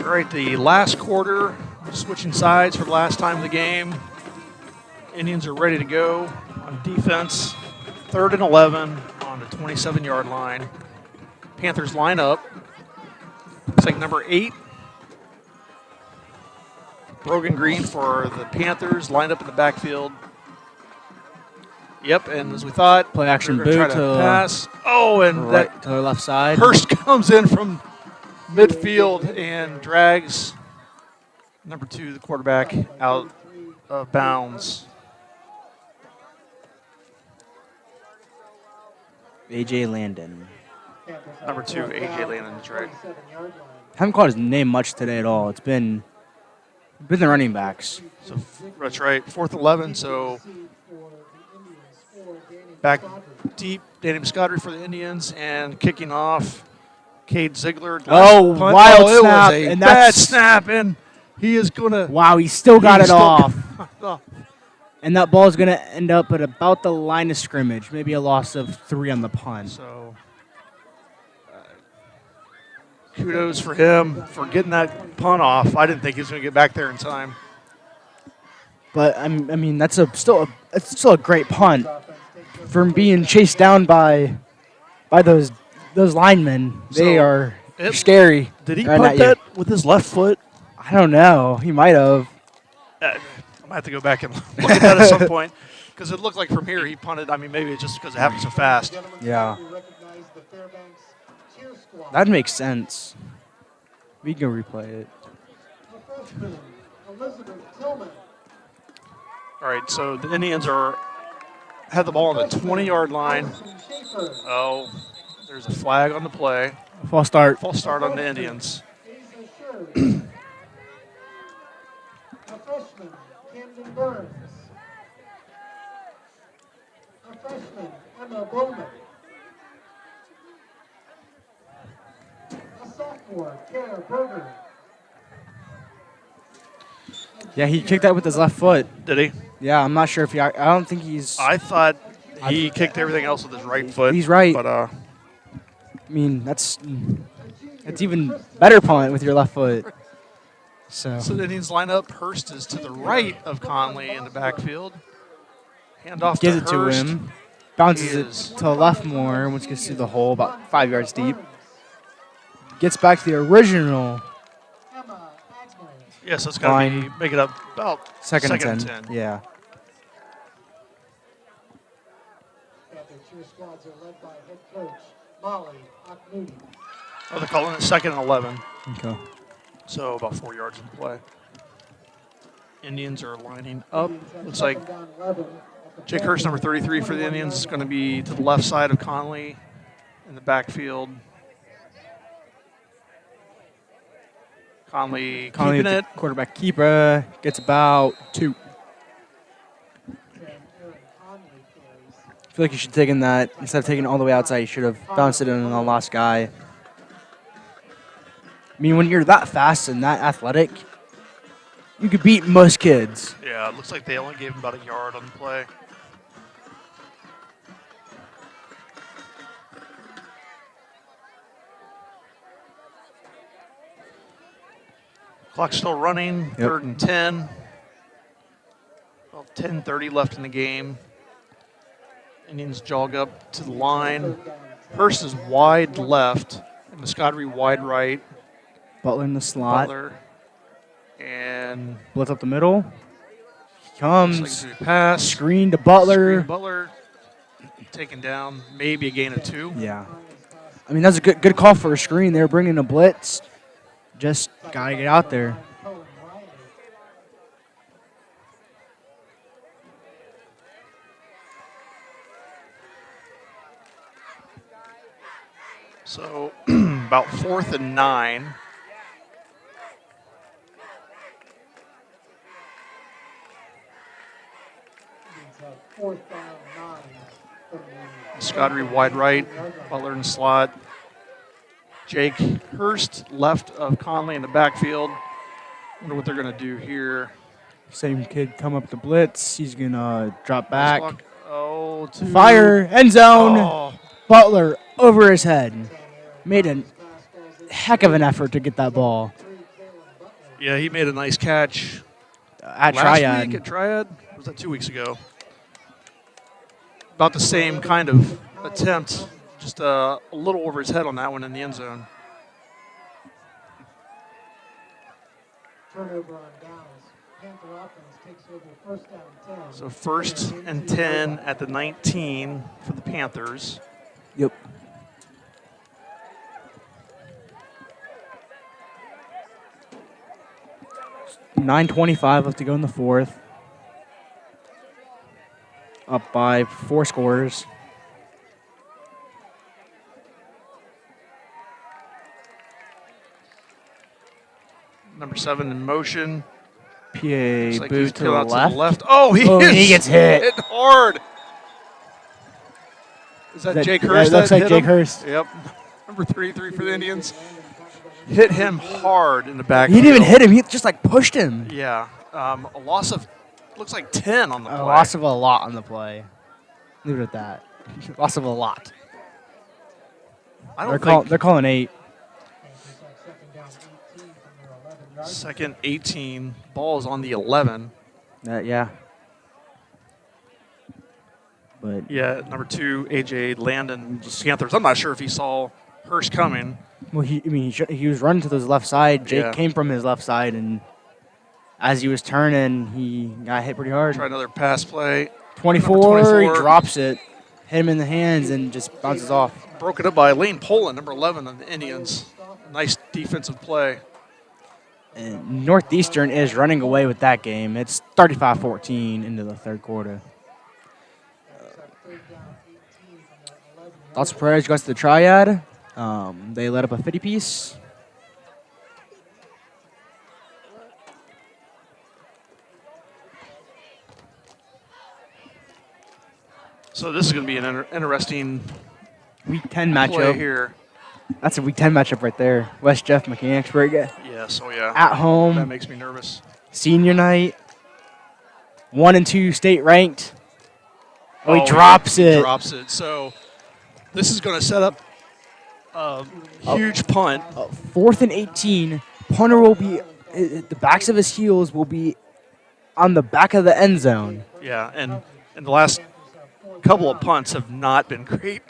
All right, the last quarter, switching sides for the last time of the game. Indians are ready to go on defense. 3rd and 11 on the 27-yard line. Panthers line up. Looks like number 8, Brogan Green for the Panthers, lined up in the backfield. Yep, and as we thought, play action boot boot to pass. Oh, and right to the left side. Hurst comes in from midfield and drags number 2, the quarterback, out of bounds. A.J. Landon. Number 2, A.J. Landon, that's right. Haven't called his name much today at all. It's been the running backs. So that's right. 4th and 11. So back deep, Danny Muscadry for the Indians, and kicking off, Cade Ziegler. Oh, punt. wild it snap, was a and bad that's- snap, and he is going to. Wow, he still got it off. off. And that ball is going to end up at about the line of scrimmage, maybe a loss of 3 on the punt. So kudos for him for getting that punt off. I didn't think he was going to get back there in time. But I mean, that's still a great punt from being chased down by those linemen. They are scary. Did he right punt at you. that with his left foot? I don't know. He might have. I might have to go back and look at that at some point because it looked like from here he punted. I mean, maybe it's just because it happened so fast. Yeah. That makes sense. We can replay it. All right, so the Indians have the ball on the 20-yard line. Oh, there's a flag on the play. False start. False start on the Indians. Burns. A freshman, M.I.B.N. A sophomore, Kara Berger. Yeah, he kicked that with his left foot. Did he? Yeah, I'm not sure if I don't think he's. I thought he kicked everything else with his right foot. He's right. But I mean, that's even better punt with your left foot. So the Indians line up. Hurst is to the right of Conley in the backfield. Handoff gives to it to Hurst. him. Bounces it to the left more, which gets through the hole about 5 yards deep. Gets back to the original. Yes, that's got to be make it up about Second and 10. 10. Yeah. Cheer squads are led by head coach Molly Akmoudi. Oh, they're calling it 2nd and 11. Okay. So about 4 yards in play. Indians are lining up. Indians have Looks like second down 11 at the Jake Hurst, number 33 for the 21 Indians, is yard going to line. be to the left side of Conley in the backfield. Conley Conley, keeping the it. quarterback keeper, gets about 2. And Aaron Conley carries. I feel like you should have taken that. Instead of taking it all the way outside, you should have bounced it in on the last guy. I mean, when you're that fast and that athletic, you could beat most kids. Yeah, it looks like they only gave him about a yard on the play. Clock's still running, Yep. 3rd and 10. About 10:30 left in the game. Indians jog up to the line. Hurst is wide left, and Muscadry wide right. Butler in the slot. Butler. And Blitz up the middle. He looks like comes. it's gonna be a pass. Screen to Butler. Screen Butler. Taken down, maybe a gain of 2. Yeah. I mean, that's a good call for a screen. They're bringing a blitz. Just got to get out there. Cohen Riley. So about 4th and 9. Indians have 4th down 9 from the Scottery wide right, Butler in slot. Jake Hurst left of Conley in the backfield. Wonder what they're going to do here. Same kid come up the blitz. He's going to drop back. Oh, Fire. End zone. Oh, Butler over his head. Made a heck of an effort to get that ball. yeah, he made a nice catch. At Last Triad. week at Triad? Or was that 2 weeks ago? About the same kind of attempt, just a little over his head on that one in the end zone. turnover on downs. Panther offense takes over 1st down 10. So 1st and 10 at the 19 for the Panthers. Yep. .925 left to go in the 4th. Up by 4 scores. Number 7 in motion. PA Looks like he's boot to going the out left. Oh, He gets hit. hard. Is that Jake Hurst? It looks that like hit Jake him? Hurst. Yep. Number 33 for the Indians. Hit him hard in the back. He didn't even hit him. He just like pushed him. Yeah. A loss of, looks like 10 on the play. A loss of a lot on the play. Leave it at that. Loss of a lot. I They're, don't think Panthers they're calling 8. have 2nd down 18 from their 11-yard. second 18. Ball is on the 11. Yeah. But Yeah, number 2, A.J. Landon, Panthers. I'm not sure if he saw Hurst coming. well, he was running to his left side. Jake Yeah. came from his left side, and as he was turning, he got hit pretty hard. Try another pass play. 24, Number 24. he drops it, hit him in the hands, and just bounces off. Broken up by Lane Poland, number 11 of the Indians. Nice defensive play. And Northeastern is running away with that game. It's 35-14 into the 3rd quarter. Lots of prayers goes to the Triad. They let up a 50-piece. So this is going to be an interesting Week 10 play matchup. here. That's a Week 10 matchup right there. West Jeff, Mechanicsburg Yes, oh yeah. at That home. makes me nervous. Senior night. 1 and 2 state ranked. Oh, he Oh, drops he it. drops it. So this is going to set up a huge punt. 4th and 18. Punter will be, the backs of his heels will be on the back of the end zone. Yeah, and the last couple of punts have not been great.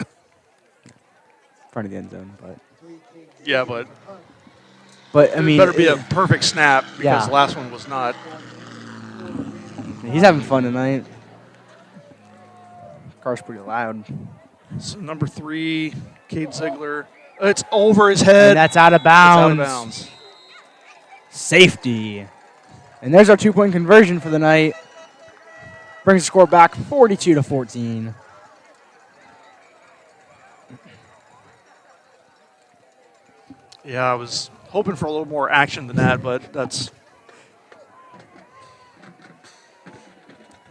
Front of the end zone, but Yeah, but I mean, it better be a perfect snap because Yeah. the last one was not. he's having fun tonight. Car's pretty loud. So number 3, Cade Ziegler. It's over his head. And that's out of It's out bounds. of bounds. Safety. And there's our 2-point conversion for the night. Brings the score back 42-14. Yeah, I was hoping for a little more action than that, but that's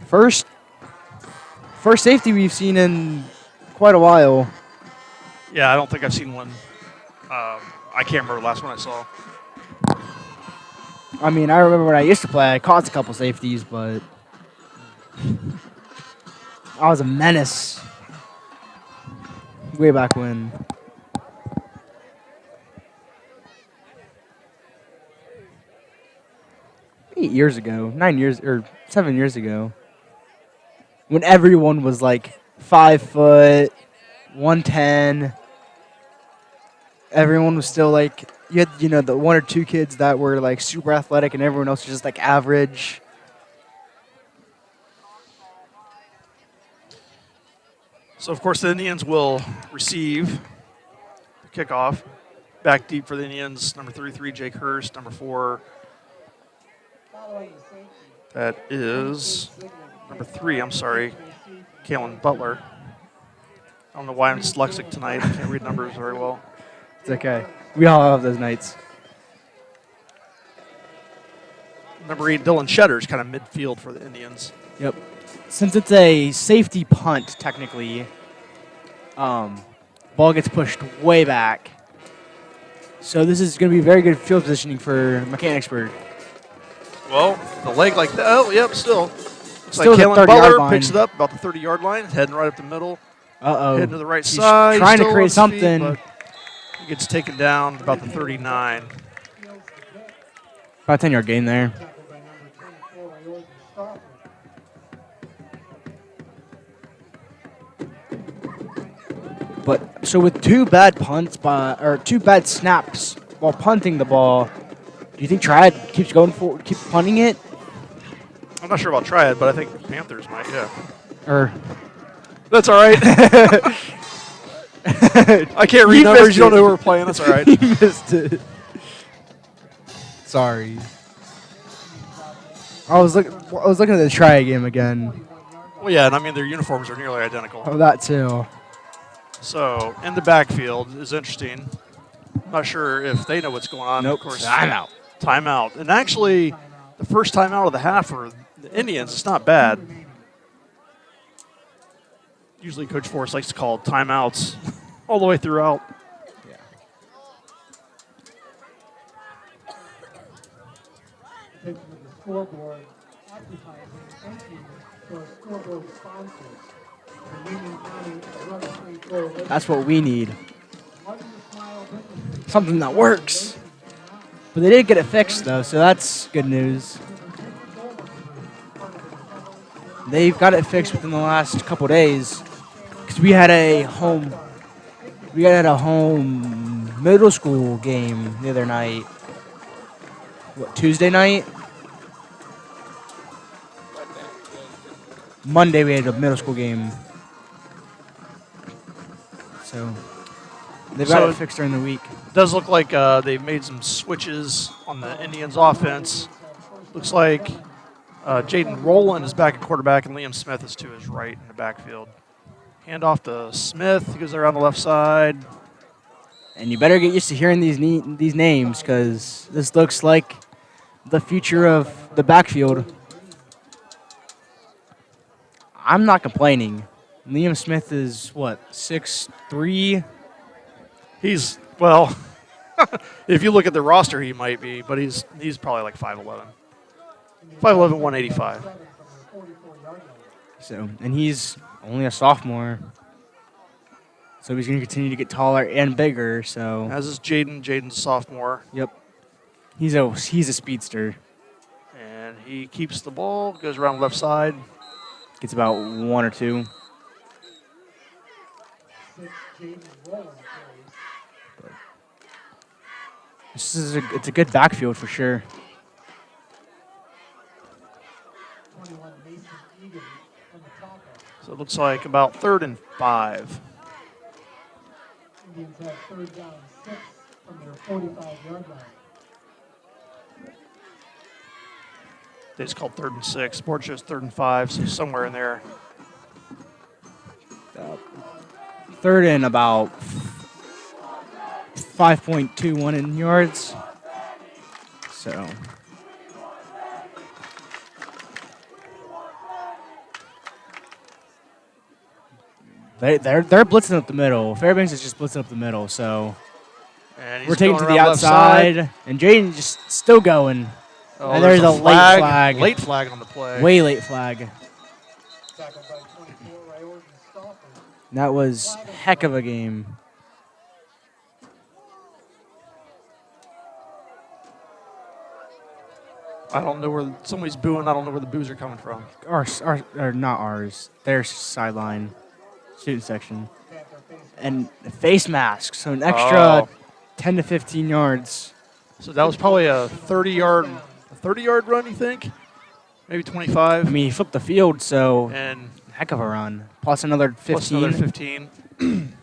First safety we've seen in quite a while. yeah. I don't think I've seen one. I can't remember the last one I saw. I mean, I remember when I used to play, I caught a couple safeties, but I was a menace way back when. Nine years, or 7 years ago, when everyone was like 5 foot, 110. Everyone was still like, you had, the one or two kids that were like super athletic and everyone else was just like average. So, of course, the Indians will receive the kickoff. Back deep for the Indians, number 33, Jake Hurst. Number 4, that is number 3, I'm sorry, Kalen Butler. I don't know why I'm dyslexic tonight. I can't read numbers very well. It's okay. We all have those nights. Number 8, Dylan Shedder's kind of midfield for the Indians. Yep. Since it's a safety punt, technically, ball gets pushed way back. So this is going to be very good field positioning for Mechanicsburg. Well, the leg like that. Oh, yep, still. Looks Still like the Kalen 30-yard Butler line. picks it up about the 30-yard line, heading right up the middle, Uh-oh. heading to the right He's side. trying to still create on his feet, something. but he gets taken down about the 39. About a 10-yard gain there. But so with two bad snaps while punting the ball, do you think Triad keeps punting it? I'm not sure about Triad, but I think Panthers might, yeah. Or That's all right. I can't read You numbers. missed You don't it. know who we're playing. That's all right. he missed it. Sorry. I was looking at the Triad game again. Well, yeah, and I mean, their uniforms are nearly identical. Oh, that too. So, in the backfield is interesting. Not sure if they know what's going on. Nope. Of course, Timeout. Timeout. And actually, the first timeout of the half for the Indians, it's not bad. Usually Coach Forrest likes to call timeouts all the way throughout. Yeah. Attention to the scoreboard. Advertising. Thank you to our scoreboard sponsors. The Union County Drug Free Coalition. That's what we need. Martin the Smile Business. Something that works. But they did get it fixed, though, so that's good news. They've got it fixed within the last couple days. Because we had a home middle school game the other night. What, Tuesday night? Monday we had a middle school game. So they've got So it fixed during the week. It does look like they've made some switches on the Indians offense. Looks like Jaden Rowland is back at quarterback and Liam Smith is to his right in the backfield. Hand off to Smith. He goes around the left side. And you better get used to hearing these names because this looks like the future of the backfield. I'm not complaining. Liam Smith is, what, 6'3"? He's, well, if you look at the roster, he might be, but he's probably like 5'11". 5'11", 185. So, and he's only a sophomore. So he's going to continue to get taller and bigger, so. As is Jaden. Jaden's a sophomore. Yep. He's a speedster. And he keeps the ball, goes around the left side. Gets about one or two. It's a good backfield for sure. So it looks like about 3rd and 5. Indians have 3rd down 6 from their 45-yard line. They just called 3rd and 6. Board shows 3rd and 5, so somewhere in there. 3rd and about 5.21 in yards. So they're blitzing up the middle. Fairbanks is just blitzing up the middle. So And he's we're taking going to the around left side. outside, and Jaden just still going. Oh, And there's a late flag. Late flag on the play. Way late flag. Tackled by 24, Rayorton Stauffer. That was heck of a game. I don't know where somebody's booing. I don't know where the boos are coming from. Or not ours. Their sideline, student section, and face masks. So an extra 10 to 15 yards. So that was probably a 30-yard run, you think? Maybe 25. I mean, he flipped the field, so And heck of a run. Plus another 15. plus another 15.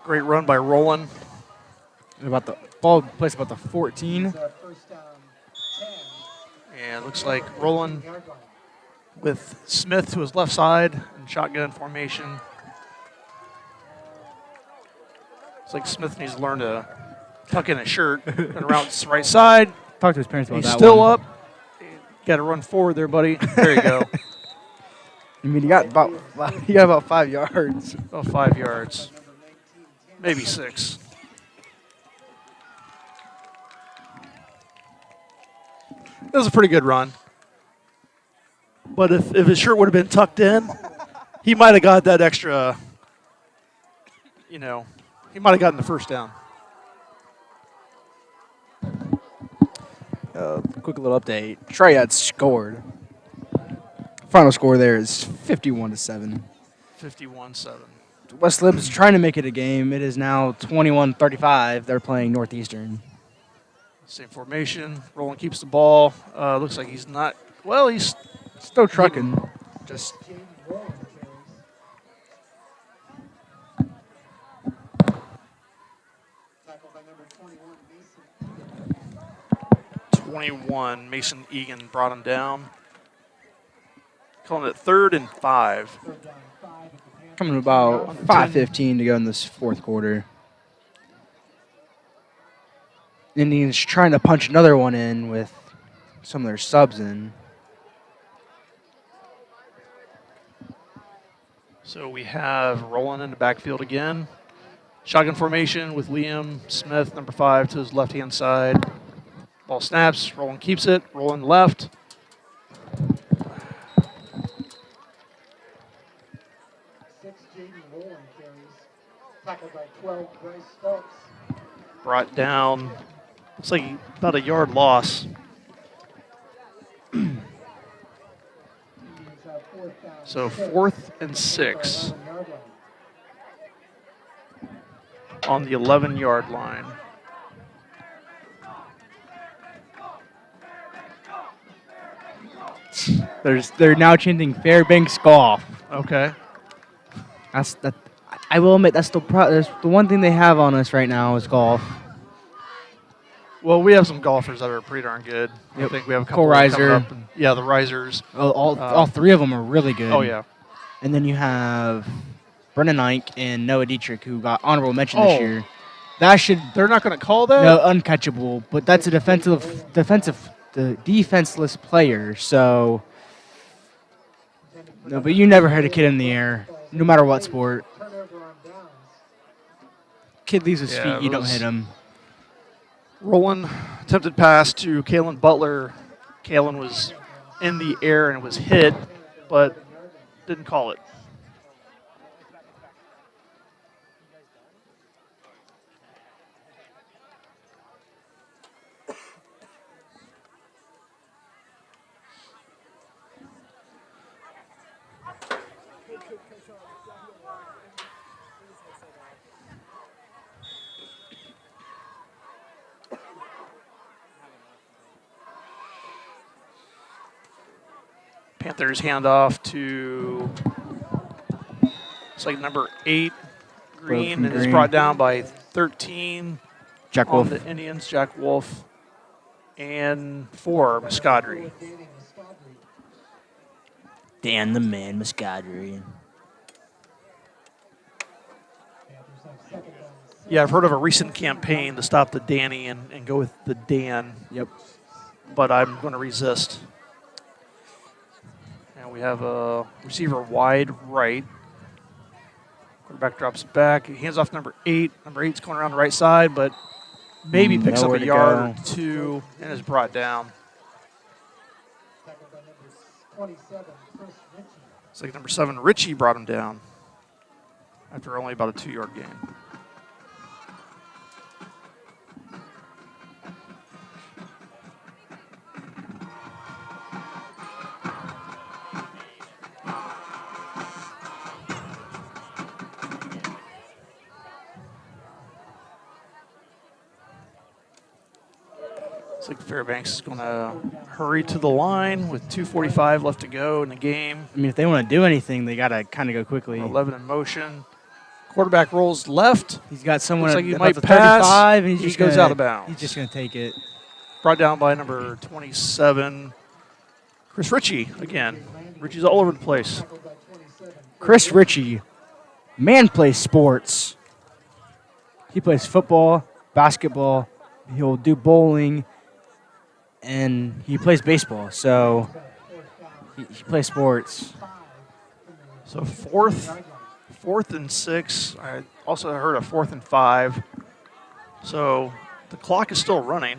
Great run by Roland. About the ball placed about the 14. First down 10. And looks like Roland with Smith to his left side in shotgun formation. It's like Smith needs to learn to tuck in a shirt and around his right side. Talk to his parents about He's that still one. up. Got to run forward there, buddy. There you go. I mean, he got about 5 yards. About 5 yards. Maybe 6. That was a pretty good run. But if his shirt would have been tucked in, he might have got that extra, he might have gotten the first down. Quick little update. Triad scored. Final score there is 51-7. 51-7. West Lib is trying to make it a game. It is now 21-35. They're playing Northeastern. Same formation. Roland keeps the ball. Looks like he's not. Well, he's Still trucking. Just Jaden Roland carries. Tackled by number 21, Mason. 21. Mason Egan brought him down. Calling it 3rd and 5. Third down 5 at the Panthers. coming about 5:15 to go in this fourth quarter. Indians trying to punch another one in with some of their subs in. So we have Roland in the backfield again. Shotgun formation with Liam Smith, number 5, to his left-hand side. Ball snaps. Roland keeps it. Roland left. 6, Jaden Roland carries. Tackled by 12, Bryce Stokes. Brought down. Looks like about a yard loss. Indians have fourth down. So 6. 4th and 6 11-yard line. on the 11-yard line. They're now chanting Fairbanks golf. Okay. That's that. I will admit that's the one thing they have on us right now is golf. Well, we have some golfers that are pretty darn good. I Yep. think we have a couple Cole coming Reiser. up. Yeah, the Risers. All three of them are really good. Oh, yeah. And then you have Brennan Ike and Noah Dietrich, who got honorable mention Oh. this year. That should They're not going to call that? no uncatchable, but that's a the defenseless player. So no, but you never hit a kid in the air, no matter what sport. Turnover on downs. Kid leaves his Yeah, feet, you don't those- hit him. Roland attempted pass to Kalen Butler. Kalen was in the air and was hit, but didn't call it. Panthers handoff to, it's like number 8, Green, and is Green. brought down by 13 Jack on Wolf. the Indians, Jack Wolf. and for Muscadry. Dan the Man Muscadry. Yeah, I've heard of a recent campaign to stop the Danny and go with the Dan, Yep. but I'm going to resist. And we have a receiver wide right. Quarterback drops back. He hands off number 8. Number 8's going around the right side, but maybe picks up Nowhere a to yard go. or two and is brought down. Tackled by number 27, Chris Ritchie. It's like number 7, Richie, brought him down after only about a 2-yard gain. Looks like Fairbanks is going to hurry to the line with 2:45 left to go in the game. I mean, if they want to do anything, they got to kind of go quickly. 11 in motion. Quarterback rolls left. He's got someone Looks like he at might the pass. 35, and He just goes gonna- out of bounds. He's just going to take it. Brought down by number 27, Chris Ritchie again. Ritchie's all over the place. Tackled by 27. Chris Ritchie, man plays sports. He plays football, basketball, he'll do bowling, and he plays baseball. So he plays sports. So fourth and 6. I also heard a 4th and 5. So the clock is still running.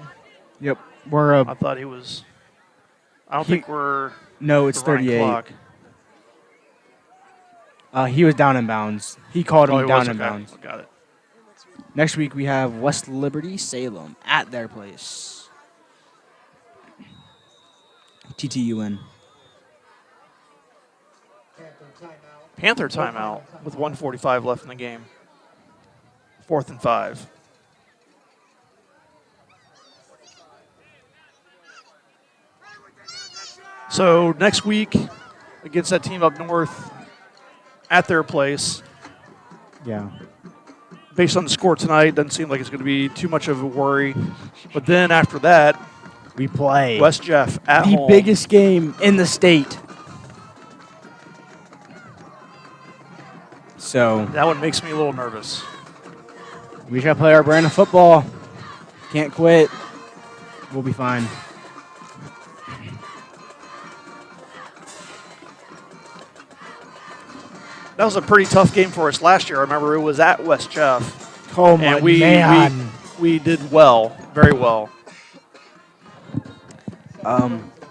Yep. We're I thought he was. I don't think we're. no, it's the running 38. clock. He was down in bounds. He called him Oh, he down was? in Okay. bounds. Got it. Next week we have West Liberty Salem at their place. TTUN. Panther timeout with 1:45 left in the game. 4th and 5. So next week against that team up north at their place, Yeah. based on the score tonight, doesn't seem like it's going to be too much of a worry. But then after that, We play West Jeff at the home. biggest game in the state. So That one makes me a little nervous. we gotta play our brand of football. Can't quit. We'll be fine. That was a pretty tough game for us last year. I remember it was at West Jeff. Oh my And we man. we did well, very well.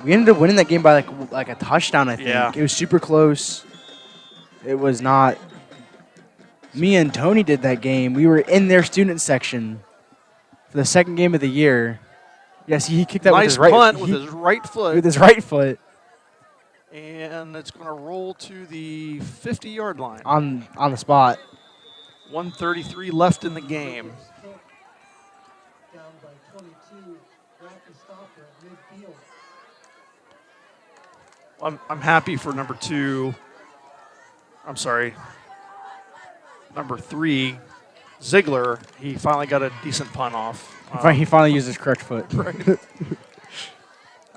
We ended up winning that game by like a touchdown, I think. Yeah. It was super close. It was not. Me and Tony did that game. We were in their student section for the second game of the year. Yes, he kicked that with Nice his right punt with his right foot. with his right foot And it's going to roll to the 50-yard line. on the spot. 1:33 left in the game. Down by 22, Rocky Stoffer at midfield. I'm happy for number 2. I'm sorry. Number 3, Ziegler. He finally got a decent punt off. He finally used his correct foot. Right.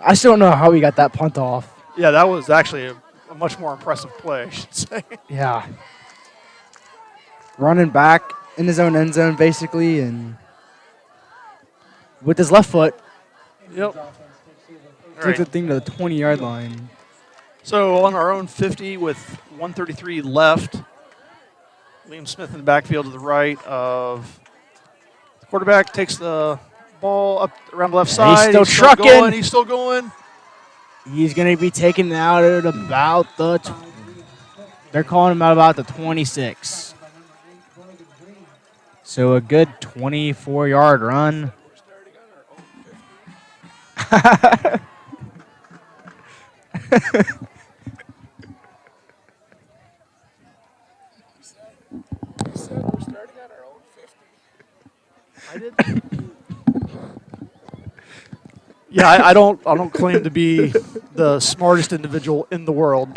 I still don't know how he got that punt off. Yeah, that was actually a much more impressive play, I should say. Yeah. Running back in his own end zone, basically, and with his left foot, Yep. took Right. the thing to the 20-yard line. So on our own 50 with 1:33 left, Liam Smith in the backfield to the right of the quarterback, takes the ball up around the left Yeah, he's side. still trucking. Going, he's still going. He's going to be taken out at about the. They're calling him out about the 26. So a good 24-yard run. Yeah, I don't claim to be the smartest individual in the world.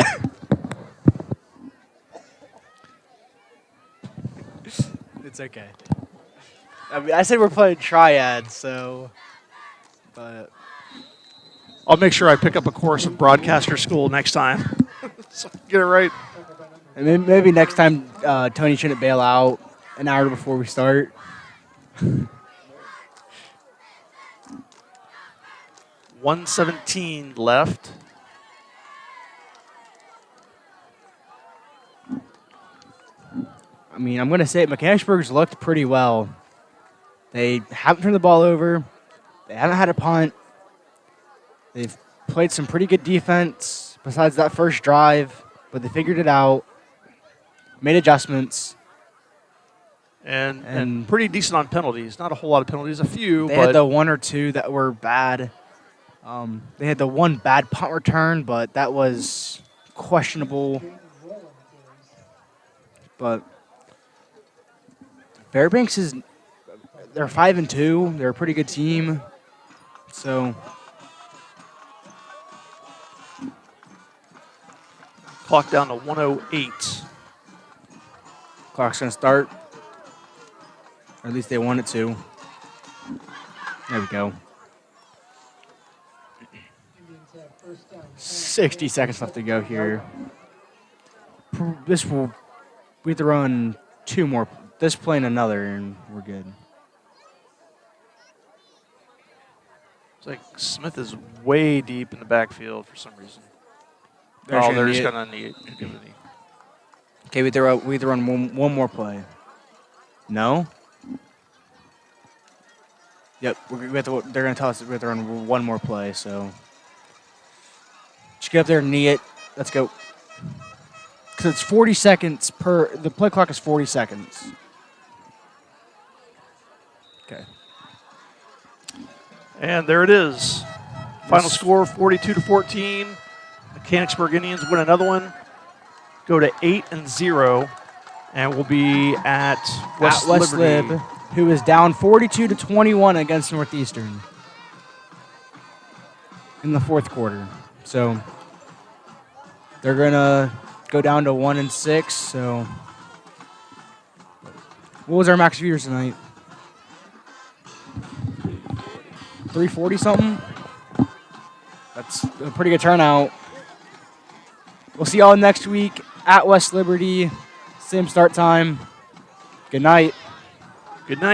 It's okay. I mean, I said we're playing triad, so. But I'll make sure I pick up a course of broadcaster school next time. So get it right. And maybe next time Tony shouldn't bail out an hour before we start. 1:17 left. I mean, I'm going to say Mechanicsburg's looked pretty well. They haven't turned the ball over. They haven't had a punt. They've played some pretty good defense besides that first drive, but they figured it out, made adjustments. And pretty decent on penalties. Not a whole lot of penalties, a few. They but had the one or two that were bad. They had the one bad punt return, but that was questionable. But Fairbanks they're 5-2. They're a pretty good team. So clock down to 1:08. clock's gonna start. Or at least they want it to. There we go. 60 seconds left to go here. We have to run two more. This play and another, and we're good. It's like Smith is way deep in the backfield for some reason. They're They're just just gonna going to need give it a knee. Okay, we have to run one more play. No? Yep, they're going to tell us that we have to run one more play, so. Just get up there and knee it. Let's go. Because it's 40 seconds the play clock is 40 seconds. Okay. And there it is. Final score 42-14. Mechanicsburg Indians win another one. Go to 8-0. And we'll be at West Liberty. Lib, who is down 42-21 against Northeastern in the fourth quarter. So they're gonna go down to 1-6. So what was our max viewers tonight? 340 something. That's a pretty good turnout. We'll see y'all next week at West Liberty. Same start time. Good night. Good night.